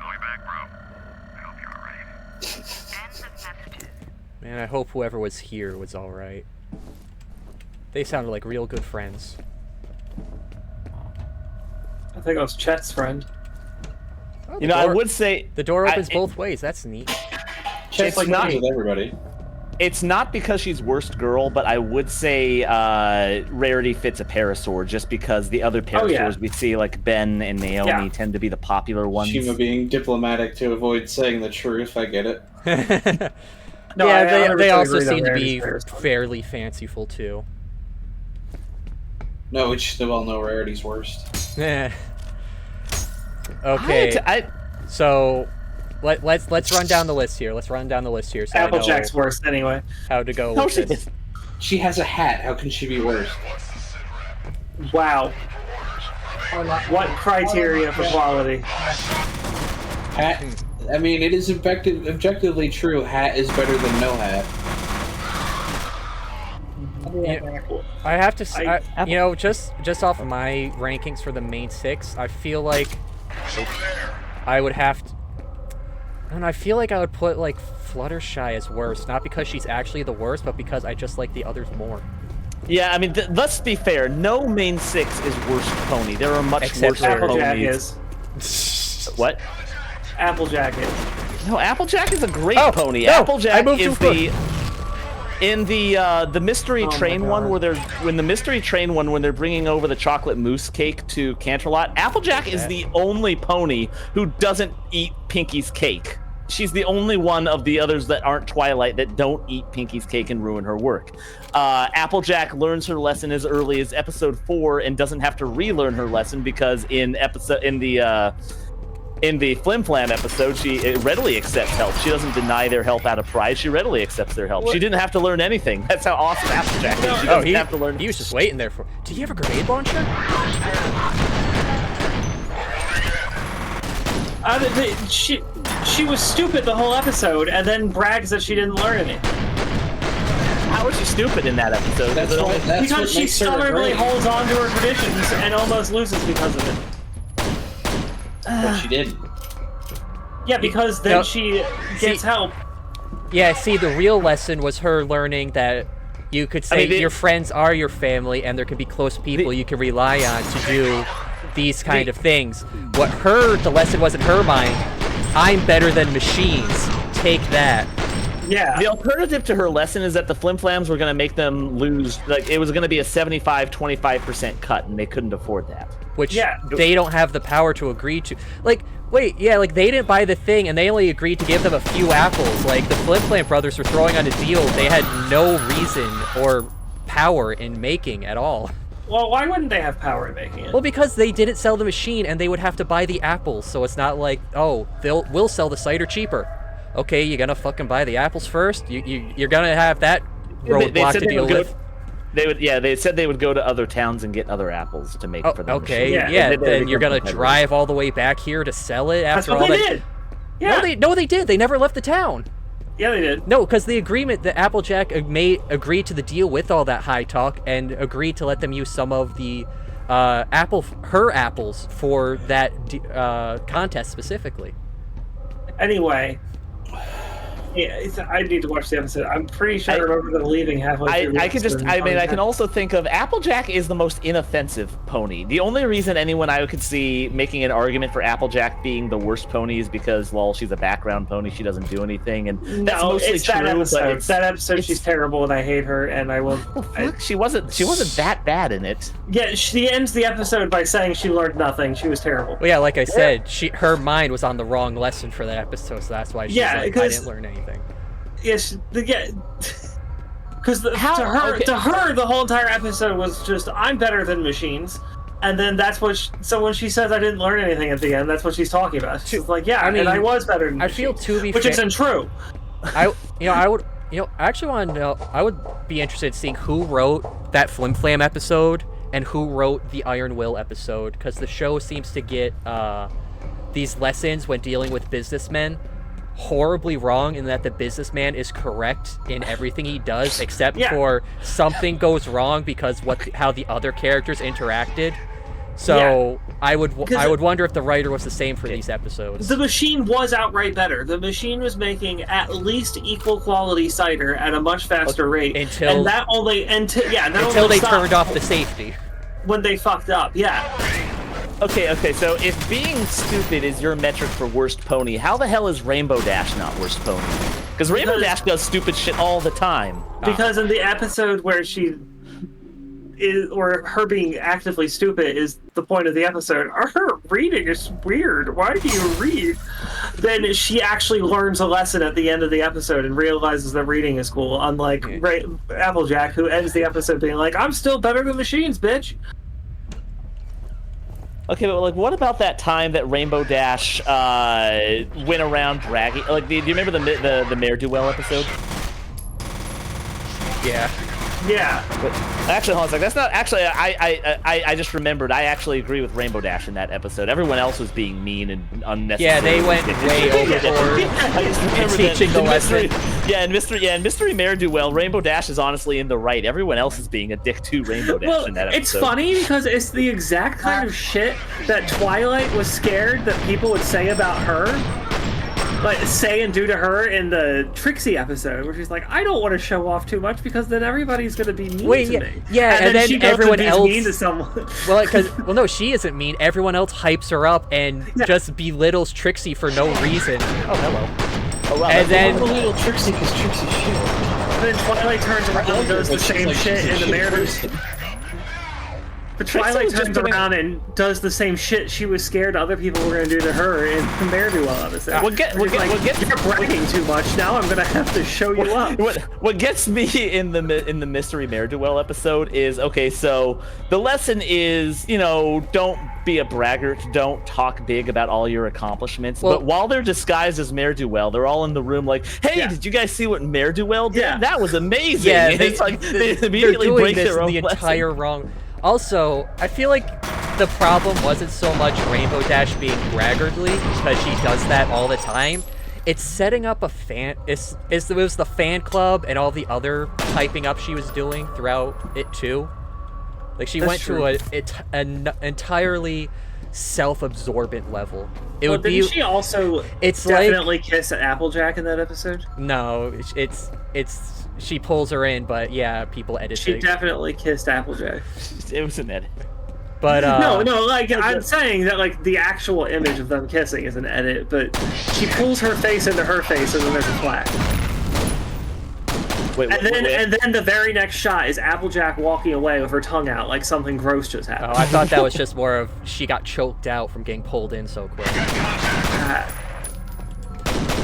Call me back, bro. I hope you're alright. Man, I hope whoever was here was all right. They sounded like real good friends. I think it was Chet's friend. Oh, You know, I would say the door opens both ways. That's neat. Chet's like not with everybody. It's not because she's worst girl, but I would say Rarity fits a parasaur just because the other parasaurs we see, like Ben and Naomi, tend to be the popular ones. Shima being diplomatic to avoid saying the truth. I get it. No, yeah, they also agree that seem to be Rarity's fairly fanciful too. No, we should all know Rarity's worst. Yeah. Okay. So let's run down the list here. Let's run down the list here. So Applejack's worst anyway. How to go with this. She has a hat. How can she be worse? Wow. What criteria for quality? Hat. I mean, it is objectively true. Hat is better than no hat. I have to say, you know, just off of my rankings for the main 6, I feel like I would have to. And I feel like I would put like Fluttershy as worst, not because she's actually the worst, but because I just like the others more. Yeah, I mean, let's be fair. No main 6 is worst pony. There are much worse Applejack ponies. is. What? Applejack is. No, Applejack is a great pony. no, Applejack I moved is too the. In the mystery train one when they're bringing over the chocolate mousse cake to Canterlot, Applejack is the only pony who doesn't eat Pinky's cake. She's the only one of the others that aren't Twilight that don't eat Pinky's cake and ruin her work. Applejack learns her lesson as early as episode 4 and doesn't have to relearn her lesson because in the Flim Flam episode, she readily accepts help. She doesn't deny their help out of pride. She readily accepts their help. What? She didn't have to learn anything. That's how awesome Applejack is. She doesn't have to learn. He was just waiting there for. Did he have a grenade launcher? She was stupid the whole episode, and then brags that she didn't learn anything. How was she stupid in that episode? Because she stubbornly holds on to her traditions and almost loses because of it. But she didn't. Yeah, because then she gets help. Yeah, see, the real lesson was her learning that you could say your friends are your family, and there can be close people you can rely on to do these kind of things. The lesson was in her mind, I'm better than machines. Take that. Yeah. The alternative to her lesson is that the Flim Flams were going to make them lose, like, it was going to be a 75-25% cut, and they couldn't afford that. Which they don't have the power to agree to. Like, wait, yeah, like, they didn't buy the thing, and they only agreed to give them a few apples. Like, the Flim Flam brothers were throwing on a deal they had no reason or power in making at all. Well, why wouldn't they have power in making it? Well, because they didn't sell the machine, and they would have to buy the apples, so it's not like, oh, we'll sell the cider cheaper. Okay, you're gonna fucking buy the apples first? You're gonna have that roadblock to deal with? They said they would go to other towns and get other apples to make for them. Okay, then you're gonna drive all the way back here to sell it after all that? That's what they did! Yeah. No, they did. They never left the town. Yeah, they did. No, because the agreement that Applejack agreed to the deal with all that high talk and agreed to let them use some of the her apples for that contest specifically. Anyway, I need to watch the episode. I'm pretty sure I remember them leaving halfway through. I can also think of Applejack is the most inoffensive pony. The only reason anyone I could see making an argument for Applejack being the worst pony is because, well, she's a background pony. She doesn't do anything, and that's mostly it's true. That episode. But it's that episode. She's terrible, and I hate her. And I will. She wasn't that bad in it. Yeah, she ends the episode by saying she learned nothing. She was terrible. Well, yeah, like I said, her mind was on the wrong lesson for that episode, so that's why she's like, I didn't learn anything. Yes, because to her, the whole entire episode was just, I'm better than machines, and then that's what. So when she says I didn't learn anything at the end, that's what she's talking about. She's like, yeah, I mean, and I was better than machines, which isn't true. I actually want to know. I would be interested in seeing who wrote that Flim Flam episode and who wrote the Iron Will episode, because the show seems to get these lessons when dealing with businessmen horribly wrong, in that the businessman is correct in everything he does except for something goes wrong because how the other characters interacted. So I would wonder if the writer was the same for these episodes. The machine was outright better. The machine was making at least equal quality cider at a much faster rate until they turned off the safety when they fucked up. Okay, so if being stupid is your metric for worst pony, how the hell is Rainbow Dash not worst pony? Because Rainbow Dash does stupid shit all the time. Because in the episode where her being actively stupid is the point of the episode, her reading is weird. Why do you read? Then she actually learns a lesson at the end of the episode and realizes that reading is cool, unlike Applejack, who ends the episode being like, I'm still better than machines, bitch. Okay, but like, what about that time that Rainbow Dash went around bragging? Like, do you remember the Mare Duel episode? Yeah. But actually, hold on a second. That's not actually. I just remembered. I actually agree with Rainbow Dash in that episode. Everyone else was being mean and unnecessary. Yeah, they went way overboard. I just remember teaching the lesson. In Mystery Mare Duel, Rainbow Dash is honestly in the right. Everyone else is being a dick to Rainbow Dash in that episode. It's funny because it's the exact kind of shit that Twilight was scared that people would say about her. Like, say and do to her in the Trixie episode, where she's like, I don't want to show off too much because then everybody's going to be mean to me. Yeah, and then she goes everyone else mean to someone. Well, no, she isn't mean. Everyone else hypes her up and just belittles Trixie for no reason. Oh, hello. Oh, wow, and then little Trixie because Trixie shit. then Twilight turns around and does the same shit in the Mariners. But Twilight turns around and does the same shit she was scared other people were going to do to her in the Ne'er-do-well episode. You're bragging too much. Now I'm going to have to show you up. What gets me in the mystery Ne'er-do-well episode is, okay, so the lesson is, don't be a braggart, don't talk big about all your accomplishments. But while they're disguised as Ne'er-do-well, they're all in the room like, hey, did you guys see what Ne'er-do-well did? That was amazing. Yeah, it's like they immediately break their own entire wrong. Also, I feel like the problem wasn't so much Rainbow Dash being braggartly, because she does that all the time. It's setting up a fan. It was the fan club and all the other typing up she was doing throughout it too. Like she went to an entirely self-absorbent level. Didn't she also definitely kiss Applejack in that episode? No, it's she pulls her in, but yeah, people edit it. She definitely kissed Applejack. It was an edit. But no, like I'm saying that like the actual image of them kissing is an edit, but she pulls her face into her face and then there's a flag. And then the very next shot is Applejack walking away with her tongue out like something gross just happened. Oh, I thought that was just more of she got choked out from getting pulled in so quick.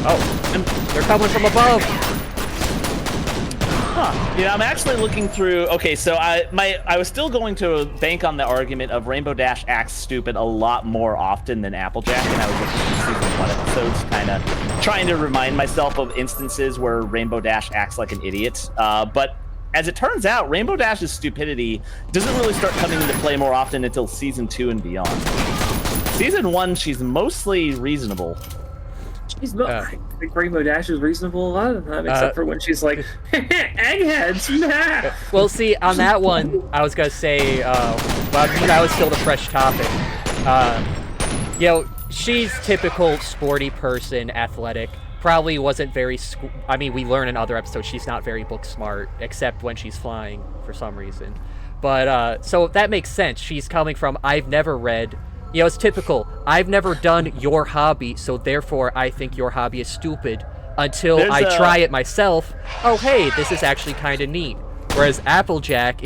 Oh, and they're coming from above. Yeah, I'm actually looking through. Okay, so I was still going to bank on the argument of Rainbow Dash acts stupid a lot more often than Applejack, and I was looking at season 1 episodes, kind of trying to remind myself of instances where Rainbow Dash acts like an idiot. But as it turns out, Rainbow Dash's stupidity doesn't really start coming into play more often until season 2 and beyond. Season 1, she's mostly reasonable. She's not. I think Rainbow Dash is reasonable a lot of the time, except for when she's like, eggheads, nah. Well, see, on that one, I was gonna say, that was still the fresh topic. She's typical sporty person, athletic. Probably wasn't very. I mean, we learn in other episodes she's not very book smart, except when she's flying for some reason. But so that makes sense. She's coming from I've never read. It's typical. I've never done your hobby, so therefore I think your hobby is stupid until I try it myself. Oh, hey, this is actually kind of neat. Whereas Applejack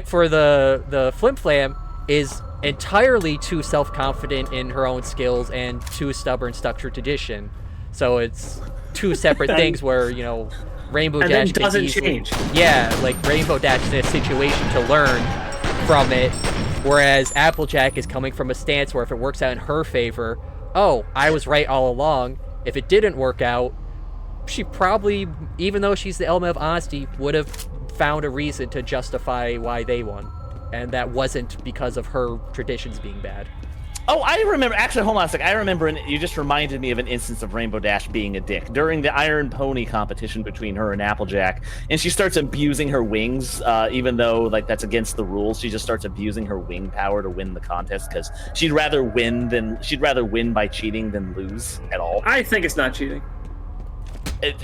for the Flim Flam is entirely too self-confident in her own skills and too stubborn, stuck to tradition. So it's two separate things where, Rainbow Dash doesn't change. Yeah, like Rainbow Dash is in a situation to learn from it. Whereas Applejack is coming from a stance where if it works out in her favor, oh, I was right all along. If it didn't work out, she probably, even though she's the element of honesty, would have found a reason to justify why they won. And that wasn't because of her traditions being bad. Oh, I remember. Actually, hold on a sec. I remember. You just reminded me of an instance of Rainbow Dash being a dick during the Iron Pony competition between her and Applejack, and she starts abusing her wings, even though that's against the rules. She just starts abusing her wing power to win the contest because she'd rather win by cheating than lose at all. I think it's not cheating.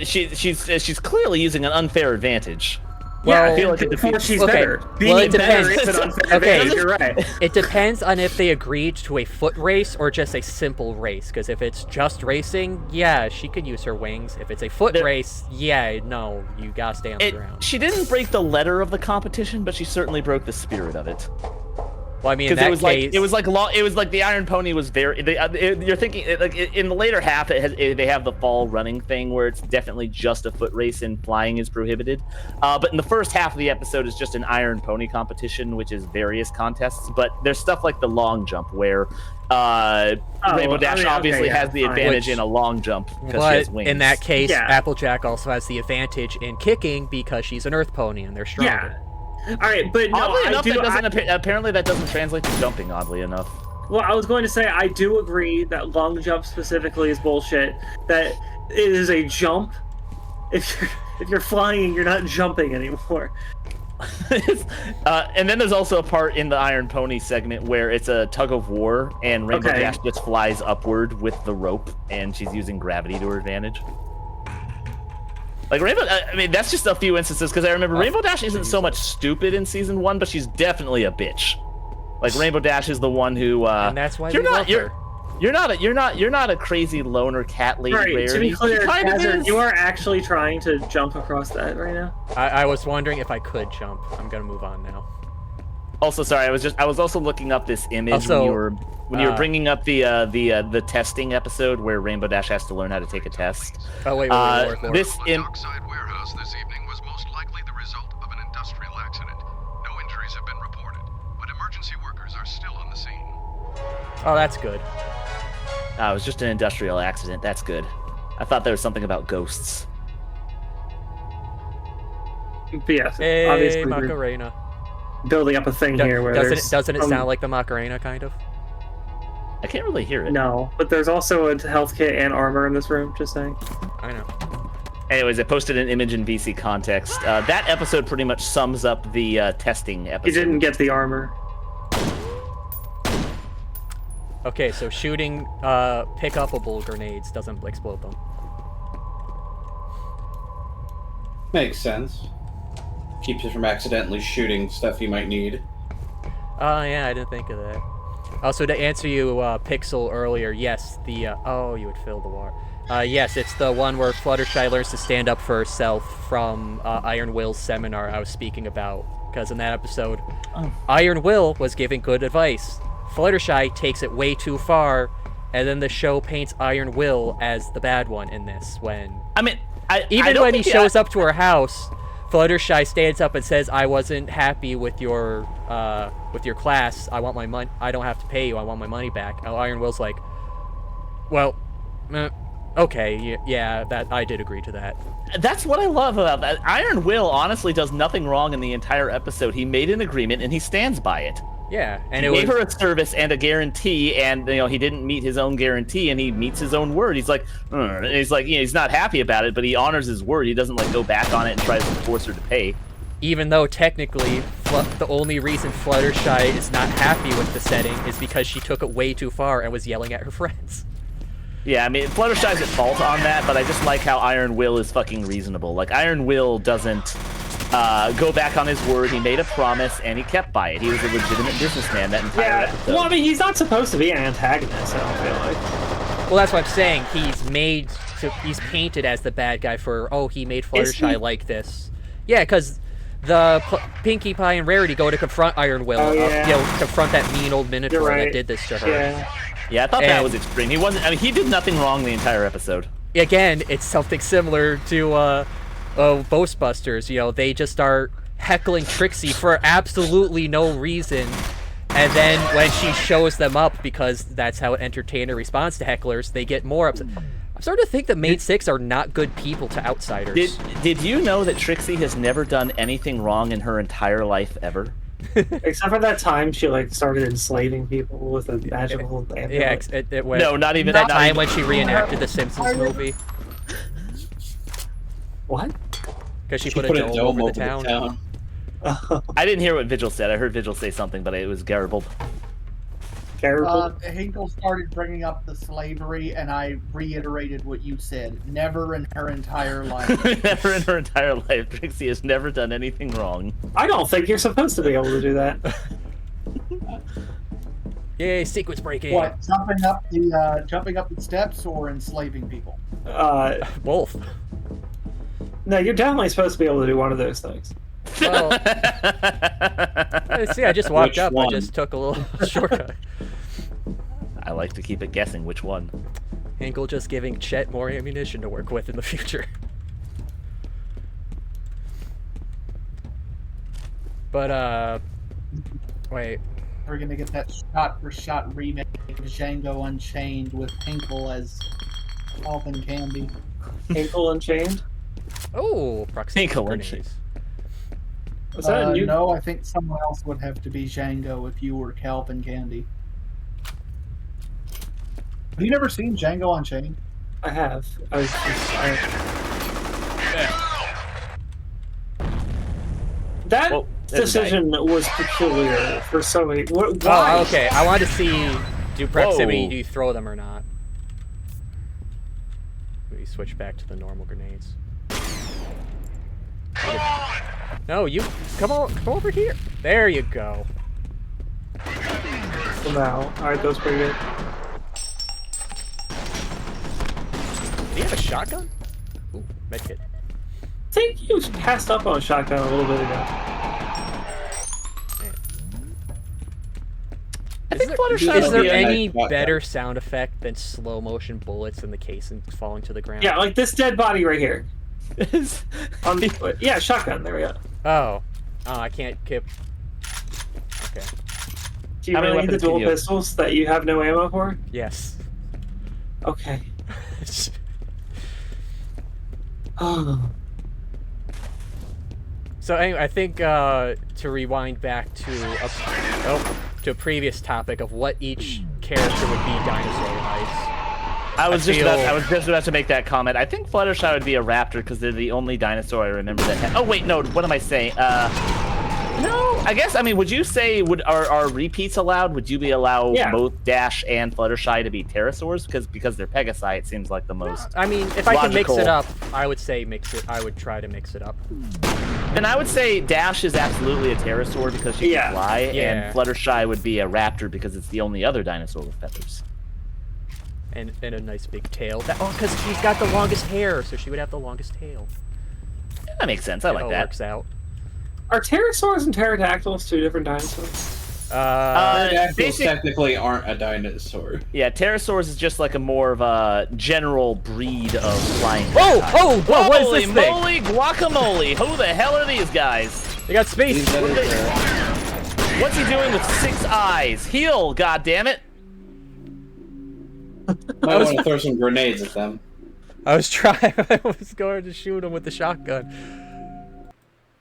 She's clearly using an unfair advantage. Well, I feel like she's better. Being better is an unfair advantage, you're right. It depends on if they agreed to a foot race or just a simple race. Because if it's just racing, yeah, she could use her wings. If it's a foot race, yeah, no, you gotta stay on the ground. She didn't break the letter of the competition, but she certainly broke the spirit of it. Well, I mean, in that case, it was like the Iron Pony was very. You're thinking in the later half, they have the fall running thing where it's definitely just a foot race and flying is prohibited. But in the first half of the episode, it's just an Iron Pony competition, which is various contests. But there's stuff like the long jump where Rainbow Dash obviously has the advantage in a long jump because she has wings. In that case, Applejack also has the advantage in kicking because she's an Earth Pony and they're stronger. Yeah. All right, but oddly enough, apparently that doesn't translate to jumping. Oddly enough. Well, I was going to say I do agree that long jump specifically is bullshit. That it is a jump. If you're flying, you're not jumping anymore. And then there's also a part in the Iron Pony segment where it's a tug of war, and Rainbow Dash just flies upward with the rope, and she's using gravity to her advantage. Like Rainbow, I mean, that's just a few instances because I remember Rainbow Dash isn't so much stupid in season 1, but she's definitely a bitch. Like Rainbow Dash is the one who, and that's why we love her. You're not a crazy loner cat lady. Right, to be Rarity. clear, She kind of Khazard, is. you are actually trying to jump across that right now? I was wondering if I could jump. I'm gonna move on now. Also, sorry, I was also looking up this image Also, when you were bringing up the testing episode where Rainbow Dash has to learn how to take a test. Oh wait, Lord. This dockside warehouse this evening was most likely the result of an industrial accident. No injuries have been reported, but emergency workers are still on the scene. Oh, that's good. it was just an industrial accident. That's good. I thought there was something about ghosts. But yes, Hey, obviously Macarena. building up a thing here where doesn't it sound like the Macarena, kind of? I can't really hear it. No, but there's also a health kit and armor in this room, just saying. I know. Anyways, I posted an image in VC context. That episode pretty much sums up the testing episode. You didn't get the armor. Okay, so shooting pick-upable grenades doesn't explode them. Makes sense. Keeps you from accidentally shooting stuff you might need. Oh, yeah, I didn't think of that. Also, to answer you, Pixel, earlier, yes, the, oh, you would fill the water. Yes, it's the one where Fluttershy learns to stand up for herself from Iron Will's seminar I was speaking about. Because in that episode, Iron Will was giving good advice. Fluttershy takes it way too far, and then the show paints Iron Will as the bad one in this, when... I mean, even when he shows up to her house, Fluttershy stands up and says, "I wasn't happy with your class. I want my money. I don't have to pay you. I want my money back." And Iron Will's like, "Well, okay, yeah, that I did agree to that." That's what I love about that. Iron Will honestly does nothing wrong in the entire episode. He made an agreement and he stands by it. Yeah, and he gave her a service and a guarantee, and he didn't meet his own guarantee, and he meets his own word. He's like, and he's like, he's not happy about it, but he honors his word. He doesn't go back on it and try to force her to pay. Even though technically, the only reason Fluttershy is not happy with the setting is because she took it way too far and was yelling at her friends. Yeah, I mean, Fluttershy's at fault on that, but I just like how Iron Will is fucking reasonable. Like, Iron Will doesn't go back on his word. He made a promise, and he kept by it. He was a legitimate businessman that entire episode. Well, I mean, he's not supposed to be an antagonist, I don't feel like. Well, that's what I'm saying. He's painted as the bad guy for, he made Fluttershy like this. Yeah, because the Pinkie Pie and Rarity go to confront Iron Will. Confront that mean old Minotaur that did this to her. Yeah, I thought that was extreme. He did nothing wrong the entire episode. Again, it's something similar to Ghostbusters. They just start heckling Trixie for absolutely no reason, and then when she shows them up, because that's how an entertainer responds to hecklers, they get more upset. I'm starting to think the main six are not good people to outsiders. Did you know that Trixie has never done anything wrong in her entire life ever? Except for that time she started enslaving people with a magical amulet. Yeah, it went. No, not even that that time when she reenacted the Simpsons movie. What? Because she put a dome over the town. I didn't hear what Vigil said. I heard Vigil say something, but it was garbled. Hinkle started bringing up the slavery, and I reiterated what you said. Never in her entire life. Never in her entire life. Trixie has never done anything wrong. I don't think you're supposed to be able to do that. Yay, sequence breaking. What, jumping up the steps or enslaving people? Both. No, you're definitely supposed to be able to do one of those things. Well, see, I just walked up. I just took a little shortcut. I like to keep it guessing which one. Hinkle just giving Chet more ammunition to work with in the future. But, wait. We're gonna get that shot-for-shot remake of Django Unchained with Hinkle as Calvin Candy. Hinkle Unchained? Oh, proximity Hinkle grenades. Unchained. Was that a new... No, I think someone else would have to be Django if you were Calvin Candy. Have you never seen Django Unchained? I have. That decision was peculiar for so many... Why? Oh, okay. I wanted to see, do proximity, do you throw them or not? We switch back to the normal grenades. No, you come over here. There you go. Wow. Alright, that was pretty good. he have a shotgun? Ooh, medkit. I think you passed up on a shotgun a little bit ago. Is there any better sound effect than slow motion bullets in the casing falling to the ground? Yeah, like this dead body right here. Yeah, shotgun. There we go. Oh, I can't keep. Okay. Do you really need the dual pistols that you have no ammo for? Yes. Okay. Oh. So anyway, I think to rewind back to a previous topic of what each character would be dinosaur-wise. I was just about to make that comment. I think Fluttershy would be a raptor because they're the only dinosaur I remember that had... Oh wait, no. What am I saying? No. I guess. I mean, would you say are repeats allowed? Would you be allow both Dash and Fluttershy to be pterosaurs because they're Pegasi? It seems like the most. I mean, if I can mix it up, I would say mix it. I would try to mix it up. Then I would say Dash is absolutely a pterosaur because she can fly, and Fluttershy would be a raptor because it's the only other dinosaur with feathers. And a nice big tail. Because she's got the longest hair, so she would have the longest tail. That makes sense. I like that. Works out. Are pterosaurs and pterodactyls two different dinosaurs? Pterodactyls technically aren't a dinosaur. Yeah, pterosaurs is just like a more of a general breed of flying. Whoa! What is this thing? Holy moly guacamole! Who the hell are these guys? They got space. What's he doing with 6 eyes? Heal, goddammit! I was gonna throw some grenades at them. I was trying. I was going to shoot them with the shotgun.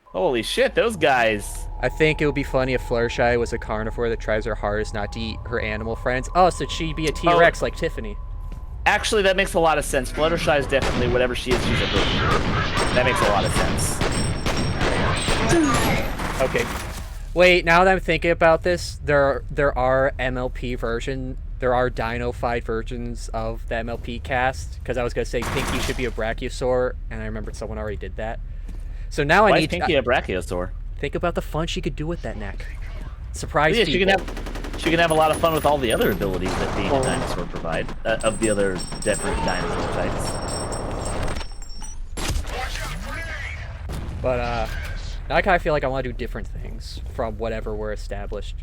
Holy shit, those guys. I think it would be funny if Fluttershy was a carnivore that tries her hardest not to eat her animal friends. Oh, so she'd be a T-Rex like Tiffany. Actually, that makes a lot of sense. Fluttershy is definitely whatever she is, she's a herbivore. That makes a lot of sense. Okay. Wait, now that I'm thinking about this, there are MLP there are dino-fied versions of the MLP cast, because I was going to say Pinky should be a brachiosaur, and I remembered someone already did that. So now Why I need is Pinky a brachiosaur? Think about the fun she could do with that neck. Surprise people. She can have a lot of fun with all the other abilities that being a dinosaur provide, of the other different dinosaur types. But now I kind of feel like I want to do different things from whatever were established.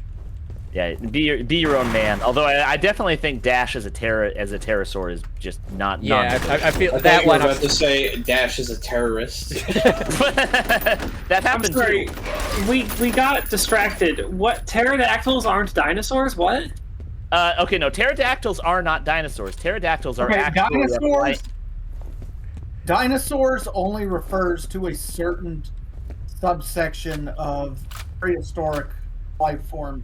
Yeah, be your own man. Although I definitely think Dash as a pterosaur is just not. Yeah, I feel that one. I was about to say Dash is a terrorist. That happened too. We got distracted. What, pterodactyls aren't dinosaurs? What? Okay, no, pterodactyls are not dinosaurs. Pterodactyls are actually dinosaurs. Dinosaurs only refers to a certain subsection of prehistoric life forms.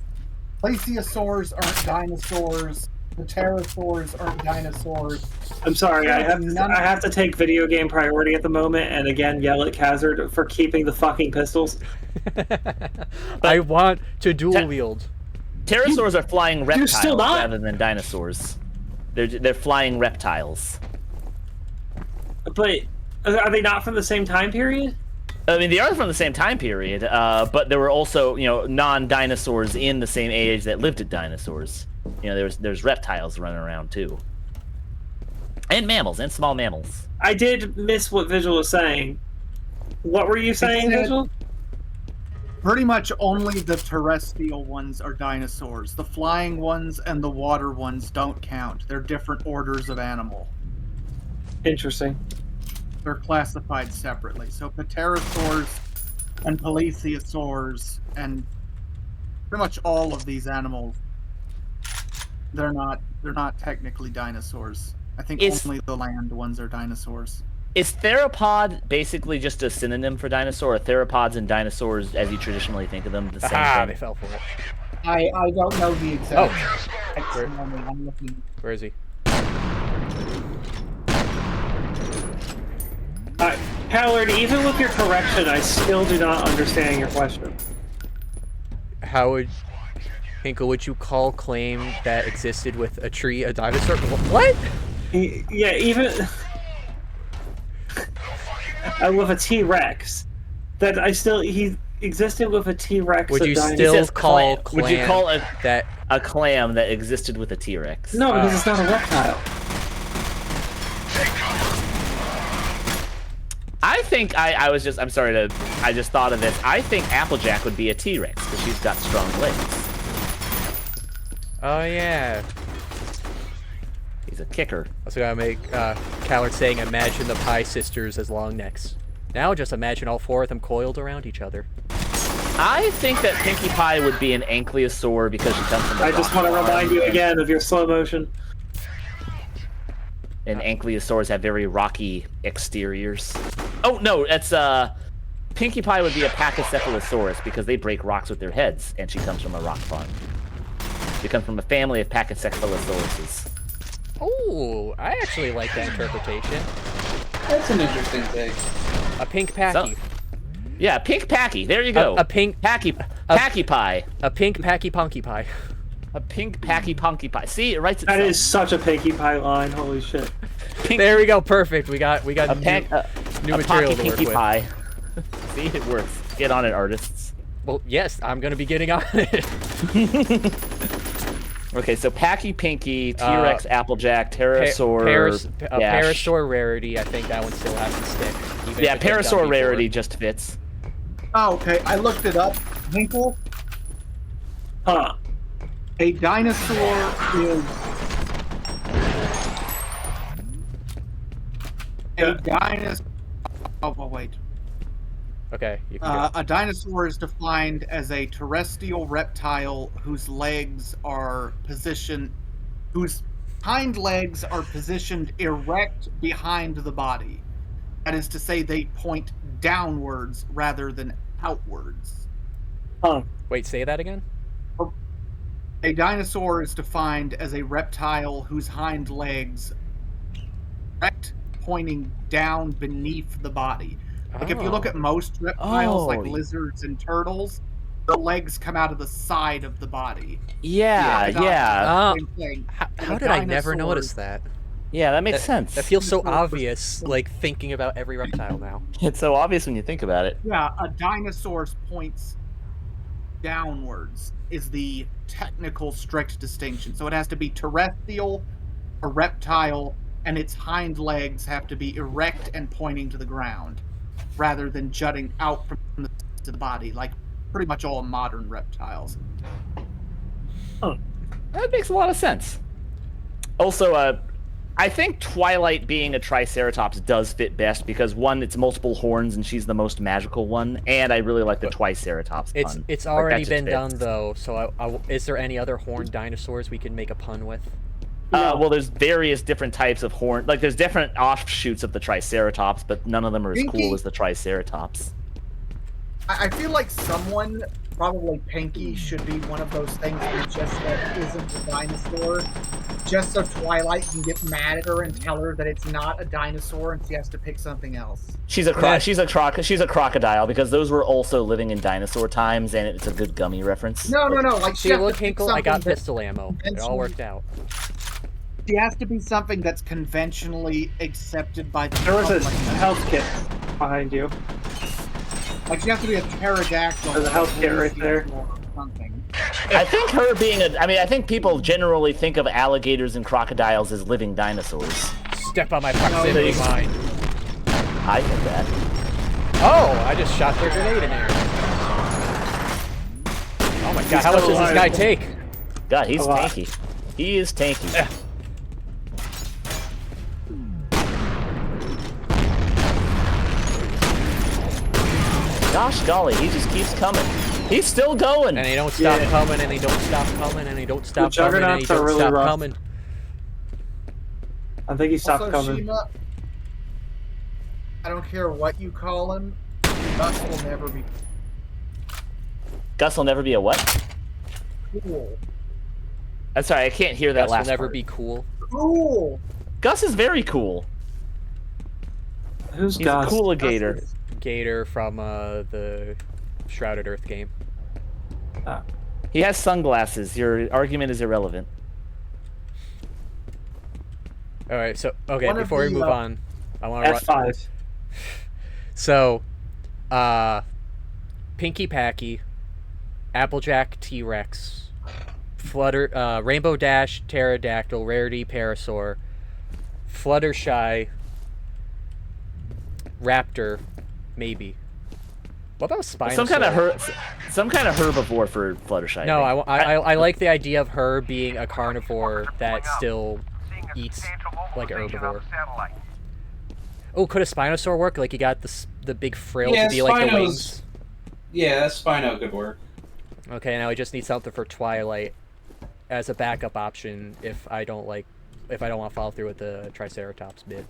Plesiosaurs aren't dinosaurs. The pterosaurs aren't dinosaurs. I'm sorry, I have to take video game priority at the moment, and again yell at Khazard for keeping the fucking pistols. I want to dual wield. Pterosaurs are flying reptiles rather than dinosaurs. They're flying reptiles. But are they not from the same time period? I mean, they are from the same time period, but there were also, non-dinosaurs in the same age that lived at dinosaurs. There's reptiles running around too, and mammals and small mammals. I did miss what Vigil was saying. What were you saying, Vigil? Pretty much only the terrestrial ones are dinosaurs. The flying ones and the water ones don't count. They're different orders of animal. Interesting. They're classified separately. So pterosaurs and plesiosaurs and pretty much all of these animals, they're not technically dinosaurs. I think only the land ones are dinosaurs. Is theropod basically just a synonym for dinosaur? Are theropods and dinosaurs, as you traditionally think of them, the same thing? They fell for it. I don't know the exact. Where is he? Howard, even with your correction, I still do not understand your question. How would... Hinkle, would you call claim that existed with a tree a dinosaur? What? Yeah, even... with a T-Rex. He existed with a T-Rex. Would you still call clam? Would you call a clam that existed with a T-Rex? No, because it's not a reptile. I think I just thought of this. I think Applejack would be a T-Rex because she's got strong legs. Oh yeah. He's a kicker. Also gotta make Khazard saying, "Imagine the Pie Sisters as long necks." Now just imagine all four of them coiled around each other. I think that Pinkie Pie would be an ankylosaur because she comes from the I just want to remind you again of your slow motion. And ankylosaurs have very rocky exteriors. Oh no, that's Pinkie Pie would be a Pachycephalosaurus because they break rocks with their heads, and she comes from a rock farm. She comes from a family of Pachycephalosauruses. Oh, I actually like that interpretation. That's an interesting take. A pink Packy. Yeah, pink Packy. There you go. A pink Packy Pie. A pink Packy Punky Pie. A pink Packy Punky Pie. See, it writes itself. That is such a Pinkie Pie line. Holy shit. There we go. Perfect. We got new material to work Pinkie with. Pie. See, it works. Get on it, artists. Well, yes, I'm gonna be getting on it. Okay, so Packy Pinky, T-Rex, Applejack, Pterosaur, Parasaur rarity. I think that one still has to stick. Even yeah, if it gets done Parasaur before. rarity just fits. Oh, okay. I looked it up. Hinkle. A dinosaur is a dinosaur. Oh, wait. Okay. You can A dinosaur is defined as a terrestrial reptile whose legs are positioned, whose hind legs are positioned erect behind the body. That is to say, they point downwards rather than outwards. Wait, say that again? A dinosaur is defined as a reptile whose hind legs erect, pointing down beneath the body. Like if you look at most reptiles, like lizards and turtles, the legs come out of the side of the body. Yeah. How did I never notice that? Yeah, that makes sense. That feels so obvious, like thinking about every reptile now. It's so obvious when you think about it. Yeah, a dinosaur's points downwards is the technical strict distinction. So it has to be terrestrial, a reptile, and its hind legs have to be erect and pointing to the ground, rather than jutting out from the body, like pretty much all modern reptiles. That makes a lot of sense. Also, I think Twilight being a Triceratops does fit best because, one, it's multiple horns and she's the most magical one, and I really like the Triceratops pun. It's already been done, though, so is there any other horned dinosaurs we can make a pun with? Well, there's various different types of horn. Like, there's different offshoots of the Triceratops, but none of them are as cool as the Triceratops. I feel like someone, probably Pinky, should be one of those things that just isn't a dinosaur. Just so Twilight can get mad at her and tell her that it's not a dinosaur and she has to pick something else. She's a crocodile because those were also living in dinosaur times, and it's a good Gummy reference. No. Like, see, look, Hinkle, I got pistol ammo. It all worked out. She has to be something that's conventionally accepted by the There was a public. health kit behind you. Like, she has to be a pterodactyl. There's a health kit right there. Something. I think her being I think people generally think of alligators and crocodiles as living dinosaurs. Step on my proximity mine. I think that. Oh, I just shot their grenade in there. Oh my god, how much does this guy take? God, he's tanky. He is tanky. Gosh golly, he just keeps coming. He's still going. And he don't stop coming, and he don't stop coming, and he don't stop coming, and he don't stop coming. I think he stopped Also, coming. Shima, I don't care what you call him, Gus will never be Gus will never be a what? cool. I'm sorry, I can't hear that Gus last will never part. be cool. Cool. Gus is very cool. Who's He's Gus? a cool gator. Gator from the Shrouded Earth game. He has sunglasses. Your argument is irrelevant. All right, so before we move on, I want to F5. So, Pinkie Packy, Applejack T-Rex, Rainbow Dash Pterodactyl, Rarity Parasaur, Fluttershy, raptor, maybe. What about Spinosaur? Some kind of herbivore for Fluttershy. No, I like the idea of her being a carnivore that still eats like an herbivore. Oh, could a Spinosaur work? Like you got the big frill to be like the wings. Yeah, Spino could work. Okay, now I just need something for Twilight as a backup option if I don't want to follow through with the Triceratops bid.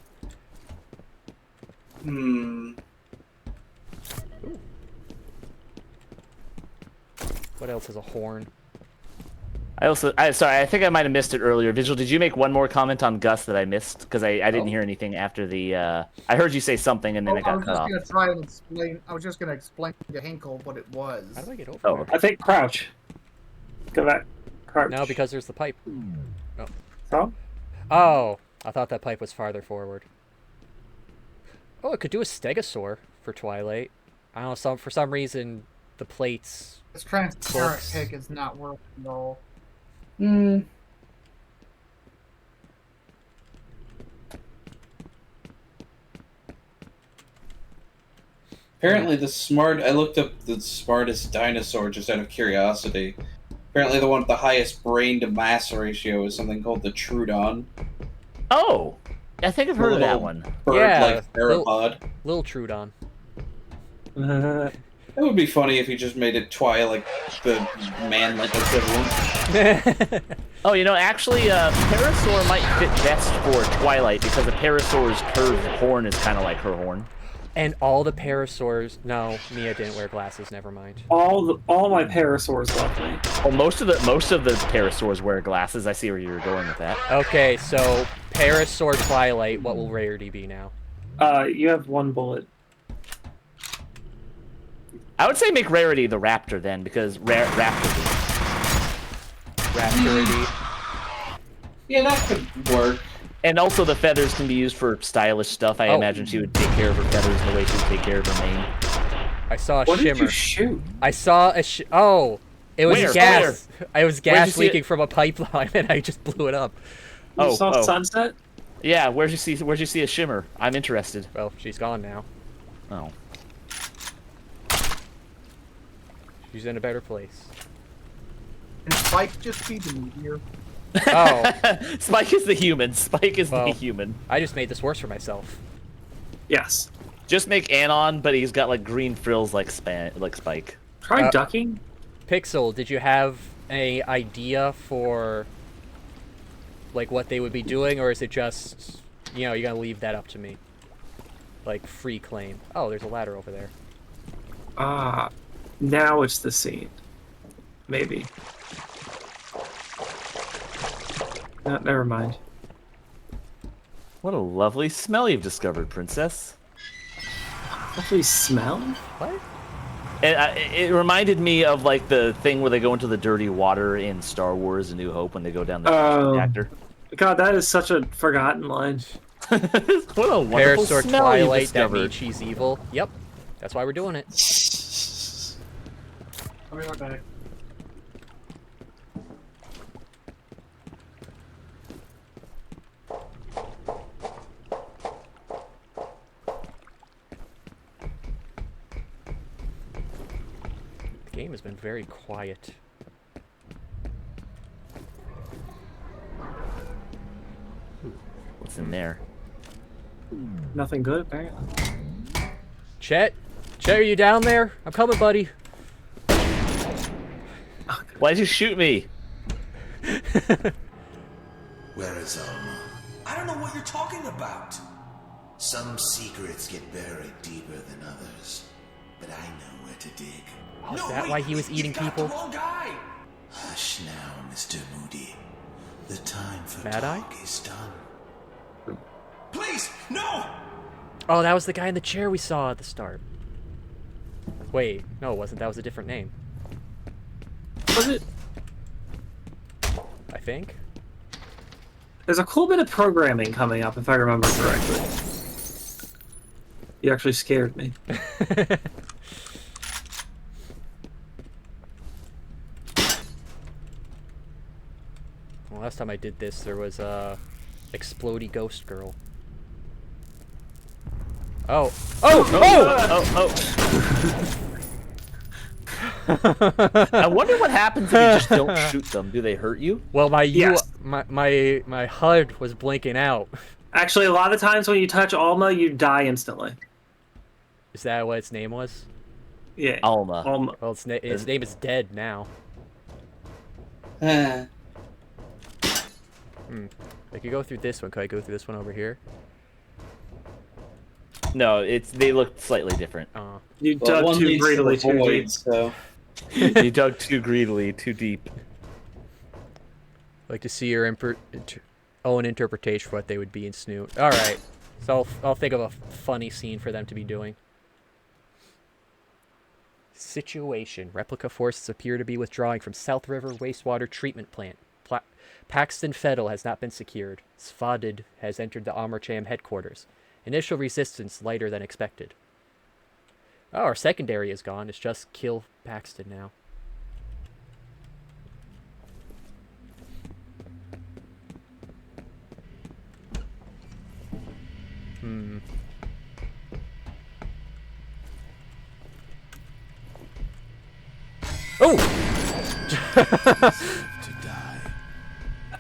Hmm. Ooh. What else has a horn? Sorry, I think I might have missed it earlier. Vigil, did you make one more comment on Gus that I missed? Because I didn't hear anything after the. I heard you say something and then it got cut off. I was just gonna explain to Hinkle what it was. How do I get over there? I think crouch. Go back. Crouch. No, because there's the pipe. Oh. So? Oh, I thought that pipe was farther forward. Oh, it could do a Stegosaur for Twilight. I don't know. For some reason, the plates. This transparent pick is not working at all. Hmm. Apparently I looked up the smartest dinosaur just out of curiosity. Apparently the one with the highest brain to mass ratio is something called the Trudon. Oh! I think I've heard of that one. Bird-like theropod. Little Trudon. It would be funny if he just made it like the man-like equivalent. Oh, actually, Parasaur might fit best for Twilight because a Parasaur's curved horn is kind of like her horn. And all the Parasaurs... No, Mia didn't wear glasses, never mind. All my Parasaurs love me. Well, most of the Parasaurs wear glasses. I see where you're going with that. Okay, so Parasaur Twilight, what will rarity be now? You have one bullet. I would say make rarity the raptor then, because raptor. Yeah, that could work. And also the feathers can be used for stylish stuff. I imagine she would take care of her feathers the way she would take care of her mane. I saw a what shimmer. What did you shoot? I saw a oh, it was gas. Where? It was gas leaking from a pipeline, and I just blew it up. You saw sunset? Yeah, where'd you see a shimmer? I'm interested. Well, she's gone now. Oh. She's in a better place. And Spike just be the meteor. Oh. Spike is the human. Spike is the human. I just made this worse for myself. Yes. Just make Anon, but he's got like green frills like Spike. Try ducking. Pixel, did you have an idea for like what they would be doing, or is it just you're gonna leave that up to me? Like free claim. Oh, there's a ladder over there. Now it's the scene. Maybe. No, never mind. What a lovely smell you've discovered, Princess. Lovely smell? What? It reminded me of like the thing where they go into the dirty water in Star Wars: A New Hope when they go down the reactor. God, that is such a forgotten line. What a wonderful Parasaur smell Twilight, you discovered. that means she's evil. Yep, that's why we're doing it. I'll be right back. The game has been very quiet. What's in there? Nothing good, apparently. Chet, are you down there? I'm coming, buddy. Why'd you shoot me? Where is Alma? I don't know what you're talking about. Some secrets get buried deeper than others, but I know where to dig. Oh, is that why he was eating people? Hush now, Mr. Moody. The time for Mad Eye? talk is done. Please, no! Oh, that was the guy in the chair we saw at the start. Wait, no, it wasn't. That was a different name. Was it? I think. There's a cool bit of programming coming up, if I remember correctly. You actually scared me. Well, last time I did this, there was a explodey ghost girl. Oh. Oh! Oh! I wonder what happens if you just don't shoot them. Do they hurt you? Well, my Yes. my HUD was blinking out. Actually, a lot of times when you touch Alma, you die instantly. Is that what its name was? Yeah. Alma. Well, its name is dead now. Uh, I could go through this one. Could I go through this one over here? No, they look slightly different. You dug too greedily, too deep. So. You dug too greedily, too deep. Like to see your own interpretation for what they would be in Snoot. All right, so I'll think of a funny scene for them to be doing. Situation: replica forces appear to be withdrawing from South River wastewater treatment plant. Paxton Fettel has not been secured. Svadid has entered the Amarcham headquarters. Initial resistance lighter than expected. Oh, our secondary is gone. It's just kill Paxton now. Oh!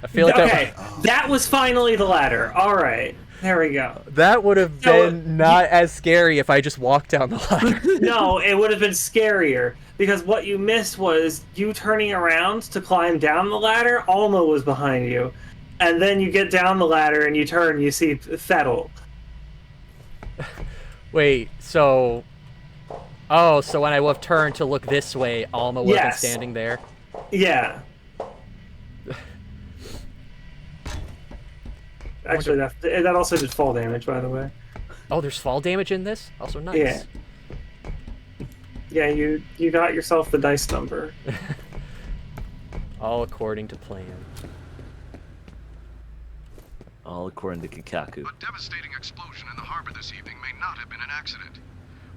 I feel like that was finally the ladder. All right, there we go. That would have been not as scary if I just walked down the ladder. No, it would have been scarier because what you missed was you turning around to climb down the ladder. Alma was behind you, and then you get down the ladder and you turn, you see Fettel. Wait, so... Oh, so when I would have turned to look this way, Alma would have been standing there? Yeah. Actually, that also did fall damage, by the way. Oh, there's fall damage in this? Also nice. Yeah. Yeah, you got yourself the dice number. All according to plan. All according to Kikaku. A devastating explosion in the harbor this evening may not have been an accident.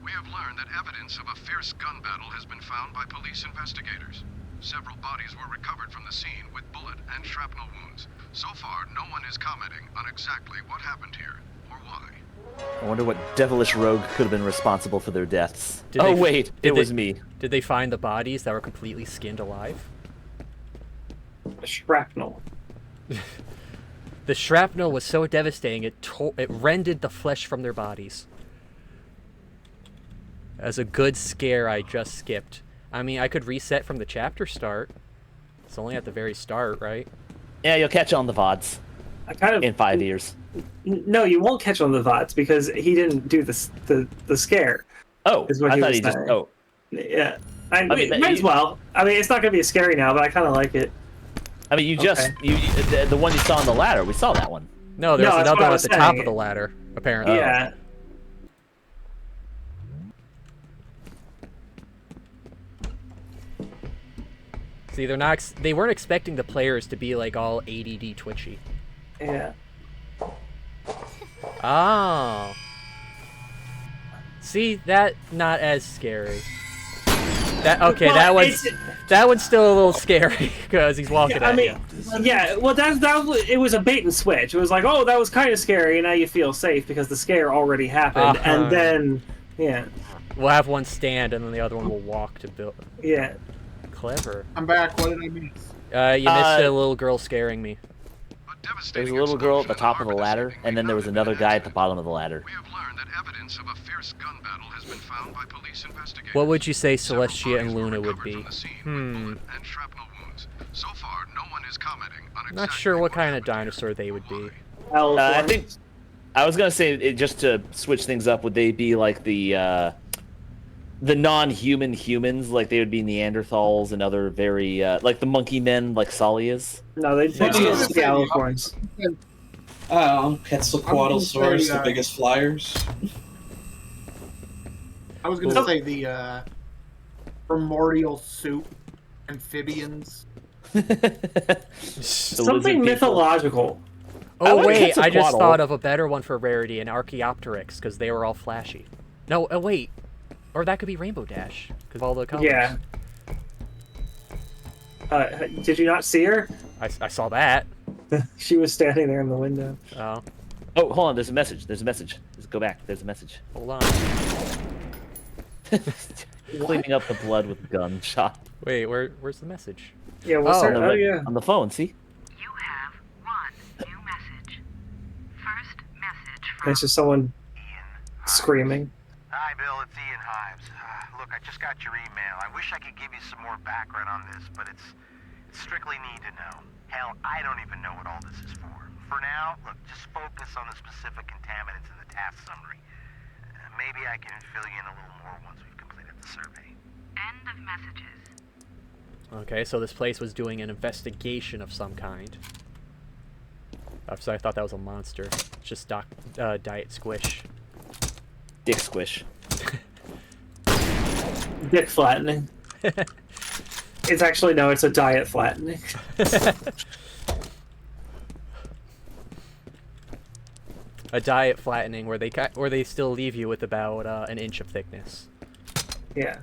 We have learned that evidence of a fierce gun battle has been found by police investigators. Several bodies were recovered from the scene with bullet and shrapnel wounds. So far, no one is commenting on exactly what happened here or why. I wonder what devilish rogue could have been responsible for their deaths. It was me. Did they find the bodies that were completely skinned alive? The shrapnel. The shrapnel was so devastating, it rended the flesh from their bodies. As a good scare I just skipped. I mean, I could reset from the chapter start. It's only at the very start, right? Yeah, you'll catch on the VODs. In 5 years. No, you won't catch on the VODs because he didn't do the scare. Oh, is what I thought was he just... saying. Oh. Yeah. Might as well. I mean, it's not going to be scary now, but I kind of like it. I mean, the one you saw on the ladder, we saw that one. No, there was another one at the top of the ladder, apparently. Yeah. See, they weren't expecting the players to be like all ADD twitchy. Yeah. Oh. See, that not as scary. That one's still a little scary because he's walking at you. Yeah, well, it was a bait and switch. It was like, oh, that was kind of scary, and now you feel safe because the scare already happened, and then, yeah. We'll have one stand, and then the other one will walk to build. Yeah. Clever. I'm back. What did I miss? You missed a little girl scaring me. There was a little girl at the top of the ladder, and then there was another guy at the bottom of the ladder. What would you say Celestia and Luna would be? Not sure what kind of dinosaur they would be. I think I was gonna say just to switch things up. Would they be like the non-human humans, like they would be Neanderthals and other very like the monkey men, like Sully is? No, they'd be Scalicorns. Quetzalcoatlsaurus, the biggest flyers. I was going to say the primordial soup amphibians. Something mythological. Oh wait, I just thought of a better one for rarity, an Archaeopteryx, because they were all flashy. No, wait. Or that could be Rainbow Dash, because of all the colors. Yeah. Did you not see her? I saw that. She was standing there in the window. Oh. Oh, hold on. There's a message. There's a message. Let's go back. There's a message. Hold on. Cleaning up the blood with gunshot. Wait, where's the message? Yeah, what's that? Oh, yeah. On the phone, see? You have one new message. First message from... It's just someone screaming. Hi, Bill. It's Ian Hives. Look, I just got your email. I wish I could give you some more background on this, but it's strictly need to know. Hell, I don't even know what all this is for. For now, look, just focus on the specific contaminants in the task summary. Maybe I can fill you in a little more once we've completed the survey. End of messages. Okay, so this place was doing an investigation of some kind. So I thought that was a monster. It's just Diet Squish. Dick Squish. Dick flattening. It's actually, no, it's a diet flattening. A diet flattening where they still leave you with about an inch of thickness. Yeah.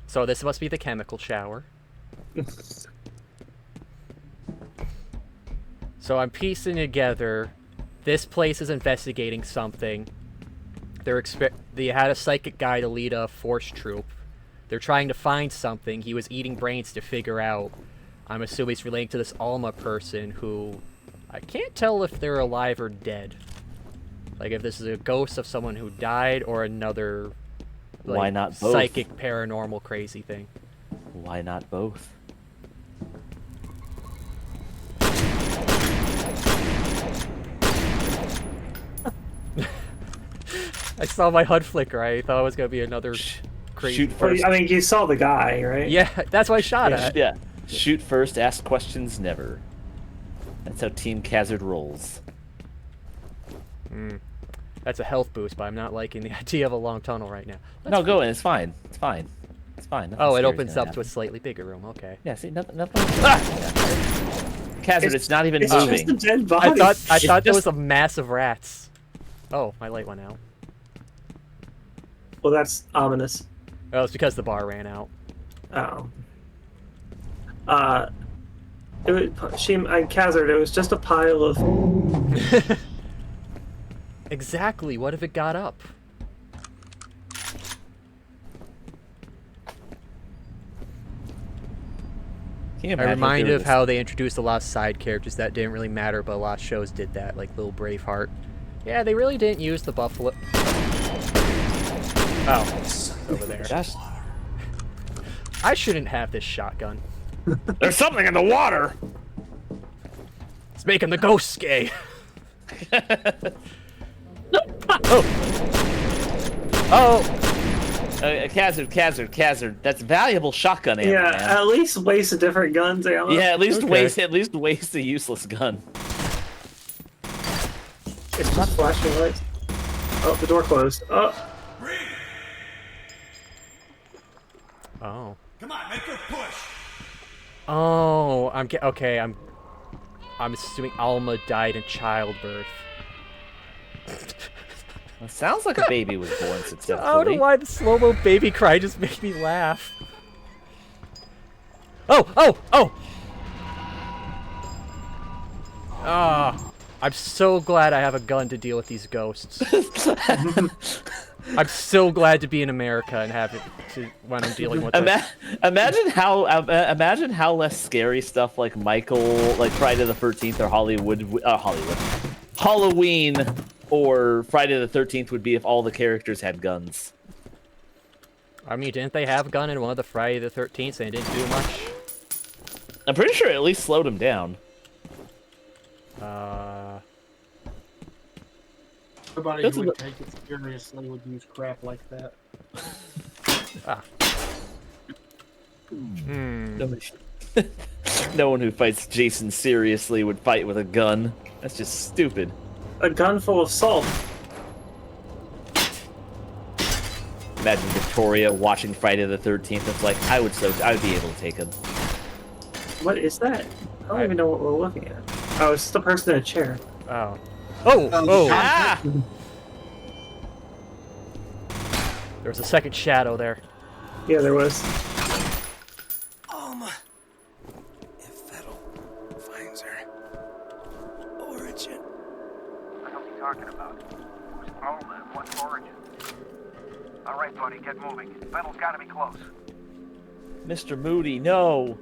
So this must be the chemical shower. So I'm piecing together. This place is investigating something. They had a psychic guy to lead a force troop. They're trying to find something. He was eating brains to figure out. I'm assuming he's relating to this Alma person who... I can't tell if they're alive or dead. Like, if this is a ghost of someone who died or another... like, why not both? Psychic, paranormal, crazy thing. Why not both? I saw my HUD flicker. I thought it was going to be another crazy... Shoot first. I mean, you saw the guy, right? Yeah, that's what I shot at. Yeah. Shoot first, ask questions never. That's how Team Khazard rolls. That's a health boost, but I'm not liking the idea of a long tunnel right now. No, go in. It's fine. It's fine. It's fine. Oh, it opens up to a slightly bigger room. Okay. Yeah, see, nothing. Khazard, it's not even moving. It's just a dead body. I thought there was a mass of rats. Oh, my light went out. Well, that's ominous. Oh, it's because the bar ran out. Oh. Khazard, it was just a pile of... Exactly, what if it got up? I'm reminded of how they introduced a lot of side characters that didn't really matter, but a lot of shows did that, like Little Braveheart. Yeah, they really didn't use the buffalo... Oh, over there. I shouldn't have this shotgun. There's something in the water! It's making the ghosts gay. Khazard. That's valuable shotgun ammo, Yeah, man. at least waste a different gun's ammo. Yeah, at least waste a useless gun. It's just flashing lights. Oh, the door closed. Oh. Oh. Come on, make her push. Oh, okay. I'm assuming Alma died in childbirth. It sounds like a baby was born successfully. I don't know why the slow-mo baby cry just made me laugh. Oh! Ah, I'm so glad I have a gun to deal with these ghosts. I'm so glad to be in America and have it when I'm dealing with this. Imagine how less scary stuff like Michael, like Friday the 13th or Halloween or Friday the 13th would be if all the characters had guns. I mean, didn't they have a gun in one of the Friday the 13th and it didn't do much? I'm pretty sure it at least slowed him down. Nobody who would take it seriously would use crap like that. No one who fights Jason seriously would fight with a gun. That's just stupid. A gun full of salt. Imagine Victoria watching Friday the 13th. It's like I would be able to take him. What is that? I don't even know what we're looking at. Oh, it's just a person in a chair. Oh. Ah! There was a second shadow there. Yeah, there was. Alma. F.E.A.R. Get moving. Vettel's gotta be close. Mr. Moody, no.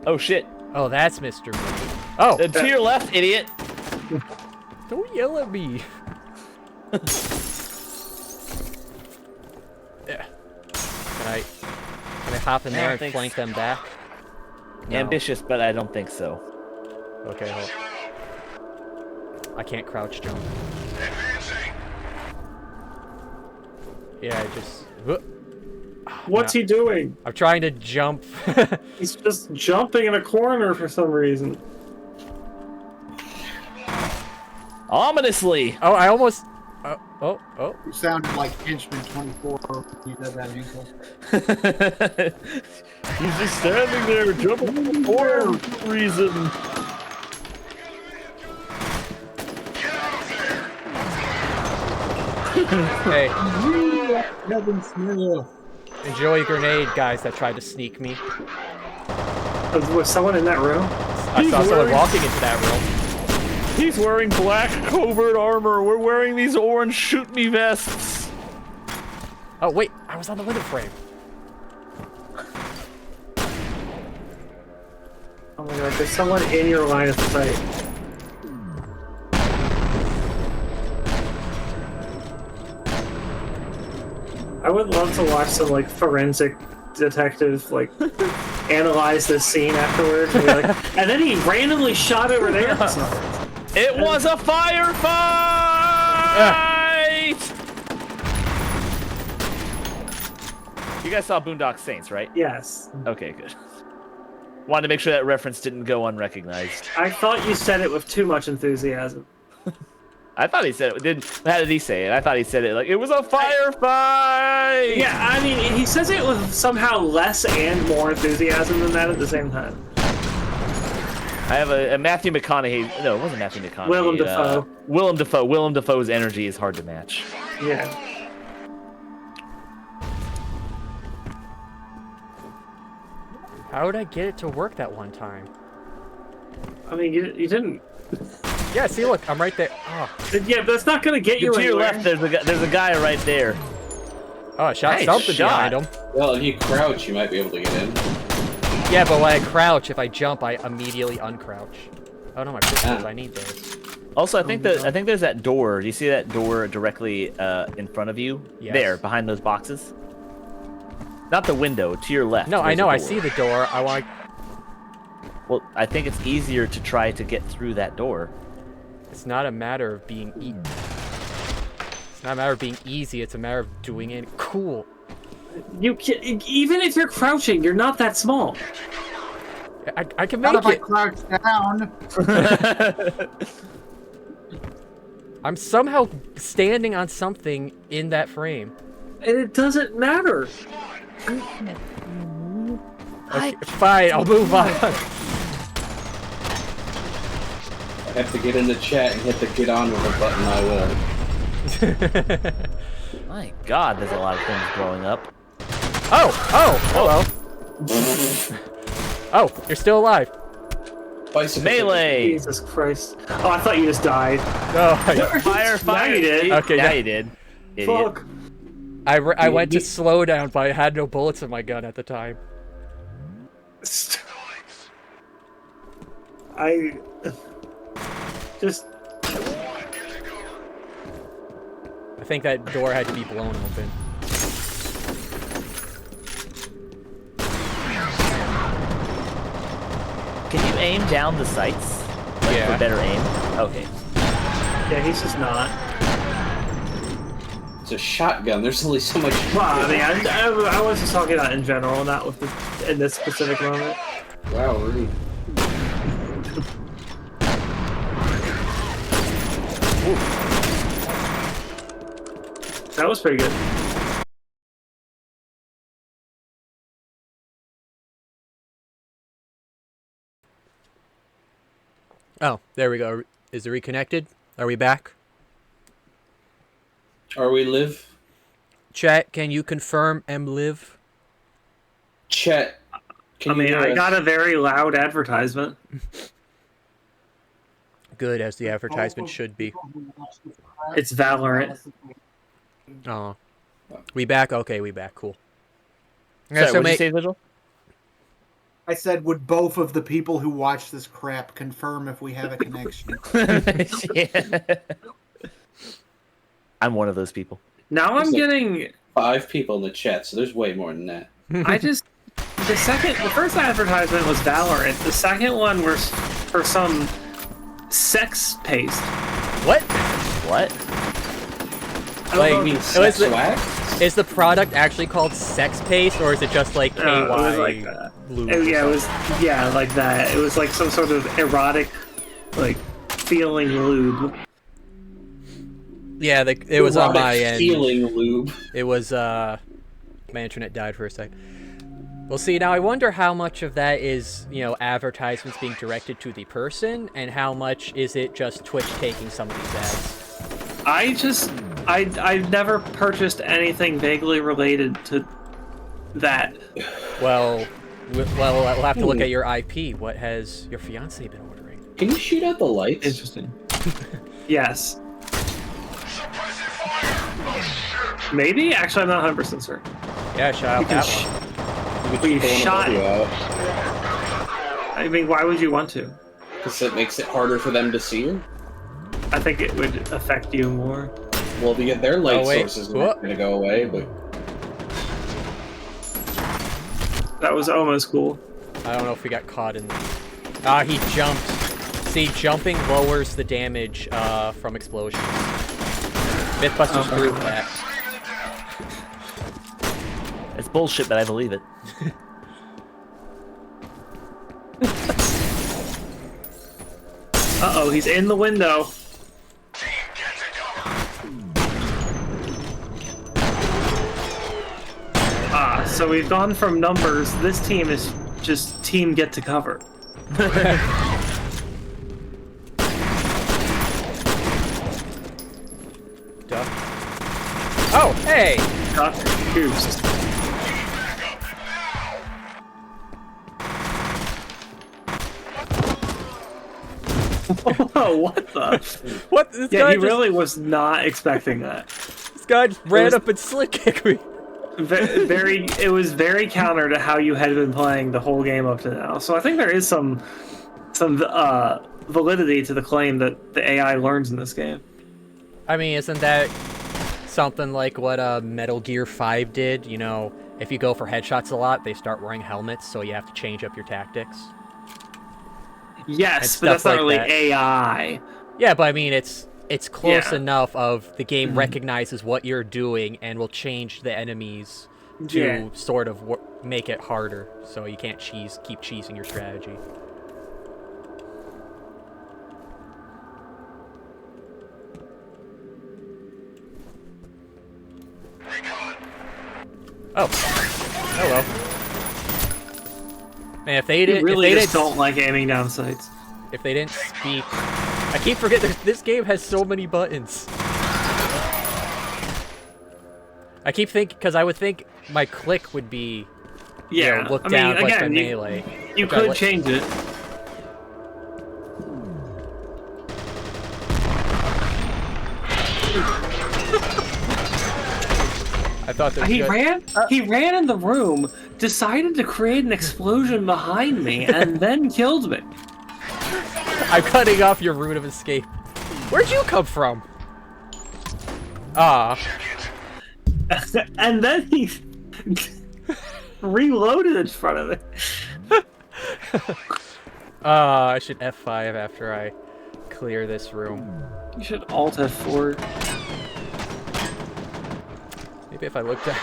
Oh shit. Oh, that's Mr. Moody. Oh, to your left, idiot. Don't yell at me. Yeah. Can I hop in there and flank them back? No. Ambitious, but I don't think so. Okay, hold. I can't crouch jump. Yeah, I just. What's he doing? I'm trying to jump. He's just jumping in a corner for some reason. Ominously. Oh, I almost. Oh. You sounded like Henchman 24 when you said that, Hinkle. He's just standing there jumping in the corner for some reason. Hey. Heaven Smith. Enjoy a grenade, guys that tried to sneak me. Was someone in that room? I saw someone walking into that room. He's wearing black covert armor. We're wearing these orange shoot me vests. Oh wait, I was on the window frame. Oh my god, there's someone in your line of sight. I would love to watch some like forensic detective like analyze this scene afterwards and be like, and then he randomly shot over there. It was a firefight! You guys saw Boondock Saints, right? Yes. Okay, good. Wanted to make sure that reference didn't go unrecognized. I thought you said it with too much enthusiasm. I thought he said it. How did he say it? I thought he said it like, it was a firefight! Yeah, I mean, he says it with somehow less and more enthusiasm than that at the same time. I have a Matthew McConaughey. No, it wasn't Matthew McConaughey. Willem Dafoe. Willem Dafoe. Willem Dafoe's energy is hard to match. Yeah. How did I get it to work that one time? I mean, you didn't. Yeah, see, look, I'm right there. Oh. Yeah, but that's not gonna get you to your anywhere. left, there's a guy right there. Oh, I shot something behind him. Well, if you crouch, you might be able to get in. Yeah, but when I crouch, if I jump, I immediately uncrouch. Oh no, my pistols, I need those. Also, I think there's that door. Do you see that door directly in front of you? Yes. There, behind those boxes. Not the window, to your left. No, I there's know, a I door. see the door. I want. Well, I think it's easier to try to get through that door. It's not a matter of being It's not a matter of being easy. It's a matter of doing it cool. You can, even if you're crouching, you're not that small. I can make Not if I it. crouch down. I'm somehow standing on something in that frame. And it doesn't matter. Okay, fine, I'll move on. I have to get in the chat and hit the get on with a button, I will. My god, there's a lot of things blowing up. Oh, hello. Oh, you're still alive. Melee! Jesus Christ. Oh, I thought you just died. No, Fire. Now you did. Okay, now yeah. you did. Idiot. Fuck. I went to slow down, but I had no bullets in my gun at the time. I just. I think that door had to be blown open. Can you aim down the sights? Like, Yeah. for better aim? Okay. Yeah, he's just not. It's a shotgun. There's only so much. Well, I mean, I was just talking about in general, not with in this specific moment. Wow, rude. That was pretty good. Oh, there we go. Is it reconnected? Are we back? Are we live? Chat, can you confirm live? Chat. Can I mean, you hear I us? got a very loud advertisement. Good, as the advertisement should be. It's Valorant. Oh. We back? Okay, we back. Cool. Sorry, what did you say, Vigil? I said, would both of the people who watch this crap confirm if we have a connection? Yeah. I'm one of those people. Now I'm There's like getting 5 people in the chat, so there's way more than that. the first advertisement was Valorant. The second one was for some sex paste. What? Like, is the product actually called sex paste, or is it just like KY? It was like that. Like that. It was like some sort of erotic, like, feeling lube. Yeah, it was on my end. Feeling lube. It was, my internet died for a sec. Well, see, now I wonder how much of that is, advertisements being directed to the person, and how much is it just Twitch taking some of these ads? I've never purchased anything vaguely related to that. Well, I'll have to look at your IP. What has your fiance been ordering? Can you shoot out the lights? Interesting. Yes. Maybe? Actually, I'm not 100% sure. Yeah, shout out that one. You shot. I mean, why would you want to? Because it makes it harder for them to see you. I think it would affect you more. Well, their light sources are not going to go away, but... That was almost cool. I don't know if we got caught in... Ah, he jumped. See, jumping lowers the damage from explosions. Mythbusters proved that. It's bullshit, but I believe it. Uh-oh, he's in the window. So we've gone from numbers. This team is just team get to cover. Duck. Oh, hey! Duck. Goose. Whoa, what the? What? This yeah, guy he really was not expecting that. This guy just ran up and slick kicked me. It was very counter to how you had been playing the whole game up to now. So I think there is some validity to the claim that the AI learns in this game. I mean, isn't that something like what Metal Gear 5 did? You know, if you go for headshots a lot, they start wearing helmets, so you have to change up your tactics. Yes, but that's not really AI. Yeah, but I mean, it's close enough of the game recognizes what you're doing and will change the enemies to sort of make it harder, so you can't keep cheesing your strategy. Oh, hello. Man, if they didn't, really just don't like aiming down sights. If they didn't speak, I keep forgetting this game has so many buttons. I keep thinking, because I would think my click would be, look down like the melee. You could change it. I thought that he ran in the room, decided to create an explosion behind me, and then killed me. I'm cutting off your route of escape. Where'd you come from? Ah. And then he reloaded in front of it. I should F5 after I clear this room. You should Alt F4. Maybe if I look down.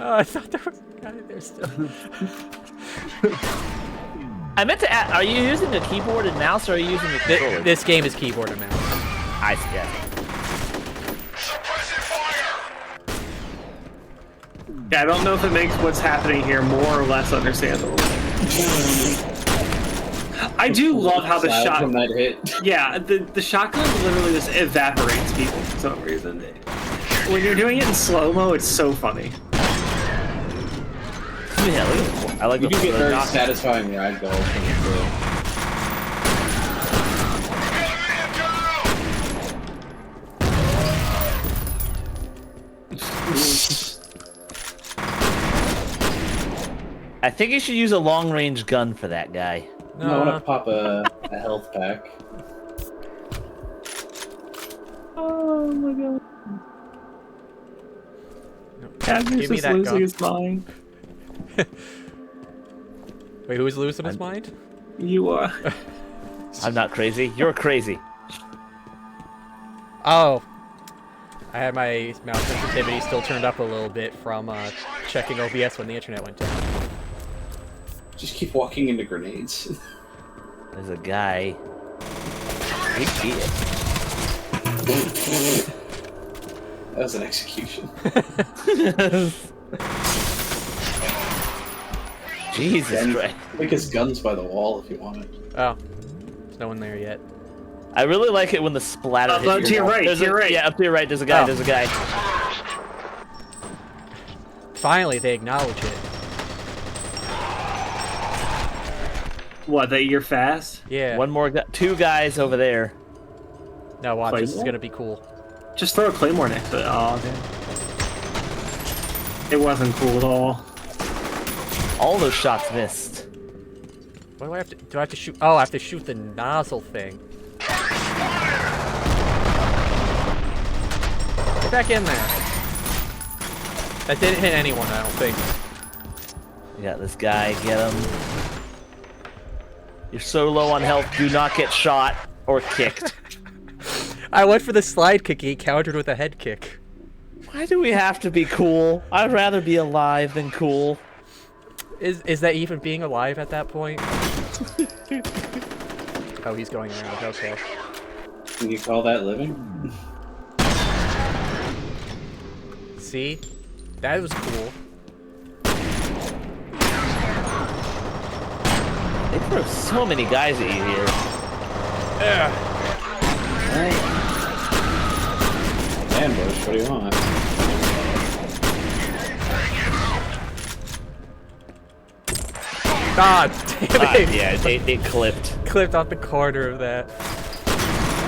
I thought there was a guy there still. I meant to ask, are you using a keyboard and mouse, or are you using a controller? This game is keyboard and mouse. I see, Yeah, I don't know if it makes what's happening here more or less understandable. I do love how the shotgun... Yeah, the shotgun literally just evaporates people for some reason. When you're doing it in slow-mo, it's so funny. Yeah, look at I like you can get very satisfying ragdoll from think you should use a long-range gun for that guy. No, I want to pop a health pack. Oh my god. Give me that gun. his mind. Wait, who's losing his mind? You are. I'm not crazy. You're crazy. Oh. I had my mouse sensitivity still turned up a little bit from checking OBS when the internet went down. Just keep walking into grenades. There's a guy. That was an execution. Jesus Christ. I think his gun's by the wall if you want it. Oh. There's no one there yet. I really like it when the splatter hits to your right, to your right. Yeah, up to your right, there's a guy, there's a guy. Finally, they acknowledge it. What, that you're fast? Yeah. One more guy, 2 guys over there. No, watch, this is Claymore? gonna be cool. Just throw a claymore next to it. Oh, damn. It wasn't cool at all. All those shots missed. What do I have to... Do I have to shoot... Oh, I have to shoot the nozzle thing. Get back in there. That didn't hit anyone, I don't think. You got this guy, get him. You're so low on health, do not get shot or kicked. I went for the slide kick, he countered with a head kick. Why do we have to be cool? I'd rather be alive than cool. Is that even being alive at that point? Oh, he's going around, okay. Can you call that living? See? That was cool. They throw so many guys at you here. Ambush, what do you want? God damn it! Yeah, they clipped. Clipped off the corner of that.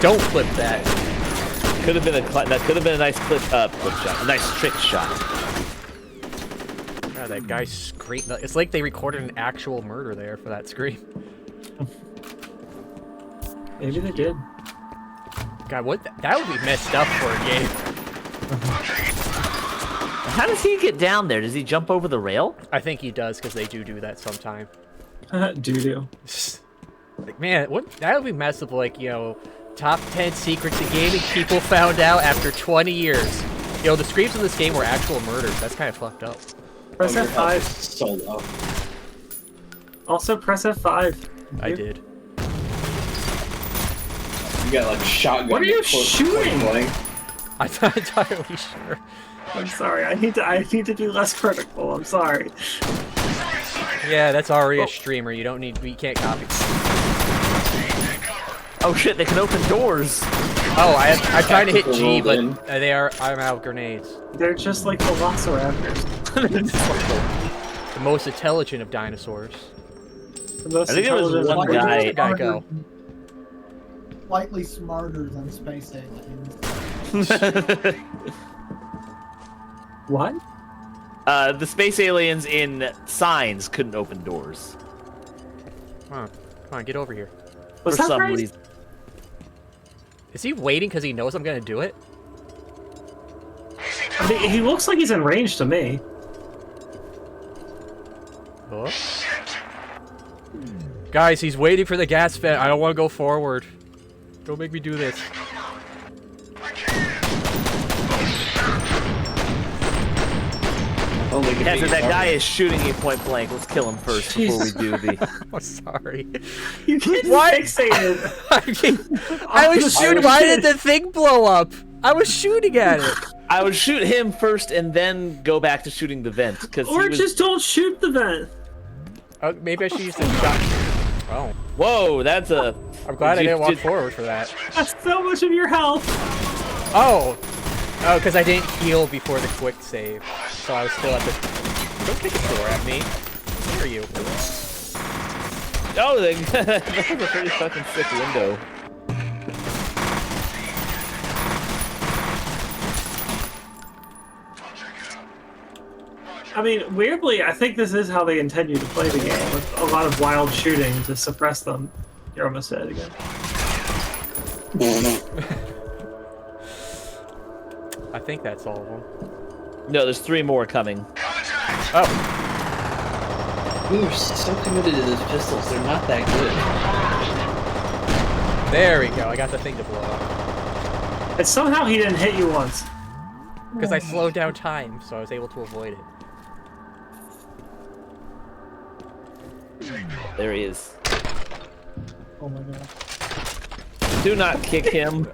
Don't flip that. Could have been that could have been a nice clip shot, a nice trick shot. God, that guy screamed. It's like they recorded an actual murder there for that scream. Maybe they did. God, what? That would be messed up for a game. How does he get down there? Does he jump over the rail? I think he does because they do that sometime. Do. Like, man, what? That would be messed up. Like, you know, top 10 secrets in gaming people found out after 20 years. You know, the screams in this game were actual murders. That's kind of fucked up. Press F5. So low. Also, press F5. I did. You got like a shotgun. What are you shooting? I'm not entirely sure. I'm sorry. I need to be less critical. I'm sorry. Yeah, that's already a streamer. You don't need. You can't copy. Oh shit! They can open doors. Oh, I'm trying to hit G, but I'm out of grenades. They're just like velociraptors. The most intelligent of dinosaurs. The most I think there was intelligent one Where guy. did the guy go? Slightly smarter than space aliens. What? The space aliens in Signs couldn't open doors. Come on, get over here. Was For that some right? reason. Is he waiting because he knows I'm gonna do it? I mean, he looks like he's in range to me. Oh. Guys, he's waiting for the gas vent. I don't want to go forward. Don't make me do this. Khazard, that guy is shooting you point blank. Let's kill him first before we do the. I'm sorry. You can't fixate it. I was shooting. Why did the thing blow up? I was shooting at it. I would shoot him first and then go back to shooting the vent. Or just don't shoot the vent. Maybe I should use the shot. Oh. Whoa, that's a. I'm glad I didn't walk forward for that. That's so much of your health. Oh, because I didn't heal before the quick save, so I was still at the. Don't kick a door at me. Where are you? Oh, that was a pretty fucking sick window. I mean, weirdly, I think this is how they intend you to play the game, with a lot of wild shooting to suppress them. You're almost dead again. I think that's all of them. No, there's 3 more coming. Oh. We are so committed to those pistols. They're not that good. There we go. I got the thing to blow up. And somehow he didn't hit you once. Because I slowed down time, so I was able to avoid it. There he is. Oh my god. Do not kick him.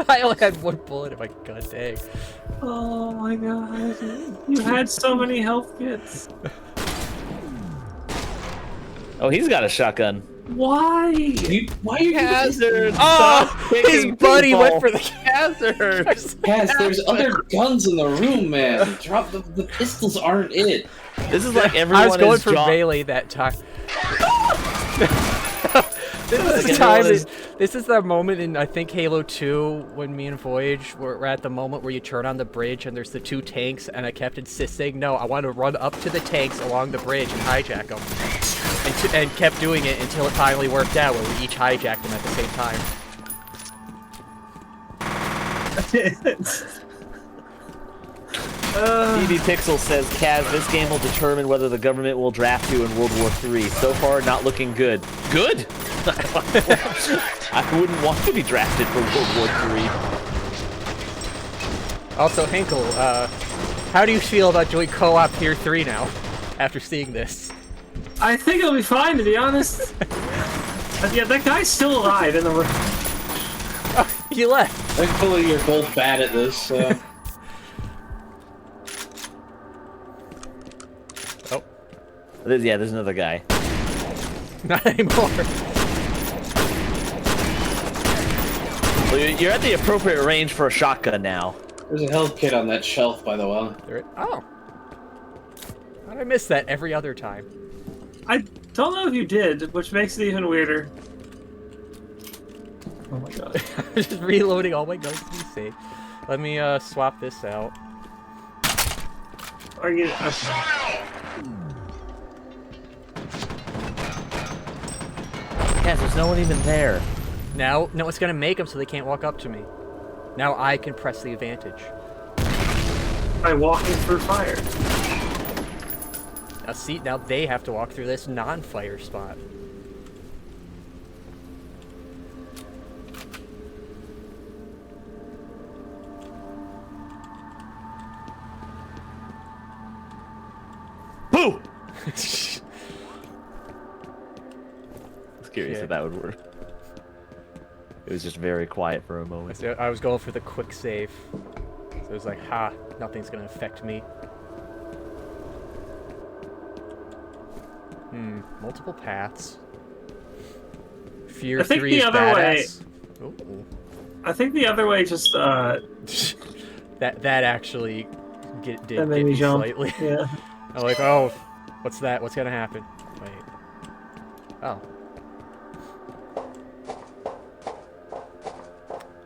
I only had 1 bullet in my gun, dang. Oh my god. You had so many health kits. Oh, he's got a shotgun. Why? Why are you Khazard? Oh, his buddy people. went for the Khazard. Yes, there's other guns in the room, man. Drop the pistols aren't it. This is like everyone I was going is for melee that time. This is the moment in, I think, Halo 2 when me and Voyage were at the moment where you turn on the bridge and there's the 2 tanks, and I kept insisting, no, I want to run up to the tanks along the bridge and hijack them. And kept doing it until it finally worked out where we each hijacked them at the same time. DB Pixel says, Kaz, this game will determine whether the government will draft you in World War III. So far, not looking good. Good? I wouldn't want to be drafted for World War III. Also, Hinkle, how do you feel about doing co-op Tier 3 now, after seeing this? I think it'll be fine, to be honest. Yeah, that guy's still alive in the room. Oh, he left. Thankfully, you're both bad at this, so... Oh. There's another guy. Not anymore. Well, you're at the appropriate range for a shotgun now. There's a health kit on that shelf, by the way. Oh. How did I miss that every other time? I don't know if you did, which makes it even weirder. Oh my god. I'm just reloading all my guns to be safe. Let me swap this out. Are you... Yes, there's no one even there. Now, no, it's gonna make them so they can't walk up to me. Now I can press the advantage. By walking through fire. Now see, now they have to walk through this non-fire spot. Boo! I was curious if that would work. It was just very quiet for a moment. I was going for the quick save. So it was like, ha, nothing's gonna affect me. Multiple paths. F.E.A.R. 3 is badass. Ooh. I think the other way just, that actually did that get made me me jump. slightly. Yeah. I'm like, oh, what's that? What's gonna happen? Wait. Oh.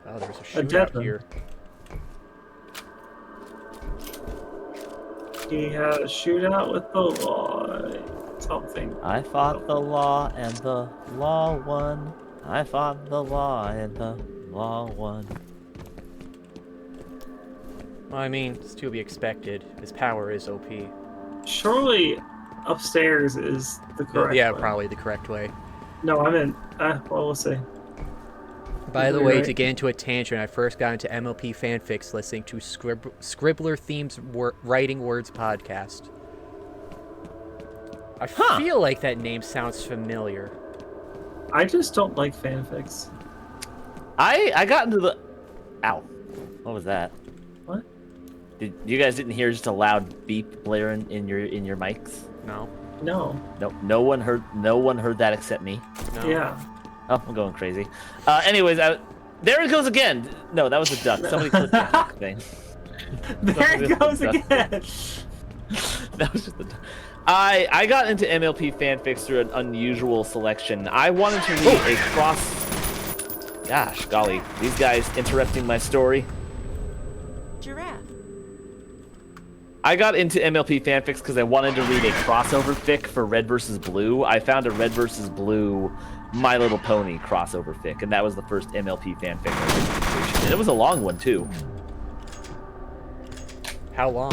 Oh, there's a shootout here. He had a shootout with the law. Something. I fought the law and the law won. I fought the law and the law won. Well, I mean, it's to be expected. His power is OP. Surely upstairs is the correct way. Probably the correct way. No, I meant, well, we'll see. By the way, to get into a tangent, I first got into MLP fanfics listening to Scribbler Themes Writing Words podcast. I feel like that name sounds familiar. I just don't like fanfics. I got into the... Ow. What was that? What? You guys didn't hear just a loud beep blaring in your mics? No. No. No one heard that except me. No. Yeah. Oh, I'm going crazy. Anyways, there it goes again. No, that was a duck. Somebody clicked that thing. There it goes again. That was just a duck. I got into MLP fanfics through an unusual selection. I wanted to read a cross... Gosh, golly. These guys interrupting my story. Giraffe. I got into MLP fanfics because I wanted to read a crossover fic for Red vs. Blue. I found a Red vs. Blue My Little Pony crossover fic, and that was the first MLP fanfic I read. And it was a long one, too. How long?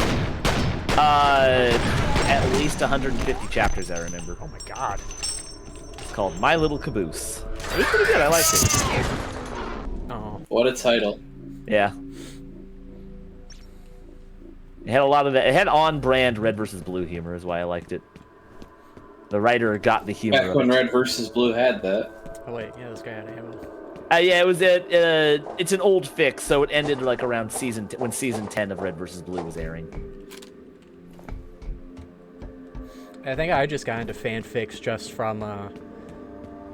At least 150 chapters, I remember. Oh my god. It's called My Little Caboose. It was pretty good, I liked it. Oh. What a title. Yeah. It had a lot of that. It had on-brand Red vs. Blue humor, is why I liked it. The writer got the humor. Back when Red vs. Blue had that. Oh wait, yeah, this guy had ammo. Yeah, it was it's an old fic, so it ended like around when season 10 of Red vs. Blue was airing. I think I just got into fanfics just from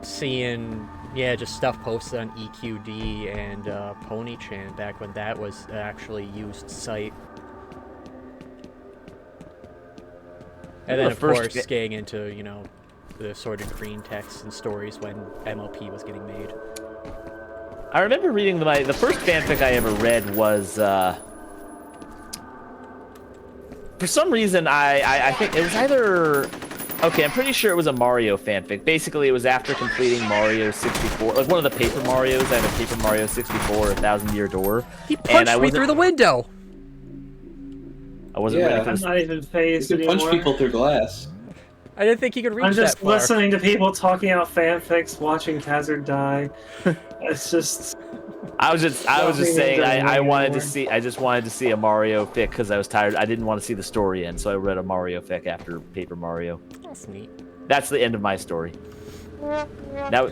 seeing, just stuff posted on EQD and PonyChan back when that was an actually used site. And then, of course, getting into, the sort of green text and stories when MLP was getting made. I remember reading the first fanfic I ever read was, for some reason, I think it was either... Okay, I'm pretty sure it was a Mario fanfic. Basically, it was after completing Mario 64, like one of the Paper Marios. I have a Paper Mario 64, 1,000 Year Door. He punched me through the window! I wasn't ready for this. I'm not even phased You can anymore. punch people through glass. I didn't think he could reach that I'm just far. listening to people talking about fanfics, watching Khazard die. It's just... I was just saying I wanted to see. I just wanted to see a Mario fic because I was tired. I didn't want to see the story end, so I read a Mario fic after Paper Mario. That's neat. That's the end of my story. Now.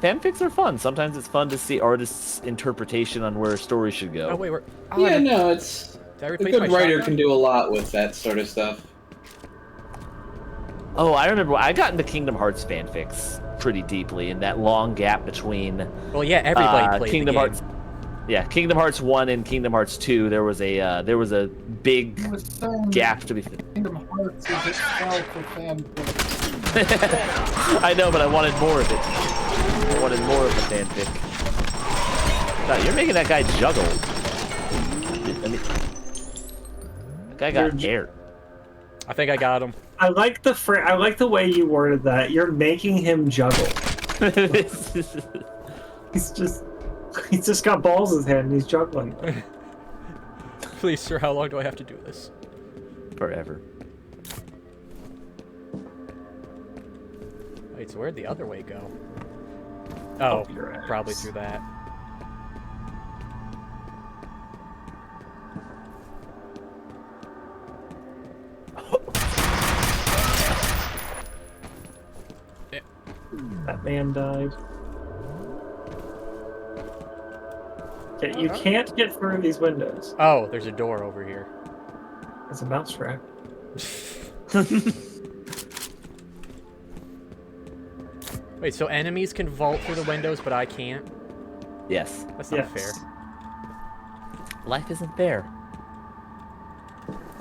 Fanfics are fun. Sometimes it's fun to see artists' interpretation on where a story should go. Oh wait, it's a good writer can do a lot with that sort of stuff. Oh, I remember I got into Kingdom Hearts fanfics pretty deeply in that long gap between. Well, yeah, everybody played Kingdom the Hearts. Yeah, Kingdom Hearts 1 and Kingdom Hearts 2. There was a big gap to be. Kingdom Hearts is itself a fanfic. I know, but I wanted more of it. I wanted more of the fanfic. God, you're making that guy juggle. That guy got air. I think I got him. I like the way you worded that. You're making him juggle. He's just got balls in his hand and he's juggling. Please, sir, how long do I have to do this? Forever. Wait, so where'd the other way go? Oh, probably through that. That man died. Okay, you can't get through these windows. Oh, there's a door over here. It's a mousetrap. Wait, so enemies can vault through the windows, but I can't? Yes. That's not fair. Life isn't fair.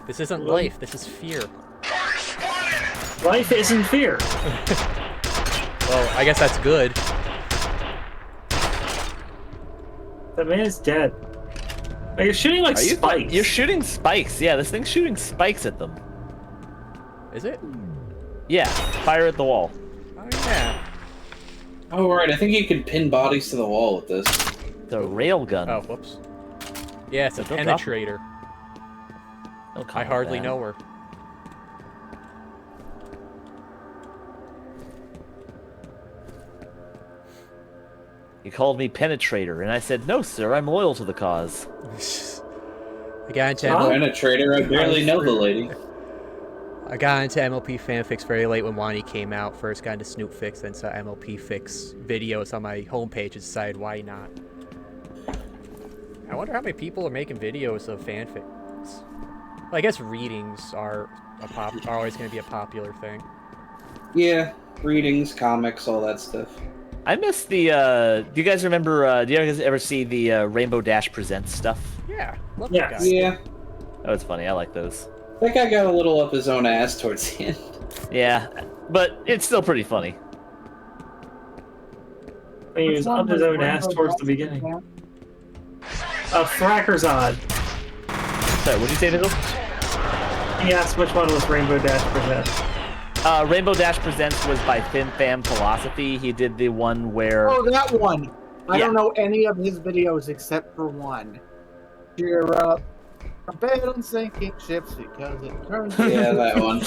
This isn't life, this is fear. Life isn't fear. Well, I guess that's good. That man is dead. Oh, you're shooting like spikes. You're shooting spikes. Yeah, this thing's shooting spikes at them. Is it? Yeah, fire at the wall. Oh, yeah. Oh, right. I think you can pin bodies to the wall with this. The railgun. Oh, whoops. Yeah, it's a Don't drop penetrator. Don't call I it hardly that. know her. You called me penetrator, and I said, no, sir, I'm loyal to the cause. I got into Penetrator, I barely know the lady. I got into MLP fanfics very late when Wani came out. First got into Snoop Fix, then saw MLP Fix videos on my homepage and decided why not. I wonder how many people are making videos of fanfics. Well, I guess readings are always going to be a popular thing. Yeah, readings, comics, all that stuff. I miss the, do you guys remember, do you guys ever see the Rainbow Dash Presents stuff? Yeah, love that guy. Yeah. That was funny, I like those. That guy got a little up his own ass towards the end. Yeah, but it's still pretty funny. He was up his own ass towards the beginning. Khazard. Sorry, what did you say, Vigil? He asked which one was Rainbow Dash Presents. Rainbow Dash Presents was by FinFam Philosophy. He did the one where... Oh, that one. I don't know any of his videos except for one. Cheer up. Bet on sinking ships because it turns. Yeah, that one.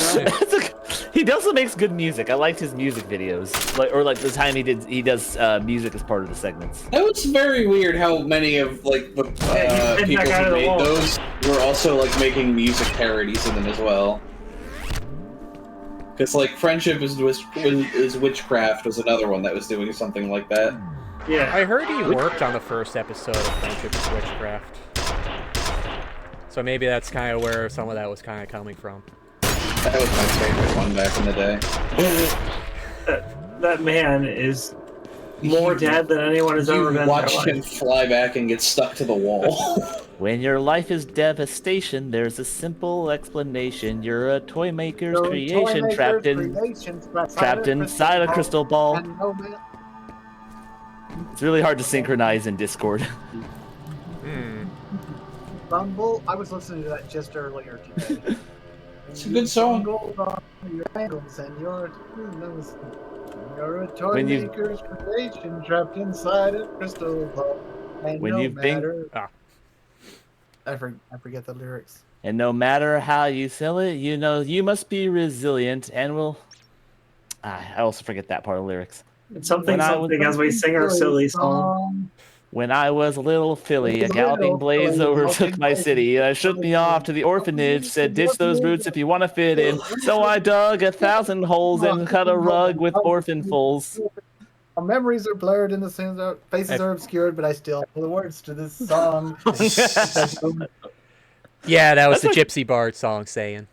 He also makes good music. I liked his music videos, like the time he does music as part of the segments. That was very weird. How many of like the people who made those were also like making music parodies in them as well. Because like Friendship is Witchcraft was another one that was doing something like that. Yeah, I heard he worked on the first episode of Friendship is Witchcraft. So maybe that's kind of where some of that was kind of coming from. That was my favorite one back in the day. That man is more dead than anyone has ever been. Watch him fly back and get stuck to the wall. When your life is devastation, there's a simple explanation. You're a toy maker's creation, trapped inside a crystal ball. It's really hard to synchronize in Discord. Rumble. I was listening to that just earlier today. It's a good song. Your ankles and your you're a toy maker's creation trapped inside a crystal ball. And When no you've been- matter... I forget the lyrics. And no matter how you sell it, you know you must be resilient and will... I also forget that part of the lyrics. It's something as we sing our silly song. When I was a little filly, a galloping blaze overtook my city. I shook me off to the orphanage, said ditch those roots if you want to fit in. So I dug 1,000 holes and cut a rug with orphanfuls. Our memories are blurred and the faces are obscured, but I still know the words to this song. Yeah, that was the Gypsy Bard song saying.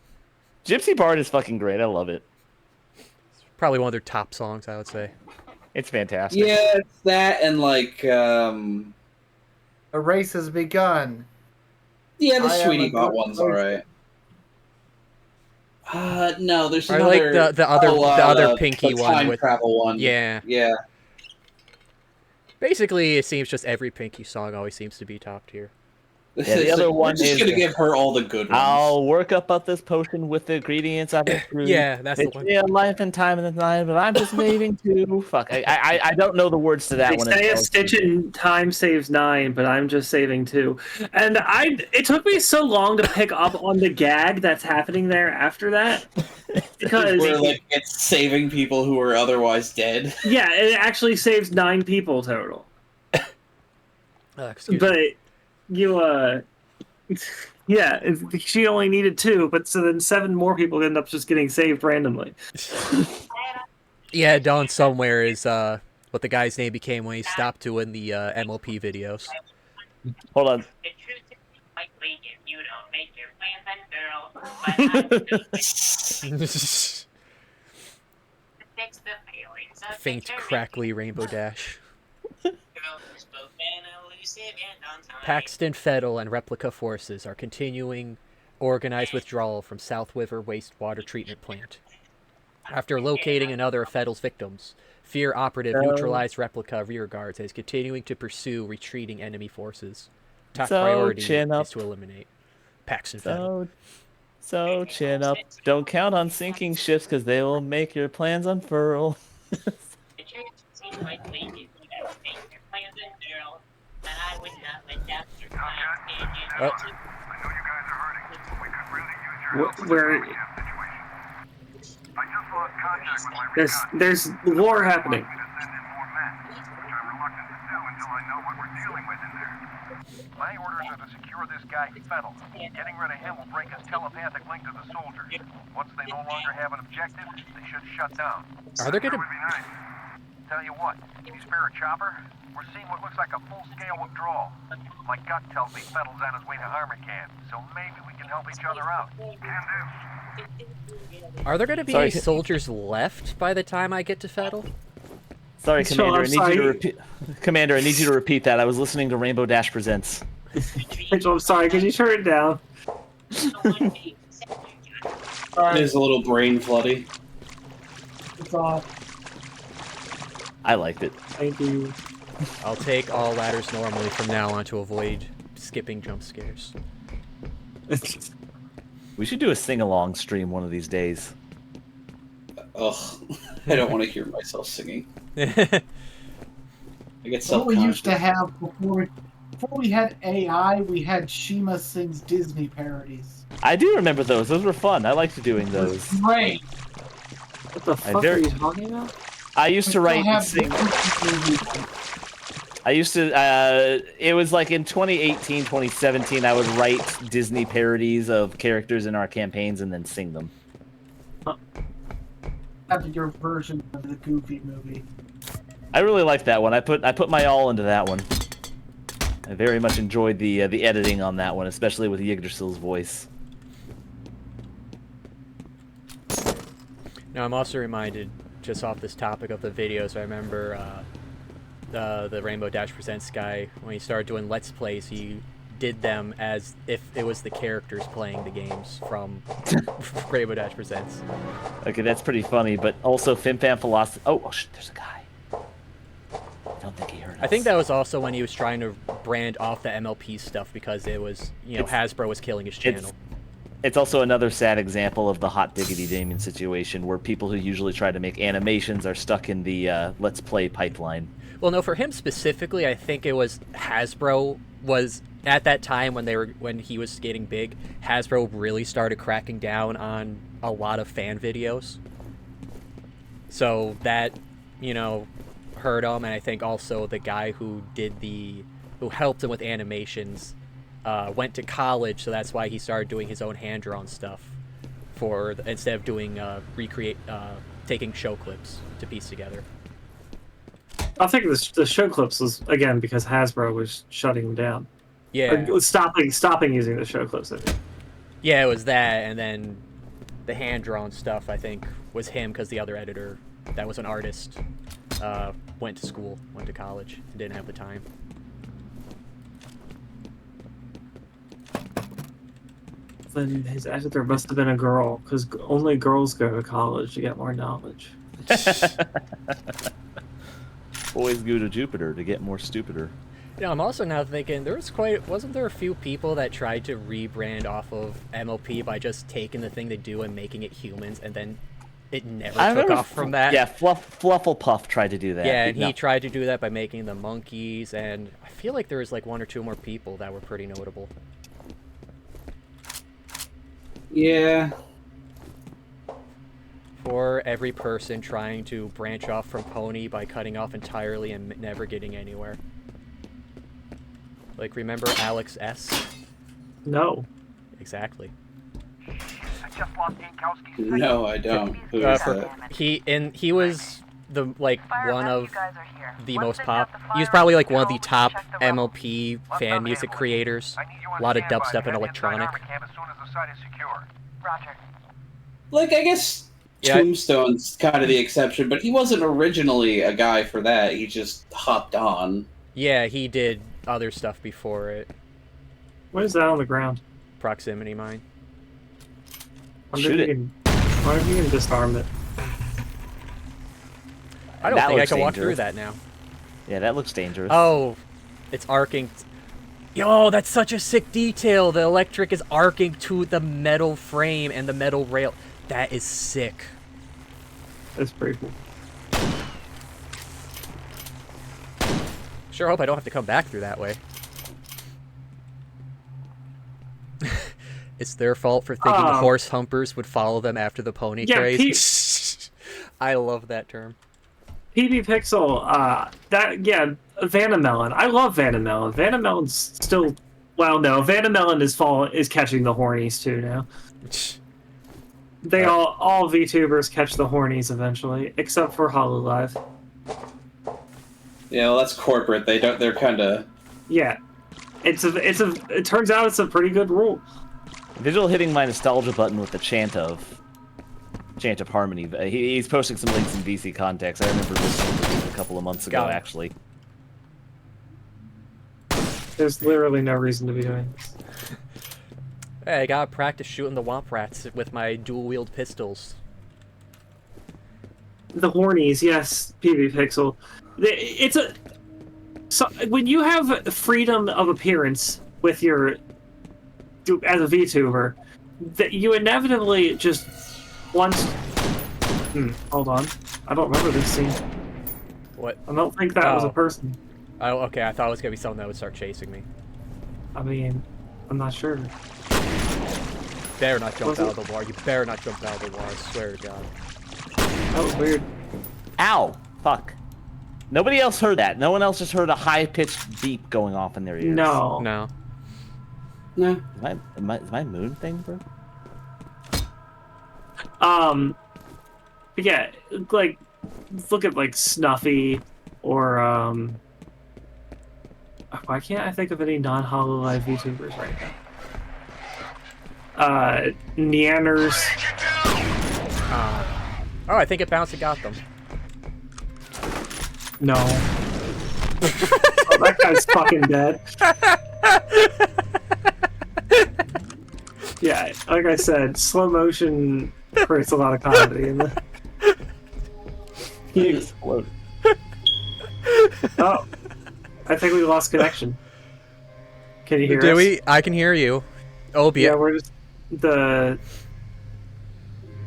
Gypsy Bard is fucking great. I love it. It's probably one of their top songs, I would say. It's fantastic. Yeah, it's that and like A race has begun. Yeah, the Sweetie Bot one's alright. No, there's I another. like the other Pinky the one time with travel one. Yeah. Yeah. Basically, it seems just every Pinky song always seems to be top tier. Yeah, the other one We're just is gonna give her all the good ones. I'll work up this potion with the ingredients I've improved. Yeah, that's the one. Yeah, life and time in the night, but I'm just leaving too. Fuck, I don't know the words to that They one. say a stitch in time saves 9, but I'm just saving 2. And it took me so long to pick up on the gag that's happening there after that. Because where like it's saving people who are otherwise dead. Yeah, it actually saves 9 people total. But you yeah, she only needed 2, but so then 7 more people end up just getting saved randomly. Yeah, down somewhere is what the guy's name became when he stopped doing the MLP videos. Hold on. Faint, crackly Rainbow Dash. Paxton Fettel and Replica forces are continuing organized withdrawal from South River Wastewater Treatment Plant. After locating another of Fettel's victims, F.E.A.R operative neutralized Replica rear guards and is continuing to pursue retreating enemy forces. Top priority is to eliminate Paxton Fettel. So chin up. Don't count on sinking ships because they will make your plans unfurl. There's war happening. My orders are to secure this guy, Fettel. Getting rid of him will break his telepathic link to the soldiers. Once they no longer have an objective, they should shut down. Are they gonna... Tell you what, if you spare a chopper, we're seeing what looks like a full-scale withdrawal. My gut tells me Fettel's on his way to Armacan, so maybe we can help each other out. Can do. Are there going to be any soldiers left by the time I get to Fettel? Sorry, Commander. I need you to repeat. Commander, I need you to repeat that. I was listening to Rainbow Dash Presents. Rachel, I'm sorry. Could you turn it down? It is a little brain floody. It's off. I liked it. Thank you. I'll take all ladders normally from now on to avoid skipping jump scares. We should do a sing-along stream one of these days. Ugh, I don't want to hear myself singing. I get What self-conscious. we used to have before we had AI, we had Shima sings Disney parodies. I do remember those. Those were fun. I liked doing those. Great. What the fuck are you talking about? I used to write and sing. I used to, it was like in 2018, 2017, I would write Disney parodies of characters in our campaigns and then sing them. Have your version of the Goofy movie. I really liked that one. I put my all into that one. I very much enjoyed the editing on that one, especially with Yggdrasil's voice. Now, I'm also reminded, just off this topic of the videos, I remember the Rainbow Dash Presents guy, when he started doing Let's Plays, he did them as if it was the characters playing the games from Rainbow Dash Presents. Okay, that's pretty funny, but also FimFam Philosophy... Oh, shit, there's a guy. I don't think he heard us. I think that was also when he was trying to brand off the MLP stuff because it was, Hasbro was killing his channel. It's also another sad example of the hot diggity Damien situation where people who usually try to make animations are stuck in the Let's Play pipeline. Well, no, for him specifically, I think it was Hasbro was at that time when he was getting big. Hasbro really started cracking down on a lot of fan videos, so that hurt him. And I think also the guy who helped him with animations went to college, so that's why he started doing his own hand-drawn stuff instead of doing taking show clips to piece together. I think the show clips was again because Hasbro was shutting them down. Yeah. Or stopping using the show clips. I think. Yeah, it was that, and then the hand-drawn stuff, I think, was him because the other editor, that was an artist, went to college, and didn't have the time. Then his editor must have been a girl, because only girls go to college to get more knowledge. Boys go to Jupiter to get more stupider. I'm also now thinking wasn't there a few people that tried to rebrand off of MLP by just taking the thing they do and making it humans, and then it never took off from that? Yeah, Flufflepuff tried to do that. Yeah, and he tried to do that by making the monkeys, and I feel like there was like one or two more people that were pretty notable. Yeah. For every person trying to branch off from Pony by cutting off entirely and never getting anywhere. Like, remember Alex S? No. Exactly. No, I don't. Who is that? He was one of the most he was probably like one of the top MLP fan music creators. A lot of dubstep and electronic. Like, I guess Tombstone's kind of the exception, but he wasn't originally a guy for that. He just hopped on. Yeah, he did other stuff before it. What is that on the ground? Proximity mine. Shoot it. Why don't you even disarm it? I don't think I can walk through that now. Yeah, that looks dangerous. Oh, it's arcing. Yo, that's such a sick detail. The electric is arcing to the metal frame and the metal rail. That is sick. That's pretty cool. Sure hope I don't have to come back through that way. It's their fault for thinking horse humpers would follow them after the pony craze. I love that term. PB Pixel, Vanamelon. I love Vanamelon. Vanamelon's still, well, no, Vanamelon is catching the hornies too now. They all VTubers catch the hornies eventually, except for Hololive. Yeah, well, that's corporate. They're kind of. Yeah, it turns out it's a pretty good rule. Vigil hitting my nostalgia button with the chant of Harmony. He's posting some links in VC context. I remember listening to it a couple of months ago, actually. There's literally no reason to be doing this. Hey, I gotta practice shooting the Womp Rats with my dual-wield pistols. The hornies, yes, PB Pixel. When you have freedom of appearance with your as a VTuber, that you inevitably just once. Hold on, I don't remember this scene. What? I don't think that was a Oh. person. Oh, okay. I thought it was gonna be something that would start chasing me. I mean, I'm not sure. Better not jump Was out it? of the water. You better not jump out of the water. I swear to God. That was weird. Ow! Fuck. Nobody else heard that. No one else just heard a high-pitched beep going off in their ears. No. No. No. Is my moon thing broke? Yeah, like, look at, like, Snuffy, or, why can't I think of any non-HoloLive VTubers right now? Neanners. Oh, I think it bounced and got them. No. Oh, that guy's fucking dead. Yeah, like I said, slow motion creates a lot of comedy in the. He exploded. Oh, I think we lost connection. Can you hear us? Do we? I can hear you. Oh, Yeah, we're just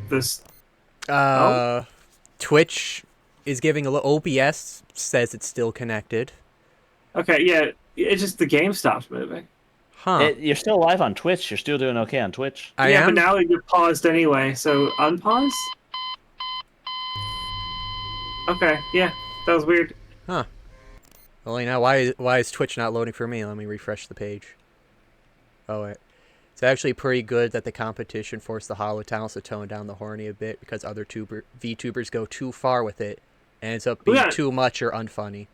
this. Twitch is giving a little. OBS says it's still connected. Okay, yeah, it's just the game stopped moving. Huh. You're still live on Twitch. You're still doing okay on Twitch. I yeah, am? but now you're paused anyway, so unpause? Okay, yeah, that was weird. Huh. Well, now why is Twitch not loading for me? Let me refresh the page. Oh, wait. It's actually pretty good that the competition forced the Hollow Talents to tone down the horny a bit because other VTubers go too far with it and ends up being too much or unfunny.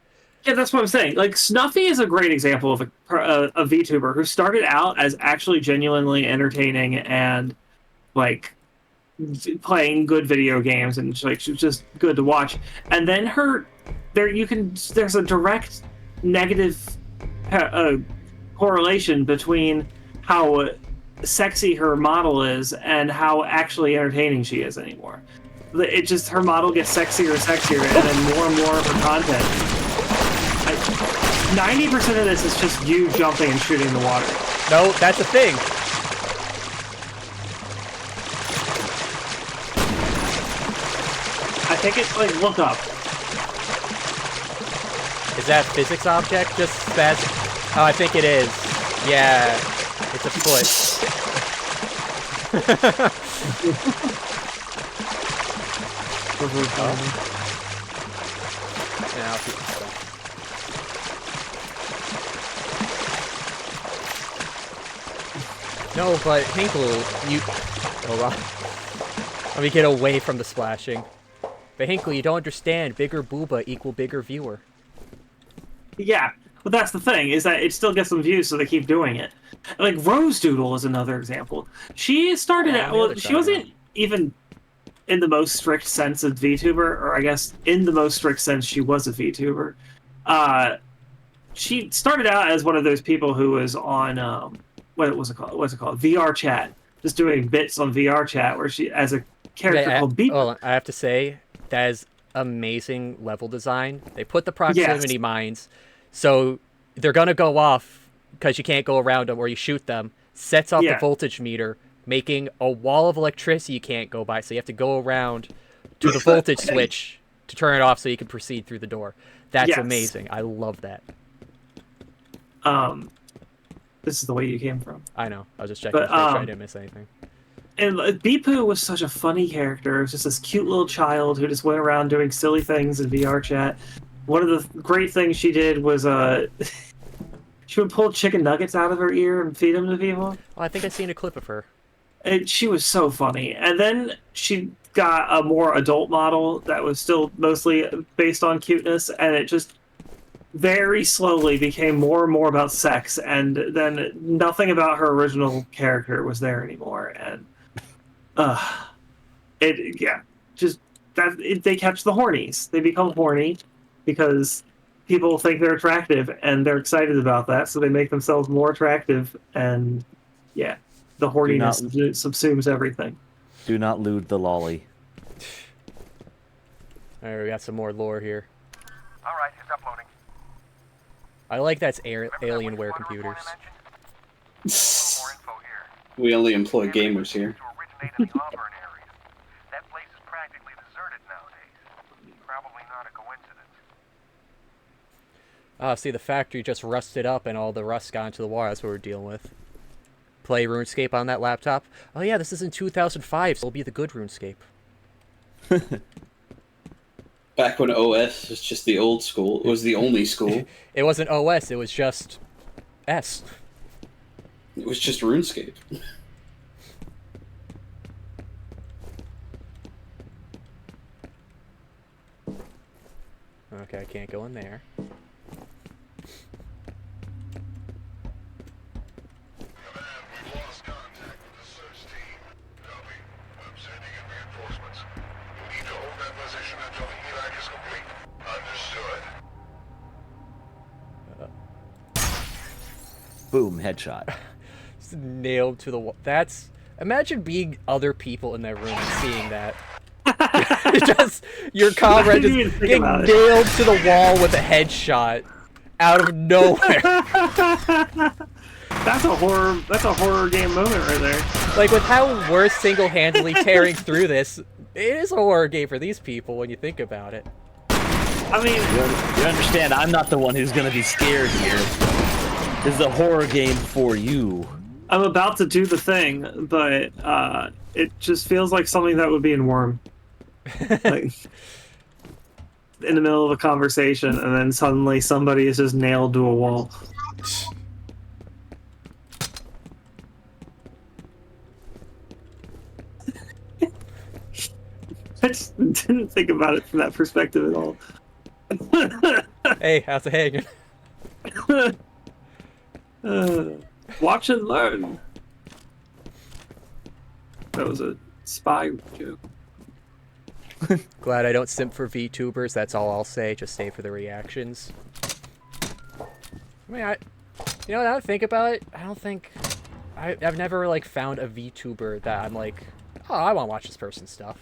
Yeah, that's what I'm saying. Like, Snuffy is a great example of a VTuber who started out as actually genuinely entertaining and, like, playing good video games, and like she's just good to watch. And then there's a direct negative correlation between how sexy her model is and how actually entertaining she is anymore. It just, her model gets sexier and sexier, and then more and more of her content. 90% of this is just you jumping and shooting the water. No, that's a thing. I think it's like, look up. Is that physics object just spaz? Oh, I think it is. Yeah, it's a foot. Now, I'll keep this stuff. No, but Hinkle, you... Hold on. Let me get away from the splashing. But Hinkle, you don't understand. Bigger booba equal bigger viewer. Yeah, but that's the thing, is that it still gets some views, so they keep doing it. Like, Rose Doodle is another example. She started out... Well, she wasn't even in the most strict sense of VTuber, or I guess in the most strict sense she was a VTuber. She started out as one of those people who was on... What's it called? VR chat. Just doing bits on VR chat, where she, as a character called Beep. Oh, I have to say, that is amazing level design. They put the proximity mines, so they're gonna go off because you can't go around them or you shoot them. Sets off the voltage meter, making a wall of electricity you can't go by. So you have to go around to the voltage switch to turn it off so you can proceed through the door. That's amazing. I love that. This is the way you came from. I know. I was just checking to make sure I didn't miss anything. And Beepoo was such a funny character. It was just this cute little child who just went around doing silly things in VR chat. One of the great things she did was she would pull chicken nuggets out of her ear and feed them to people. Oh, I think I've seen a clip of her. And she was so funny. And then she got a more adult model that was still mostly based on cuteness, and it just very slowly became more and more about sex, and then nothing about her original character was there anymore. And they catch the hornies. They become horny because people think they're attractive and they're excited about that, so they make themselves more attractive, and yeah, the horniness subsumes everything. Do not lewd the lolly. Alright, we got some more lore here. Alright, it's uploading. I like that's Alienware computers. We only employ gamers here. That place is practically deserted nowadays. Probably not a coincidence. See, the factory just rusted up and all the rust got into the wall. That's what we're dealing with. Play RuneScape on that laptop. Oh yeah, this is in 2005, so it'll be the good RuneScape. Back when OS was just the old school. It was the only school. It wasn't OS, it was just S. It was just RuneScape. Okay, I can't go in there. Boom, headshot. Just nailed to the wall. That's... Imagine being other people in that room and seeing that. Just your comrade just getting nailed to the wall with a headshot out of nowhere. That's a horror game moment right there. Like, with how we're single-handedly tearing through this, it is a horror game for these people when you think about it. I mean, you understand, I'm not the one who's gonna be scared here. This is a horror game for you. I'm about to do the thing, but it just feels like something that would be in Worm. Like, in the middle of a conversation, and then suddenly somebody is just nailed to a wall. I just didn't think about it from that perspective at all. Hey, how's it hanging? Watch and learn. That was a spy joke. Glad I don't simp for VTubers, that's all I'll say, just stay for the reactions. I mean, you know, now that I think about it, I don't think... I've never, like, found a VTuber that I'm like, oh, I want to watch this person's stuff.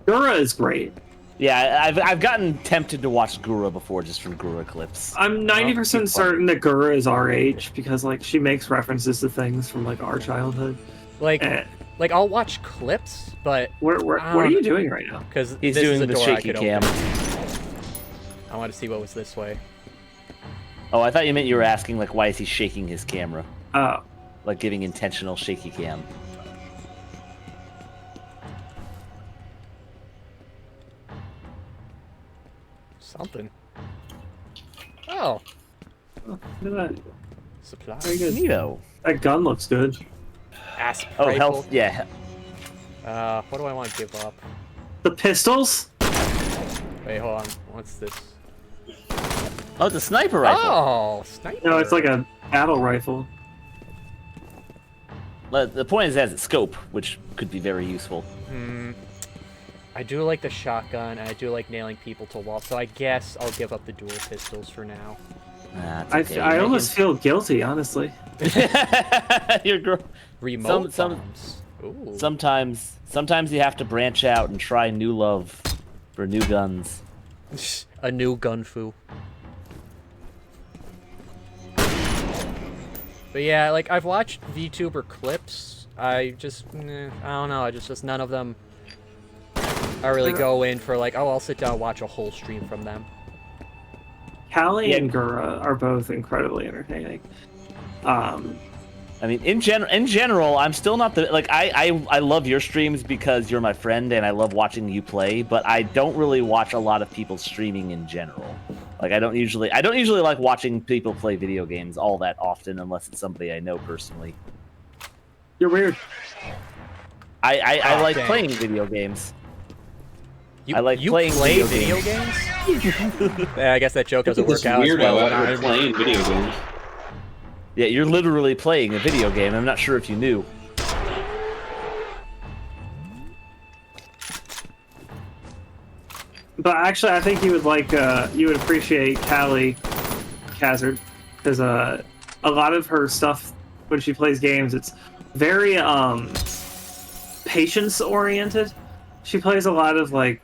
Gura is great. Yeah, I've gotten tempted to watch Gura before just from Gura clips. I'm 90% certain that Gura is our age because, like, she makes references to things from, like, our childhood. Like, I'll watch clips, but... What are you doing right now? Because he's doing the shaky cam. I want to see what was this way. Oh, I thought you meant you were asking, like, why is he shaking his camera? Oh. Like, giving intentional shaky cam. Something. Oh. Look at that. Supply. Very good. Neato. That gun looks good. Asp oh, rifle. health. Yeah. What do I want to give up? The pistols? Wait, hold on. What's this? Oh, it's a sniper rifle. Oh, sniper. No, it's like a battle rifle. The point is it has a scope, which could be very useful. I do like the shotgun, and I do like nailing people to walls, so I guess I'll give up the dual pistols for now. Okay. I almost feel guilty, honestly. Your girl. Remote bombs. Ooh. Sometimes you have to branch out and try new love for new guns. A new gun fu. But yeah, like, I've watched VTuber clips. I just, I don't know. I just none of them. I really go in for like, oh, I'll sit down and watch a whole stream from them. Callie and Gura are both incredibly entertaining. I mean, in general, I'm still not the like. I love your streams because you're my friend and I love watching you play. But I don't really watch a lot of people streaming in general. Like I don't usually like watching people play video games all that often unless it's somebody I know personally. You're weird. I like playing video games. I like playing video games? Yeah, I guess that joke doesn't work out as well when I'm playing video games. Yeah, you're literally playing a video game. I'm not sure if you knew. But actually, I think you would like you would appreciate Callie Khazard because a lot of her stuff when she plays games, it's very patience oriented. She plays a lot of like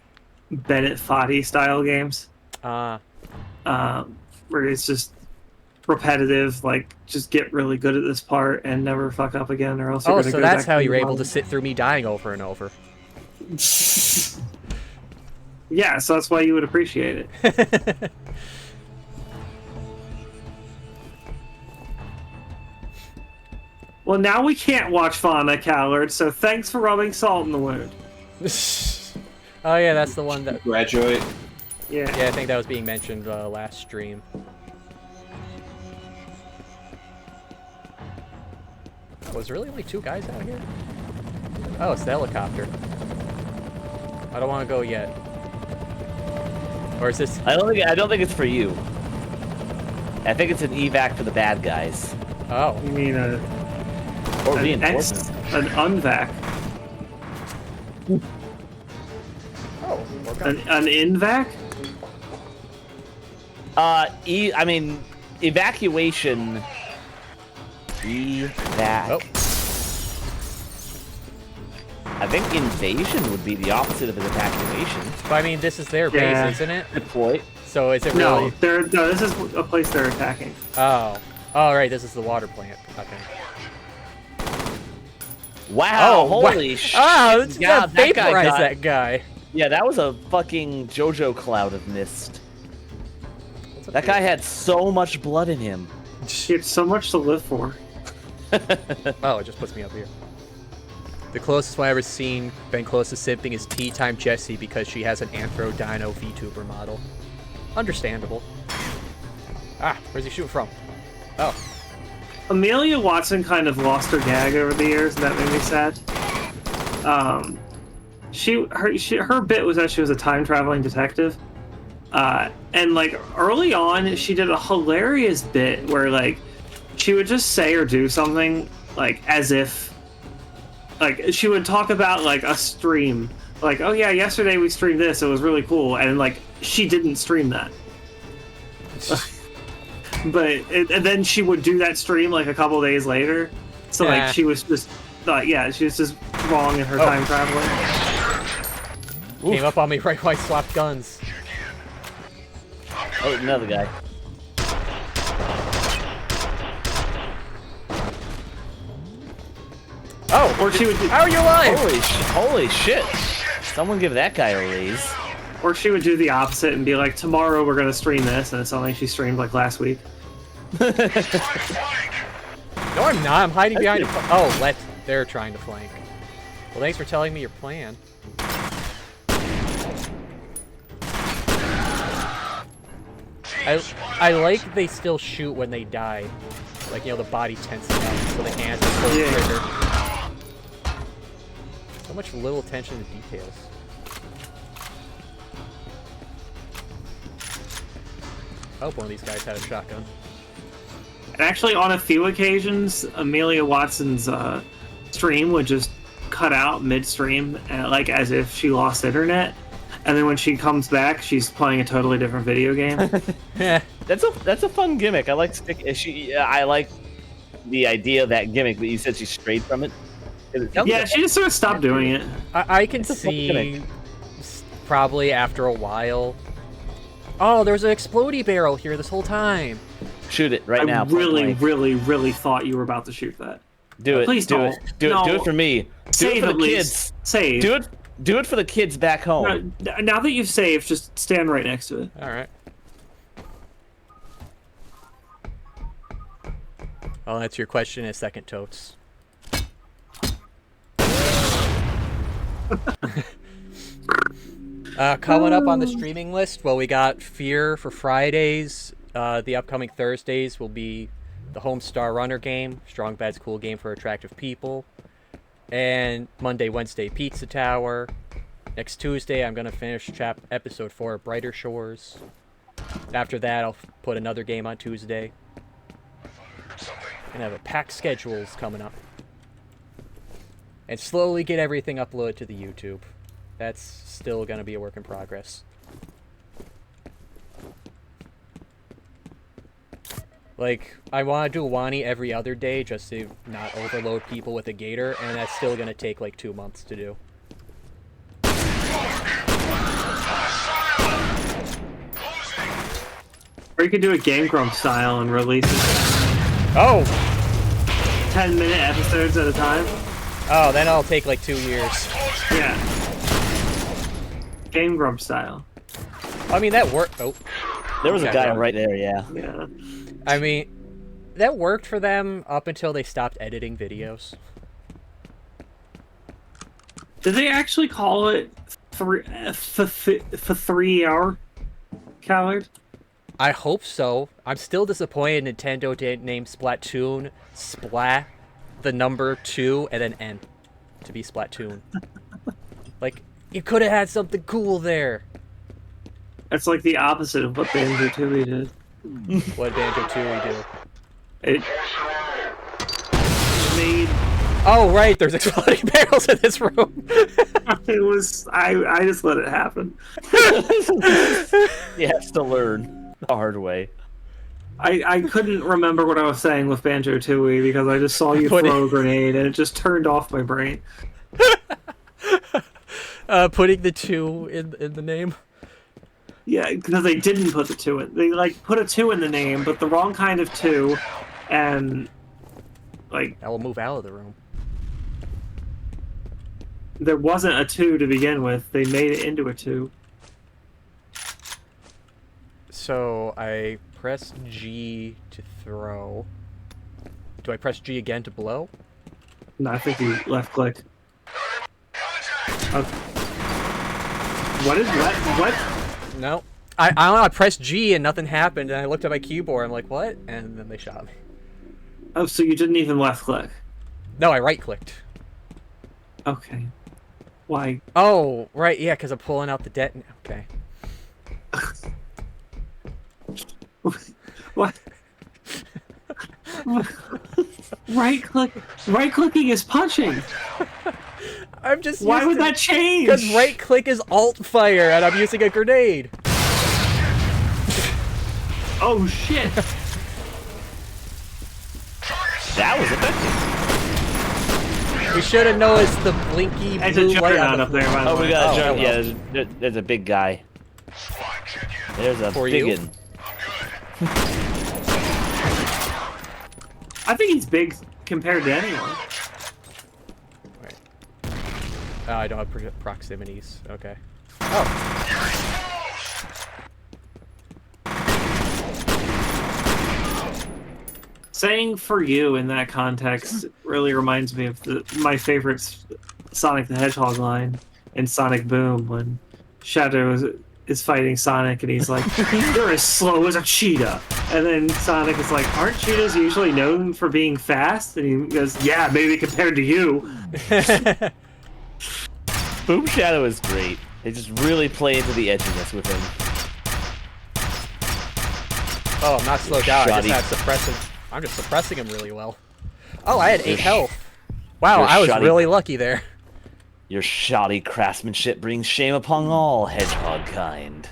Bennett Foddy style games. Where it's just repetitive, like just get really good at this part and never fuck up again, or else you're Oh, gonna so go that's back how to you're the able to bottom. sit through me dying over and over. Yeah, so that's why you would appreciate it. Well, now we can't watch Fauna, Khazard, so thanks for rubbing salt in the wound. Oh yeah, that's the one that... Graduate. Yeah. Yeah, I think that was being mentioned last stream. Was there really only 2 guys out here? Oh, it's the helicopter. I don't want to go yet. Or is this... I don't think it's for you. I think it's an evac for the bad guys. Oh. You mean Or an reinforcements. an unvac. Oh, an invac? I mean, evacuation. Evac. Oh. I think invasion would be the opposite of an evacuation. But I mean, this is their base, Yeah. isn't it? Deploy. So is it No, really... no, this is a place they're attacking. Oh. Oh, right, this is the water plant. Okay. Wow, Oh, holy shit. Oh, Yeah, that that guy vaporized got- that guy. Yeah, that was a fucking JoJo cloud of mist. That guy had so much blood in him. He had so much to live for. Oh, it just puts me up here. The closest one I've ever seen, been close to simping, is Tea Time Jessie because she has an Anthro Dino VTuber model. Understandable. Ah, where's he shooting from? Oh. Amelia Watson kind of lost her gag over the years, and that made me sad. Her bit was that she was a time traveling detective, and like early on, she did a hilarious bit where like she would just say or do something like as if like she would talk about like a stream, like, oh yeah, yesterday we streamed this, it was really cool, and like she didn't stream that. And then she would do that stream like a couple days later. So Yeah. like she was just she was just wrong in her time traveling. Came up on me right when I swapped guns. Oh, another guy. Oh, or she would. How are you alive? Holy shit! Someone give that guy a raise. Or she would do the opposite and be like, tomorrow we're gonna stream this, and it's something she streamed like last week. No, I'm not. I'm hiding behind. Oh, they're trying to flank. Well, thanks for telling me your plan. I like they still shoot when they die. Like, you know, the body tenses up, so the hands are pulled trigger. So much little attention to details. I hope one of these guys had a shotgun. And actually, on a few occasions, Amelia Watson's stream would just cut out midstream, like as if she lost internet. And then when she comes back, she's playing a totally different video game. Yeah, that's a fun gimmick. I like I like the idea of that gimmick, but you said she strayed from it. Yeah, she just sort of stopped doing it. I can see probably after a while. Oh, there's an explodey barrel here this whole time. Shoot it right now. I really thought you were about to shoot that. Do it. Please do don't. it. Do it for me. Do it for the kids. Save. Do it for the kids back home. No, now that you've saved, just stand right next to it. All right. I'll answer your question in a second, Totes. Coming up on the streaming list, well, we got F.E.A.R for Fridays. The upcoming Thursdays will be the Homestar Runner game. Strong Bad's cool game for attractive people. And Monday, Wednesday, Pizza Tower. Next Tuesday, I'm going to finish episode 4 of Brighter Shores. After that, I'll put another game on Tuesday. And have a packed schedules coming up. And slowly get everything uploaded to the YouTube. That's still going to be a work in progress. Like, I want to do Wani every other day just to not overload people with a gator, and that's still going to take like 2 months to do. Or you could do it Game Grump style and release it. Oh! 10-minute episodes at a time. Oh, then it'll take like 2 years. Yeah. Game Grump style. I mean, that worked. Oh. There was a guy right there, yeah. Yeah. I mean, that worked for them up until they stopped editing videos. Did they actually call it F.E.A.R, Khazard? I hope so. I'm still disappointed Nintendo didn't name Splatoon Splat, the number 2, and then N to be Splatoon. Like, you could have had something cool there. That's like the opposite of what Banjo-Tooie did. What did Banjo-Tooie do? It made... Oh, right, there's exploding barrels in this room. It was... I just let it happen. You have to learn the hard way. I couldn't remember what I was saying with Banjo-Tooie because I just saw you throw a grenade and it just turned off my brain. Putting the 2 in the name? Yeah, because they didn't put the 2 in. They, like, put a 2 in the name, but the wrong kind of 2, and, like... I will move out of the room. There wasn't a 2 to begin with. They made it into a 2. So, I press G to throw. Do I press G again to blow? No, I think you left-click. What is that? What? No. I don't know, I pressed G and nothing happened, and I looked at my keyboard, I'm like, what? And then they shot me. Oh, so you didn't even left-click? No, I right-clicked. Okay. Why? Oh, right, yeah, because I'm pulling out the detonate. Okay. What? Right-clicking is punching! I'm just Why would that change? Because right-click is alt-fire, and I'm using a grenade. Oh, shit! That was effective. We should have noticed the blinky blue light on up there, by the Oh, way. we got a Oh, jump. Yeah, there's a big guy. There's a big one. I think he's big compared to anyone. Oh, I don't have proximities. Okay. Oh. Saying "for you" in that context really reminds me of my favorite Sonic the Hedgehog line in Sonic Boom when Shadow is fighting Sonic and he's like, "You're as slow as a cheetah," and then Sonic is like, "Aren't cheetahs usually known for being fast?" And he goes, "Yeah, maybe compared to you." Boom Shadow is great. They just really play into the edginess with him. Oh, I'm not slowed down. Shoddy. I'm just suppressing him really well. Oh, I had 8 health. Wow, Your I was shoddy- really lucky there. Your shoddy craftsmanship brings shame upon all hedgehog kind.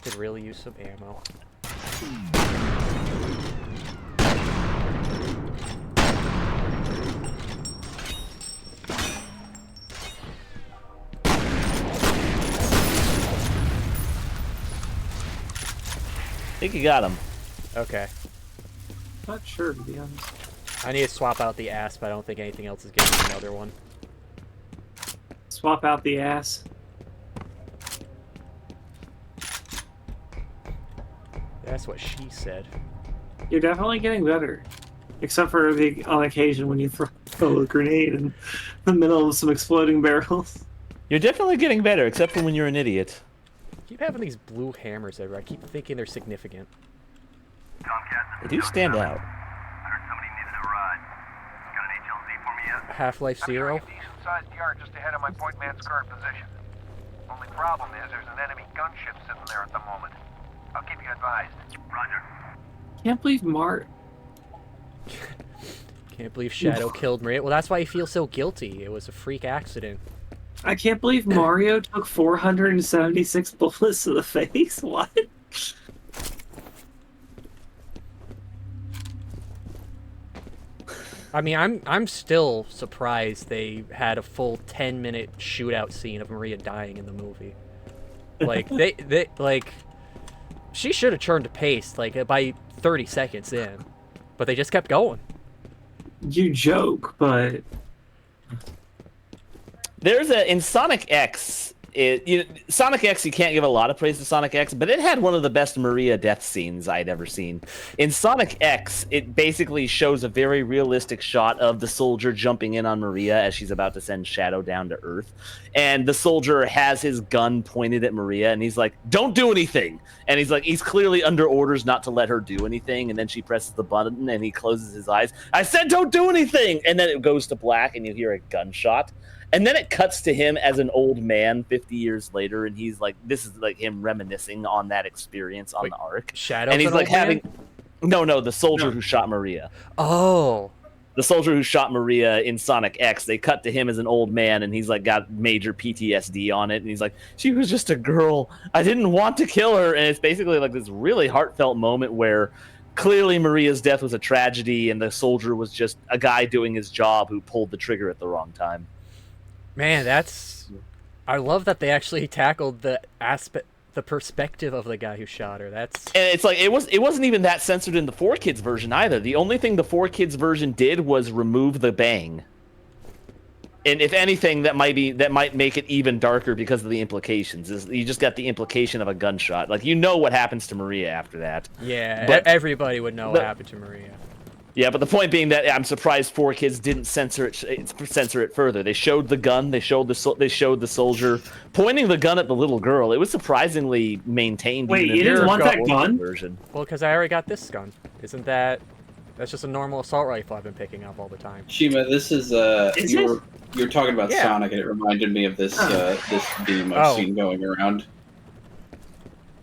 Could really use some ammo. I think you got him. Okay. Not sure, to be honest. I need to swap out the ass, but I don't think anything else is getting another one. Swap out the ass. That's what she said. You're definitely getting better. Except for on occasion when you throw a grenade in the middle of some exploding barrels. You're definitely getting better, except for when you're an idiot. I keep having these blue hammers everywhere. I keep thinking they're significant. They do stand out. Half-Life Zero? Decent-sized yard just ahead of my point man's current position. Only problem is there's an enemy gunship sitting there at the moment. I'll keep you advised. Roger. Can't believe Can't believe Shadow killed Maria. Well, that's why he feels so guilty. It was a freak accident. I can't believe Mario took 476 bullets to the face. What? I mean, I'm still surprised they had a full 10-minute shootout scene of Maria dying in the movie. Like they like she should have turned to pace like by 30 seconds in, but they just kept going. You joke, but There's in Sonic X. Sonic X, you can't give a lot of praise to Sonic X, but it had one of the best Maria death scenes I'd ever seen. In Sonic X, it basically shows a very realistic shot of the soldier jumping in on Maria as she's about to send Shadow down to Earth. And the soldier has his gun pointed at Maria, and he's like, "Don't do anything." And he's clearly under orders not to let her do anything. And then she presses the button, and he closes his eyes. "I said don't do anything!" And then it goes to black, and you hear a gunshot. And then it cuts to him as an old man 50 years later, and he's like, this is like him reminiscing on that experience on the Ark. Shadow. And he's like having, no, the soldier who shot Maria. Oh. The soldier who shot Maria in Sonic X, they cut to him as an old man, and he's like got major PTSD on it, and he's like, "She was just a girl. I didn't want to kill her." And it's basically like this really heartfelt moment where clearly Maria's death was a tragedy, and the soldier was just a guy doing his job who pulled the trigger at the wrong time. Man, I love that they actually tackled the perspective of the guy who shot her. And it's like it wasn't even that censored in the 4Kids version either. The only thing the 4Kids version did was remove the bang. And if anything, that might make it even darker because of the implications. You just got the implication of a gunshot. Like, you know what happens to Maria after that. Yeah, but everybody would know what happened to Maria. Yeah, but the point being that I'm surprised 4Kids didn't censor it further. They showed the gun, they showed the soldier pointing the gun at the little girl. It was surprisingly maintained. Wait, you didn't want that gun? Version. Well, because I already got this gun. That's just a normal assault rifle I've been picking up all the time. Shima, this is you were talking about Sonic, and it reminded me of this this beam I've seen going around.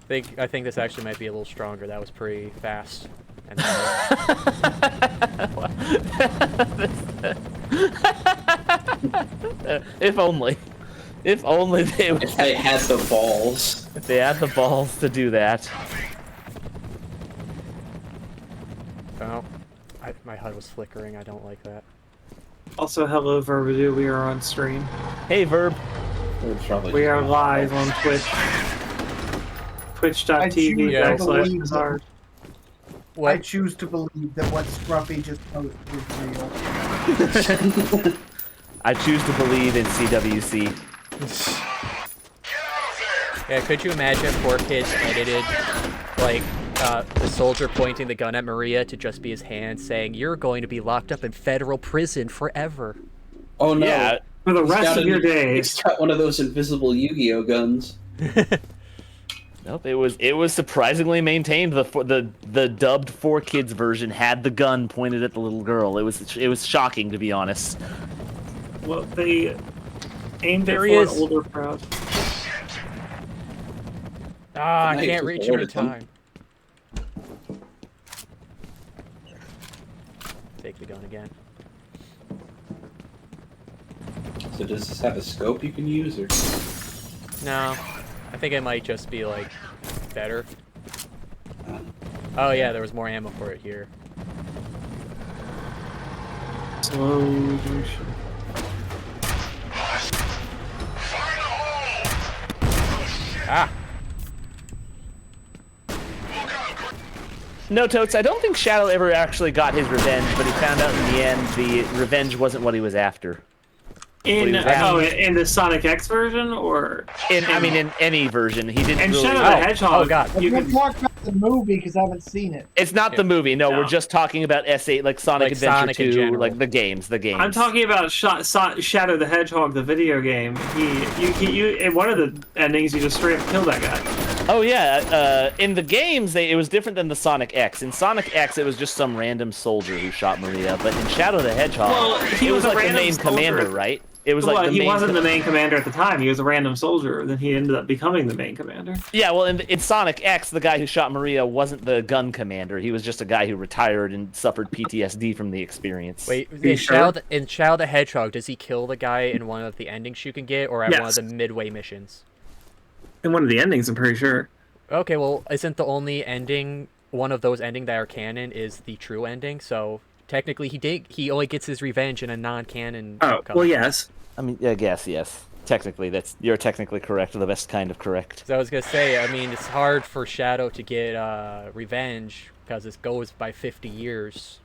I think this actually might be a little stronger. That was pretty fast. If only they would. If they had the balls. If they had the balls to do that. Oh, my HUD was flickering. I don't like that. Also, hello, Verbadu. We are on stream. Hey, Verb. We are live on Twitch. Twitch.tv/Khazard. I choose to believe that what Scruffy just posted is real. I choose to believe in CWC. Yeah, could you imagine if 4Kids edited, like, the soldier pointing the gun at Maria to just be his hand saying, "You're going to be locked up in federal prison forever." Oh no. Yeah, for the rest of your He's days. got one of those invisible Yu-Gi-Oh guns. Nope, it was surprisingly maintained. The dubbed 4Kids version had the gun pointed at the little girl. It was shocking, to be honest. Well, they aimed it for an older crowd. I can't reach him in time. Take the gun again. So does this have a scope you can use, or? No. I think it might just be, like, better. Oh yeah, there was more ammo for it here. Slow motion. Ah! No, Totes, I don't think Shadow ever actually got his revenge, but he found out in the end the revenge wasn't what he was after. In the Sonic X version, or in any version, he didn't. And really... Shadow the Hedgehog. Oh god! You can talk about the movie because I haven't seen it. It's not the movie. No, we're just talking about S8, like Sonic Adventure Sonic 2, like the games. I'm talking about Shadow the Hedgehog, the video game. You in one of the endings, you just straight up kill that guy. Oh yeah, in the games, it was different than the Sonic X. In Sonic X, it was just some random soldier who shot Maria, but in Shadow the Hedgehog, it was like the main commander, right? It was like he wasn't the main commander at the time. He was a random soldier. Then he ended up becoming the main commander. Yeah, well, in Sonic X, the guy who shot Maria wasn't the gun commander. He was just a guy who retired and suffered PTSD from the experience. Wait, in Shadow the Hedgehog, does he kill the guy in one of the endings you can get, or at one of the midway missions? In one of the endings, I'm pretty sure. Okay, well, isn't the only ending, one of those endings that are canon, is the true ending? So technically he only gets his revenge in a non-canon Oh, outcome. well, yes. I mean, I guess yes. Technically, you're technically correct. The best kind of correct. So I was gonna say, I mean, it's hard for Shadow to get revenge because it goes by 50 years.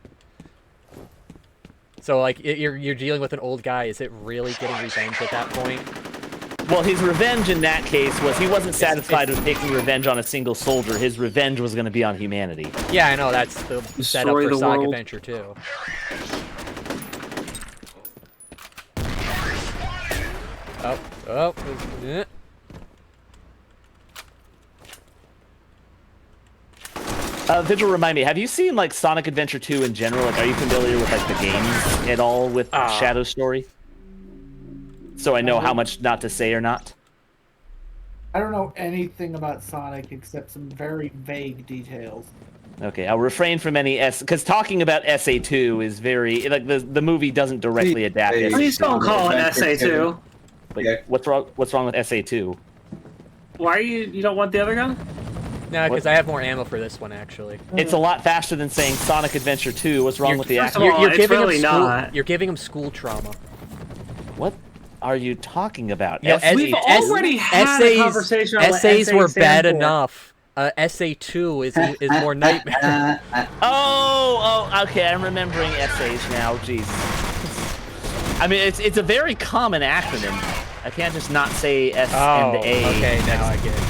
So like, you're dealing with an old guy. Is it really getting revenge at that point? Well, his revenge in that case was he wasn't satisfied with taking revenge on a single soldier. His revenge was going to be on humanity. Yeah, I know. That's the setup for Sonic Adventure 2. Oh. Vigil, remind me, have you seen like Sonic Adventure 2 in general? Like, are you familiar with like the games at all with Shadow's story? So I know how much not to say or not. I don't know anything about Sonic except some very vague details. Okay, I'll refrain from any because talking about SA2 is very like the movie doesn't directly adapt. Please don't call it SA2. Wait, what's wrong with SA2? Why are you don't want the other gun? No, because I have more ammo for this one actually. It's a lot faster than saying Sonic Adventure 2. What's wrong with the action? You're giving him school trauma. What are you talking about? We've already had a conversation on what essays were bad for. enough. SA2 is more nightmare. Okay, I'm remembering essays now. Jeez. I mean, it's a very common acronym. I can't just not say S and A. Okay, now I get it.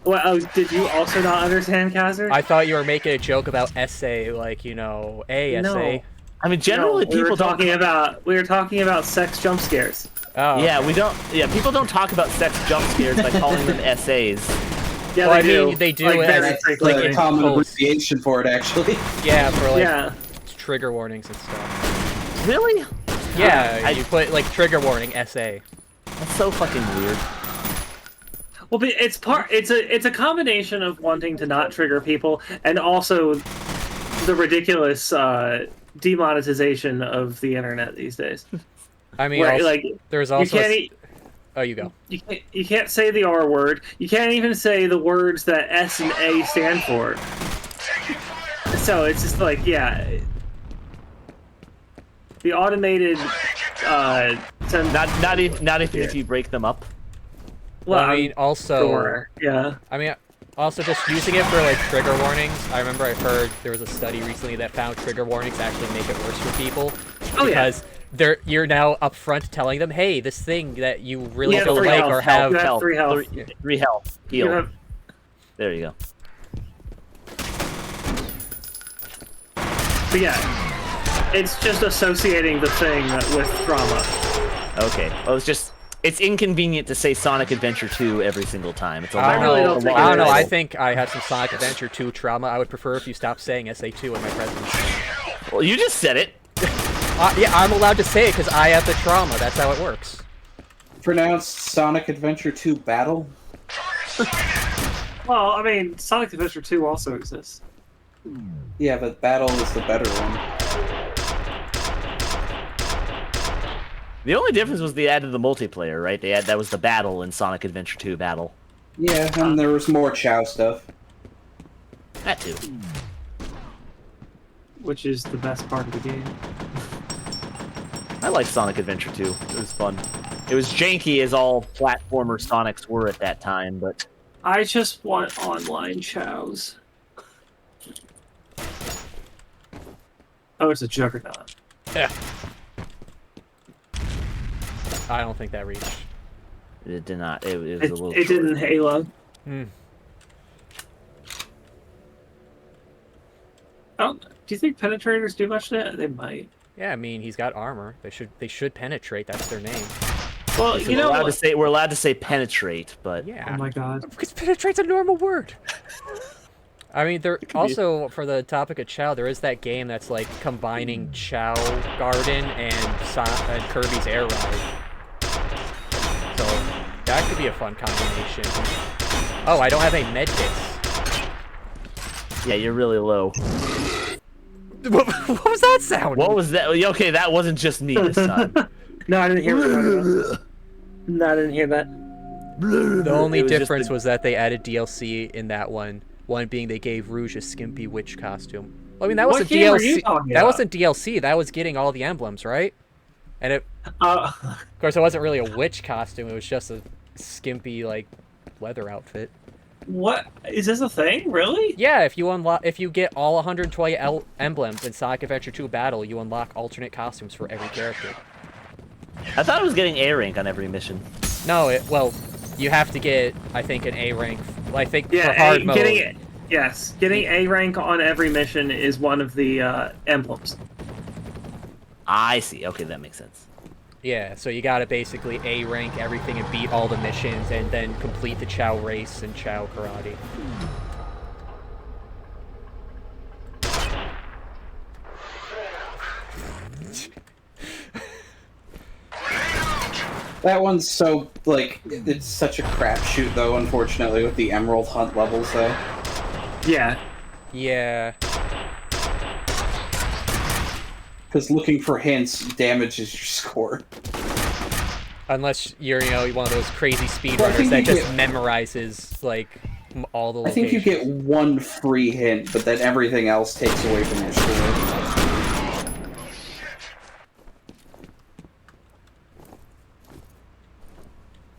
Well, did you also not understand, Khazard? I thought you were making a joke about essay, like, you know, essay. No. I mean, generally we were people talking about sex jump scares. Oh. Yeah, we don't. Yeah, people don't talk about sex jump scares by calling them essays. Yeah, well, they do. Like, like a common abbreviation for it, actually. Yeah, for like trigger warnings and stuff. Really? Yeah, you put like trigger warning essay. That's so fucking weird. Well, it's a combination of wanting to not trigger people and also the ridiculous demonetization of the internet these days. I mean, there's also oh, you go. You can't say the R word. You can't even say the words that S and A stand for. So it's just like, yeah, the automated. Not even if you break them up. Well, I mean, also, sure. Yeah. I mean, also just using it for like trigger warnings. I remember I heard there was a study recently that found trigger warnings actually make it worse for people because you're now upfront telling them, hey, this thing that you really don't like or have health. 3 health. Heal. There you go. But yeah, it's just associating the thing with trauma. Okay. Well, it's inconvenient to say Sonic Adventure 2 every single time. It's I don't know. I think I have some Sonic Adventure 2 trauma. I would prefer if you stopped saying SA2 in my presence. Well, you just said it. Yeah, I'm allowed to say it because I have the trauma. That's how it works. Pronounced Sonic Adventure 2 Battle? Well, I mean, Sonic Adventure 2 also exists. Yeah, but Battle is the better one. The only difference was they added the multiplayer, right? That was the battle in Sonic Adventure 2 Battle. Yeah, and there was more Chow stuff. That too. Which is the best part of the game. I like Sonic Adventure 2. It was fun. It was janky as all platformer Sonics were at that time, but... I just want online chows. Oh, it's a Juggernaut. Yeah. I don't think that reached. It did not. It was a little. It didn't Halo. Oh, do you think penetrators do much to that? They might. Yeah, I mean he's got armor. They should penetrate. That's their name. Well, so we're allowed to say penetrate, but yeah. Oh my god. Because penetrate's a normal word. I mean, there also for the topic of Chow, there is that game that's like combining Chow Garden and Kirby's Air Ride. So that could be a fun combination. Oh, I don't have any medkits. Yeah, you're really low. What was that sound? What was that? Okay, that wasn't just me this time. No, I didn't hear that. No, I didn't hear that. The only difference was that they added DLC in that one. One being they gave Rouge a skimpy witch costume. Well, I mean, that What wasn't game are DLC. you talking That about? wasn't DLC. That was getting all the emblems, right? And it, of course, it wasn't really a witch costume. It was just a skimpy like leather outfit. What is this a thing? Really? Yeah, if you get all 120 emblems in Sonic Adventure 2 Battle, you unlock alternate costumes for every character. I thought it was getting A rank on every mission. No, well, you have to get, I think, an A rank. I think Yeah, for hard mode. Getting A rank on every mission is one of the emblems. I see. Okay, that makes sense. Yeah, so you gotta basically A rank everything and beat all the missions, and then complete the Chow race and Chow karate. That one's so, like, it's such a crapshoot, though, unfortunately, with the Emerald Hunt levels, though. Yeah. Yeah. Because looking for hints damages your score. Unless you're, one of those crazy speedrunners that just memorizes, like, all the locations. I think you get one free hint, but then everything else takes away from your score.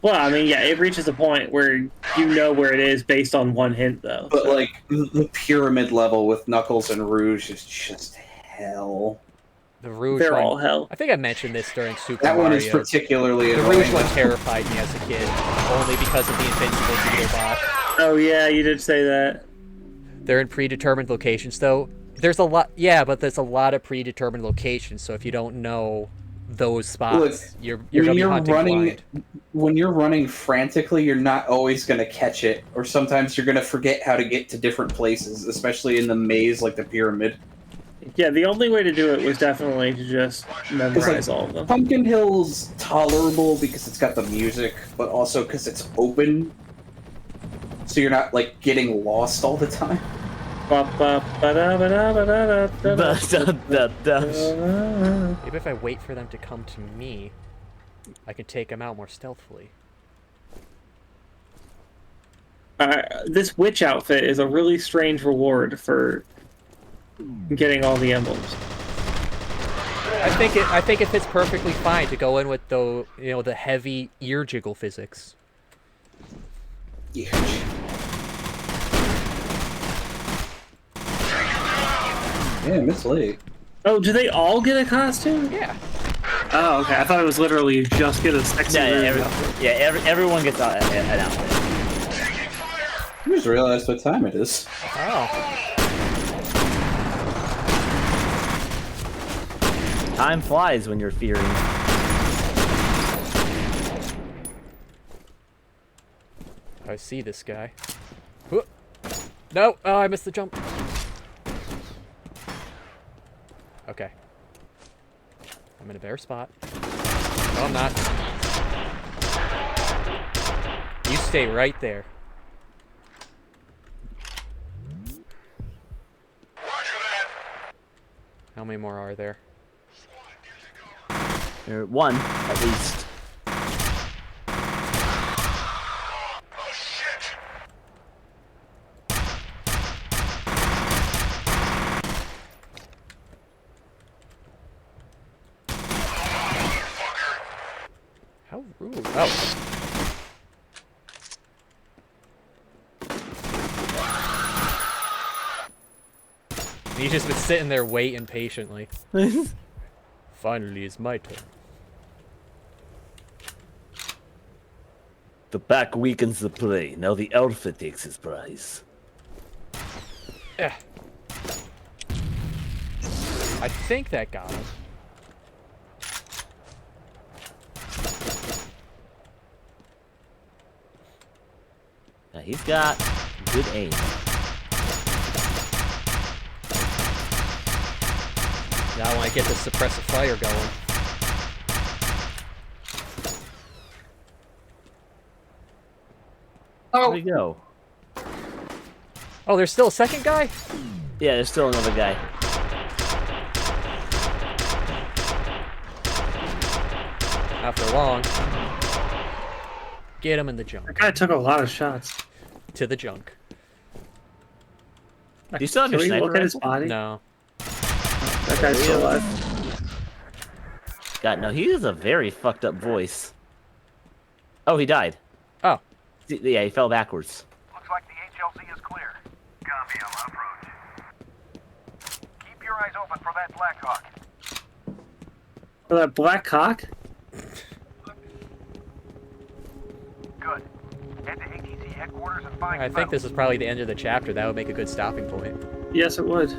Well, I mean, yeah, it reaches a point where you know where it is based on one hint, though. But, like, the pyramid level with Knuckles and Rouge is just hell. The Rouge They're one, all hell. I think I mentioned this during Super That Mario. one is particularly The annoying. Rouge one terrified me as a kid, only because of the invincible Beetlebot. Oh yeah, you did say that. They're in predetermined locations, though. There's a lot, but there's a lot of predetermined locations, so if you don't know those spots, you're gonna be hunting blind. When you're running frantically, you're not always going to catch it, or sometimes you're going to forget how to get to different places, especially in the maze like the pyramid. Yeah, the only way to do it was definitely to just memorize all of them. Pumpkin Hill's tolerable because it's got the music, but also because it's open, so you're not, like, getting lost all the time. Maybe if I wait for them to come to me, I can take them out more stealthily. This witch outfit is a really strange reward for getting all the emblems. I think it fits perfectly fine to go in with the heavy ear jiggle physics. Yeah, Miss Lee. Oh, do they all get a costume? Yeah. Oh, okay. I thought it was literally just get a sexy Everyone gets an outfit. I just realized what time it is. Oh. Time flies when you're fearing. I see this guy. Whoop. No! Oh, I missed the jump. Okay. I'm in a bear spot. No, I'm not. You stay right there. How many more are there? One, at least. How rude. Oh. He's just been sitting there waiting patiently. Finally, it's my turn. The back weakens the prey. Now the outfit takes his prize. Yeah. I think that got him. Now he's got good aim. Now when I get the suppressive fire going. Where'd he go? Oh, there's still a second guy? Yeah, there's still another guy. Not for long. Get him in the junk. That guy took a lot of shots. To the junk. Do you still have your Can we sniper look at his rifle? body? No. That guy's still alive. God, no, he has a very fucked up voice. Oh, he died. Oh. Yeah, he fell backwards. Looks like the HLZ is clear. Copy, I'll approach. Keep your eyes open for that Black Hawk. For that Black Hawk? Good. Head to ATC headquarters and find I think this is probably the end of the chapter. That would make a good stopping point. Yes, it would.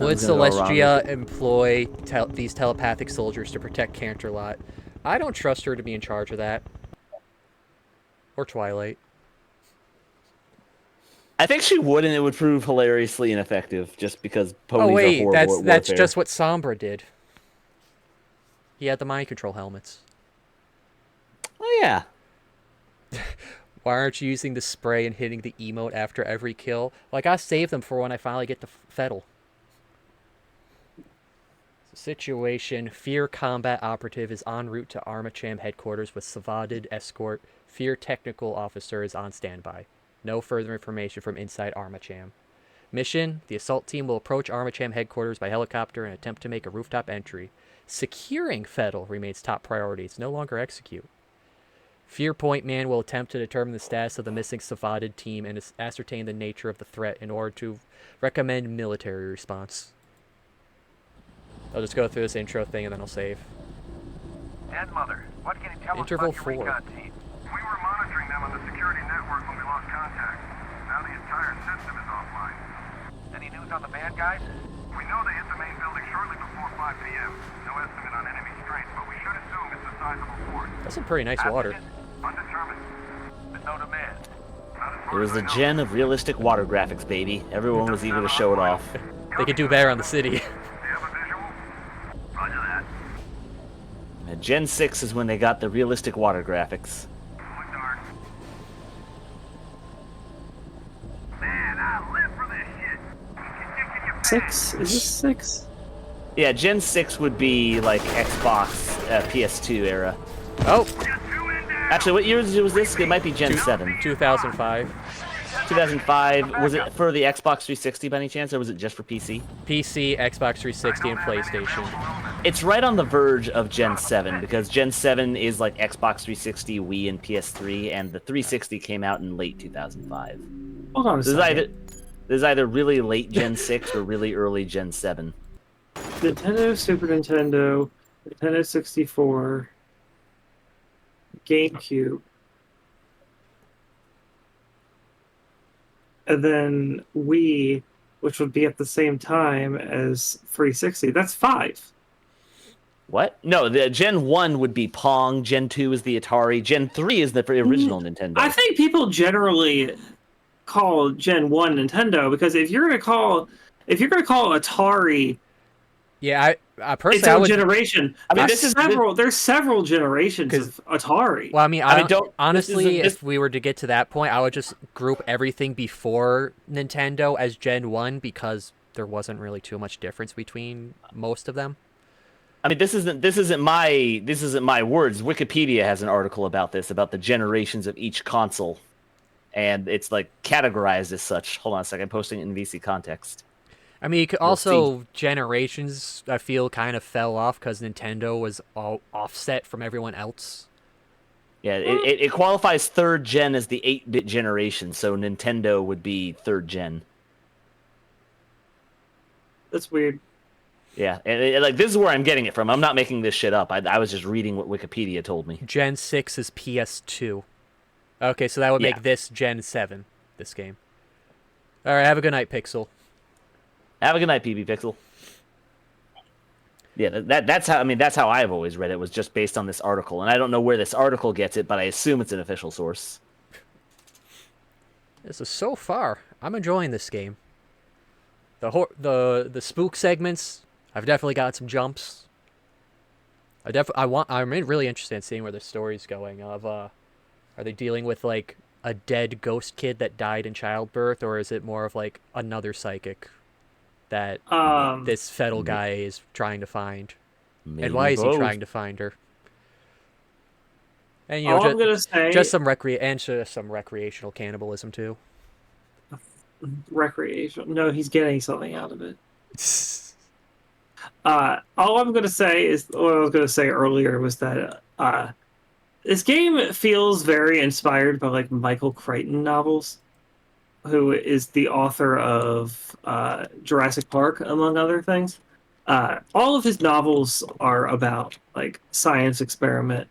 Would Celestia employ these telepathic soldiers to protect Canterlot? I don't trust her to be in charge of that. Or Twilight. I think she would, and it would prove hilariously ineffective, just because ponies are horrible at warfare. That's just what Sombra did. He had the mind control helmets. Oh, yeah. Why aren't you using the spray and hitting the emote after every kill? Well, I gotta save them for when I finally get to Fettel. Situation: F.E.A.R combat operative is en route to Armacham headquarters with Savadid escort. F.E.A.R technical officer is on standby. No further information from inside Armacham. Mission: the assault team will approach Armacham headquarters by helicopter and attempt to make a rooftop entry. Securing Fettel remains top priority. It's no longer execute. F.E.A.R point man will attempt to determine the status of the missing Savadid team and ascertain the nature of the threat in order to recommend military response. I'll just go through this intro thing and then I'll save. Dad, Mother, what can you tell Interval us about your 4. Recon team? We were monitoring them on the security network when we lost contact. Now the entire system is offline. Any news on the bad guys? We know they hit the main building shortly before 5 p.m. No estimate on enemy strength, but we should assume it's a sizable force. That's some pretty nice water. Undetermined. There's no demand. It was the gen of realistic water graphics, baby. Everyone was eager to show it off. They could do better on the city. Gen 6 is when they got the realistic water graphics. Man, I live for this shit. 6? Is this 6? Yeah, Gen 6 would be like Xbox, PS2 era. Oh! Actually, what year was this? It might be Gen 7. 2005. 2005. Was it for the Xbox 360 by any chance, or was it just for PC? PC, Xbox 360, and PlayStation. It's right on the verge of Gen 7, because Gen 7 is like Xbox 360, Wii, and PS3, and the 360 came out in late 2005. Hold on a second. There's either really late Gen 6 or really early Gen 7. Nintendo, Super Nintendo, Nintendo 64, GameCube, and then Wii, which would be at the same time as 360. That's 5. What? No, the Gen 1 would be Pong, Gen 2 is the Atari, Gen 3 is the original Nintendo. I think people generally call Gen 1 Nintendo, because if you're gonna call Atari, yeah, I personally, its own generation. I mean, there's several generations of Atari. Well, I mean, honestly, if we were to get to that point, I would just group everything before Nintendo as Gen 1, because there wasn't really too much difference between most of them. I mean, this isn't my words. Wikipedia has an article about this, about the generations of each console, and it's like categorized as such. Hold on a second, I'm posting it in VC context. I mean, also generations, I feel, kind of fell off because Nintendo was all offset from everyone else. Yeah, it qualifies third gen as the 8-bit generation, so Nintendo would be third gen. That's weird. Yeah, and like this is where I'm getting it from. I'm not making this shit up. I was just reading what Wikipedia told me. Gen 6 is PS2. Okay, so that would make this Gen 7, this game. All right, have a good night, Pixel. Have a good night, PB Pixel. Yeah, that's how I've always read it, was just based on this article, and I don't know where this article gets it, but I assume it's an official source. This is so far. I'm enjoying this game. The spook segments, I've definitely got some jumps. I'm really interested in seeing where the story's going. Are they dealing with like a dead ghost kid that died in childbirth, or is it more of like another psychic that this Fettel guy is trying to find? And why is he trying to find her? And you know, I'm gonna say just some recreational cannibalism too. Recreational. No, he's getting something out of it. All I'm gonna say is what I was gonna say earlier was that this game feels very inspired by like Michael Crichton novels, who is the author of Jurassic Park, among other things. All of his novels are about like science experiment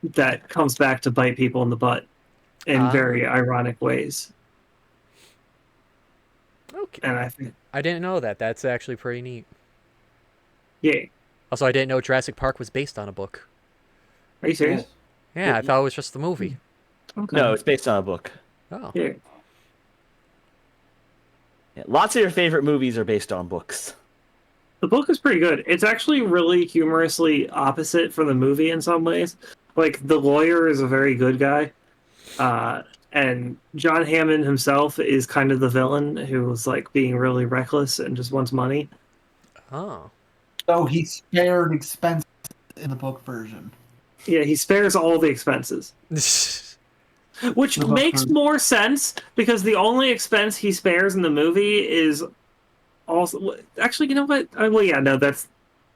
that comes back to bite people in the butt in very ironic ways. Okay. And I think I didn't know that. That's actually pretty neat. Yeah. Also, I didn't know Jurassic Park was based on a book. Are you serious? Yeah, I thought it was just the movie. Okay. No, it's based on a book. Oh. Yeah. Yeah, lots of your favorite movies are based on books. The book is pretty good. It's actually really humorously opposite from the movie in some ways. Like, the lawyer is a very good guy. And John Hammond himself is kind of the villain who's, like, being really reckless and just wants money. Oh. So he spared expenses in the book version. Yeah, he spares all the expenses. Which makes more sense, because the only expense he spares in the movie is also... Actually, you know what? Well, yeah, no, that's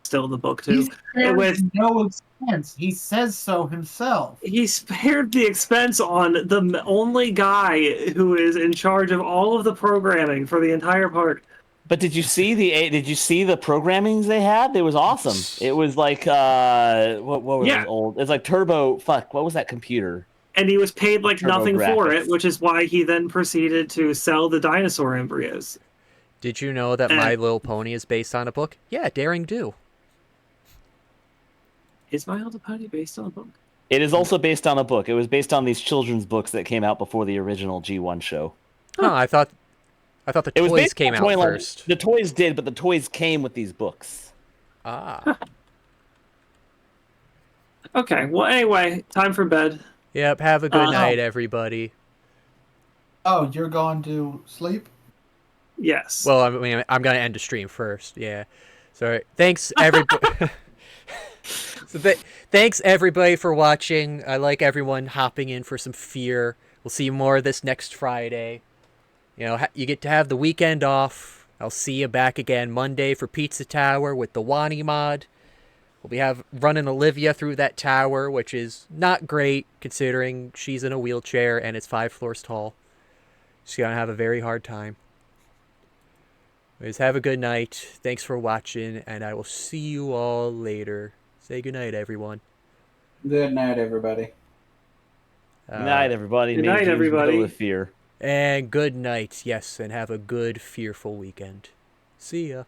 still the book, too. He spared no expense. He says so himself. He spared the expense on the only guy who is in charge of all of the programming for the entire park. But did you see the programmings they had? It was awesome. It was like what was those old? It's like Turbo. Fuck, what was that computer? And he was paid like Turbo nothing for graphics. it, which is why he then proceeded to sell the dinosaur embryos. Did you know that My Little Pony is based on a book? Yeah, Daring Do. Is My Little Pony based on a book? It is also based on a book. It was based on these children's books that came out before the original G1 show. Huh, I thought the It was toys based came on out Toyland. first. The toys did, but the toys came with these books. Ah. Okay, well, anyway, time for bed. Yep, have a good night, everybody. Oh, you're going to sleep? Yes. Well, I mean, I'm going to end the stream first, yeah. So, thanks, everybody. Thanks, everybody, for watching. I like everyone hopping in for some F.E.A.R. We'll see more of this next Friday. You know, you get to have the weekend off. I'll see you back again Monday for Pizza Tower with the Wani mod. We'll be running Olivia through that tower, which is not great considering she's in a wheelchair and it's 5 floors tall. She's going to have a very hard time. Anyways, have a good night. Thanks for watching, and I will see you all later. Say goodnight, everyone. Good night, everybody. Good night, everybody. Good night, everybody. With F.E.A.R. And good night, yes, and have a good, fearful weekend. See ya.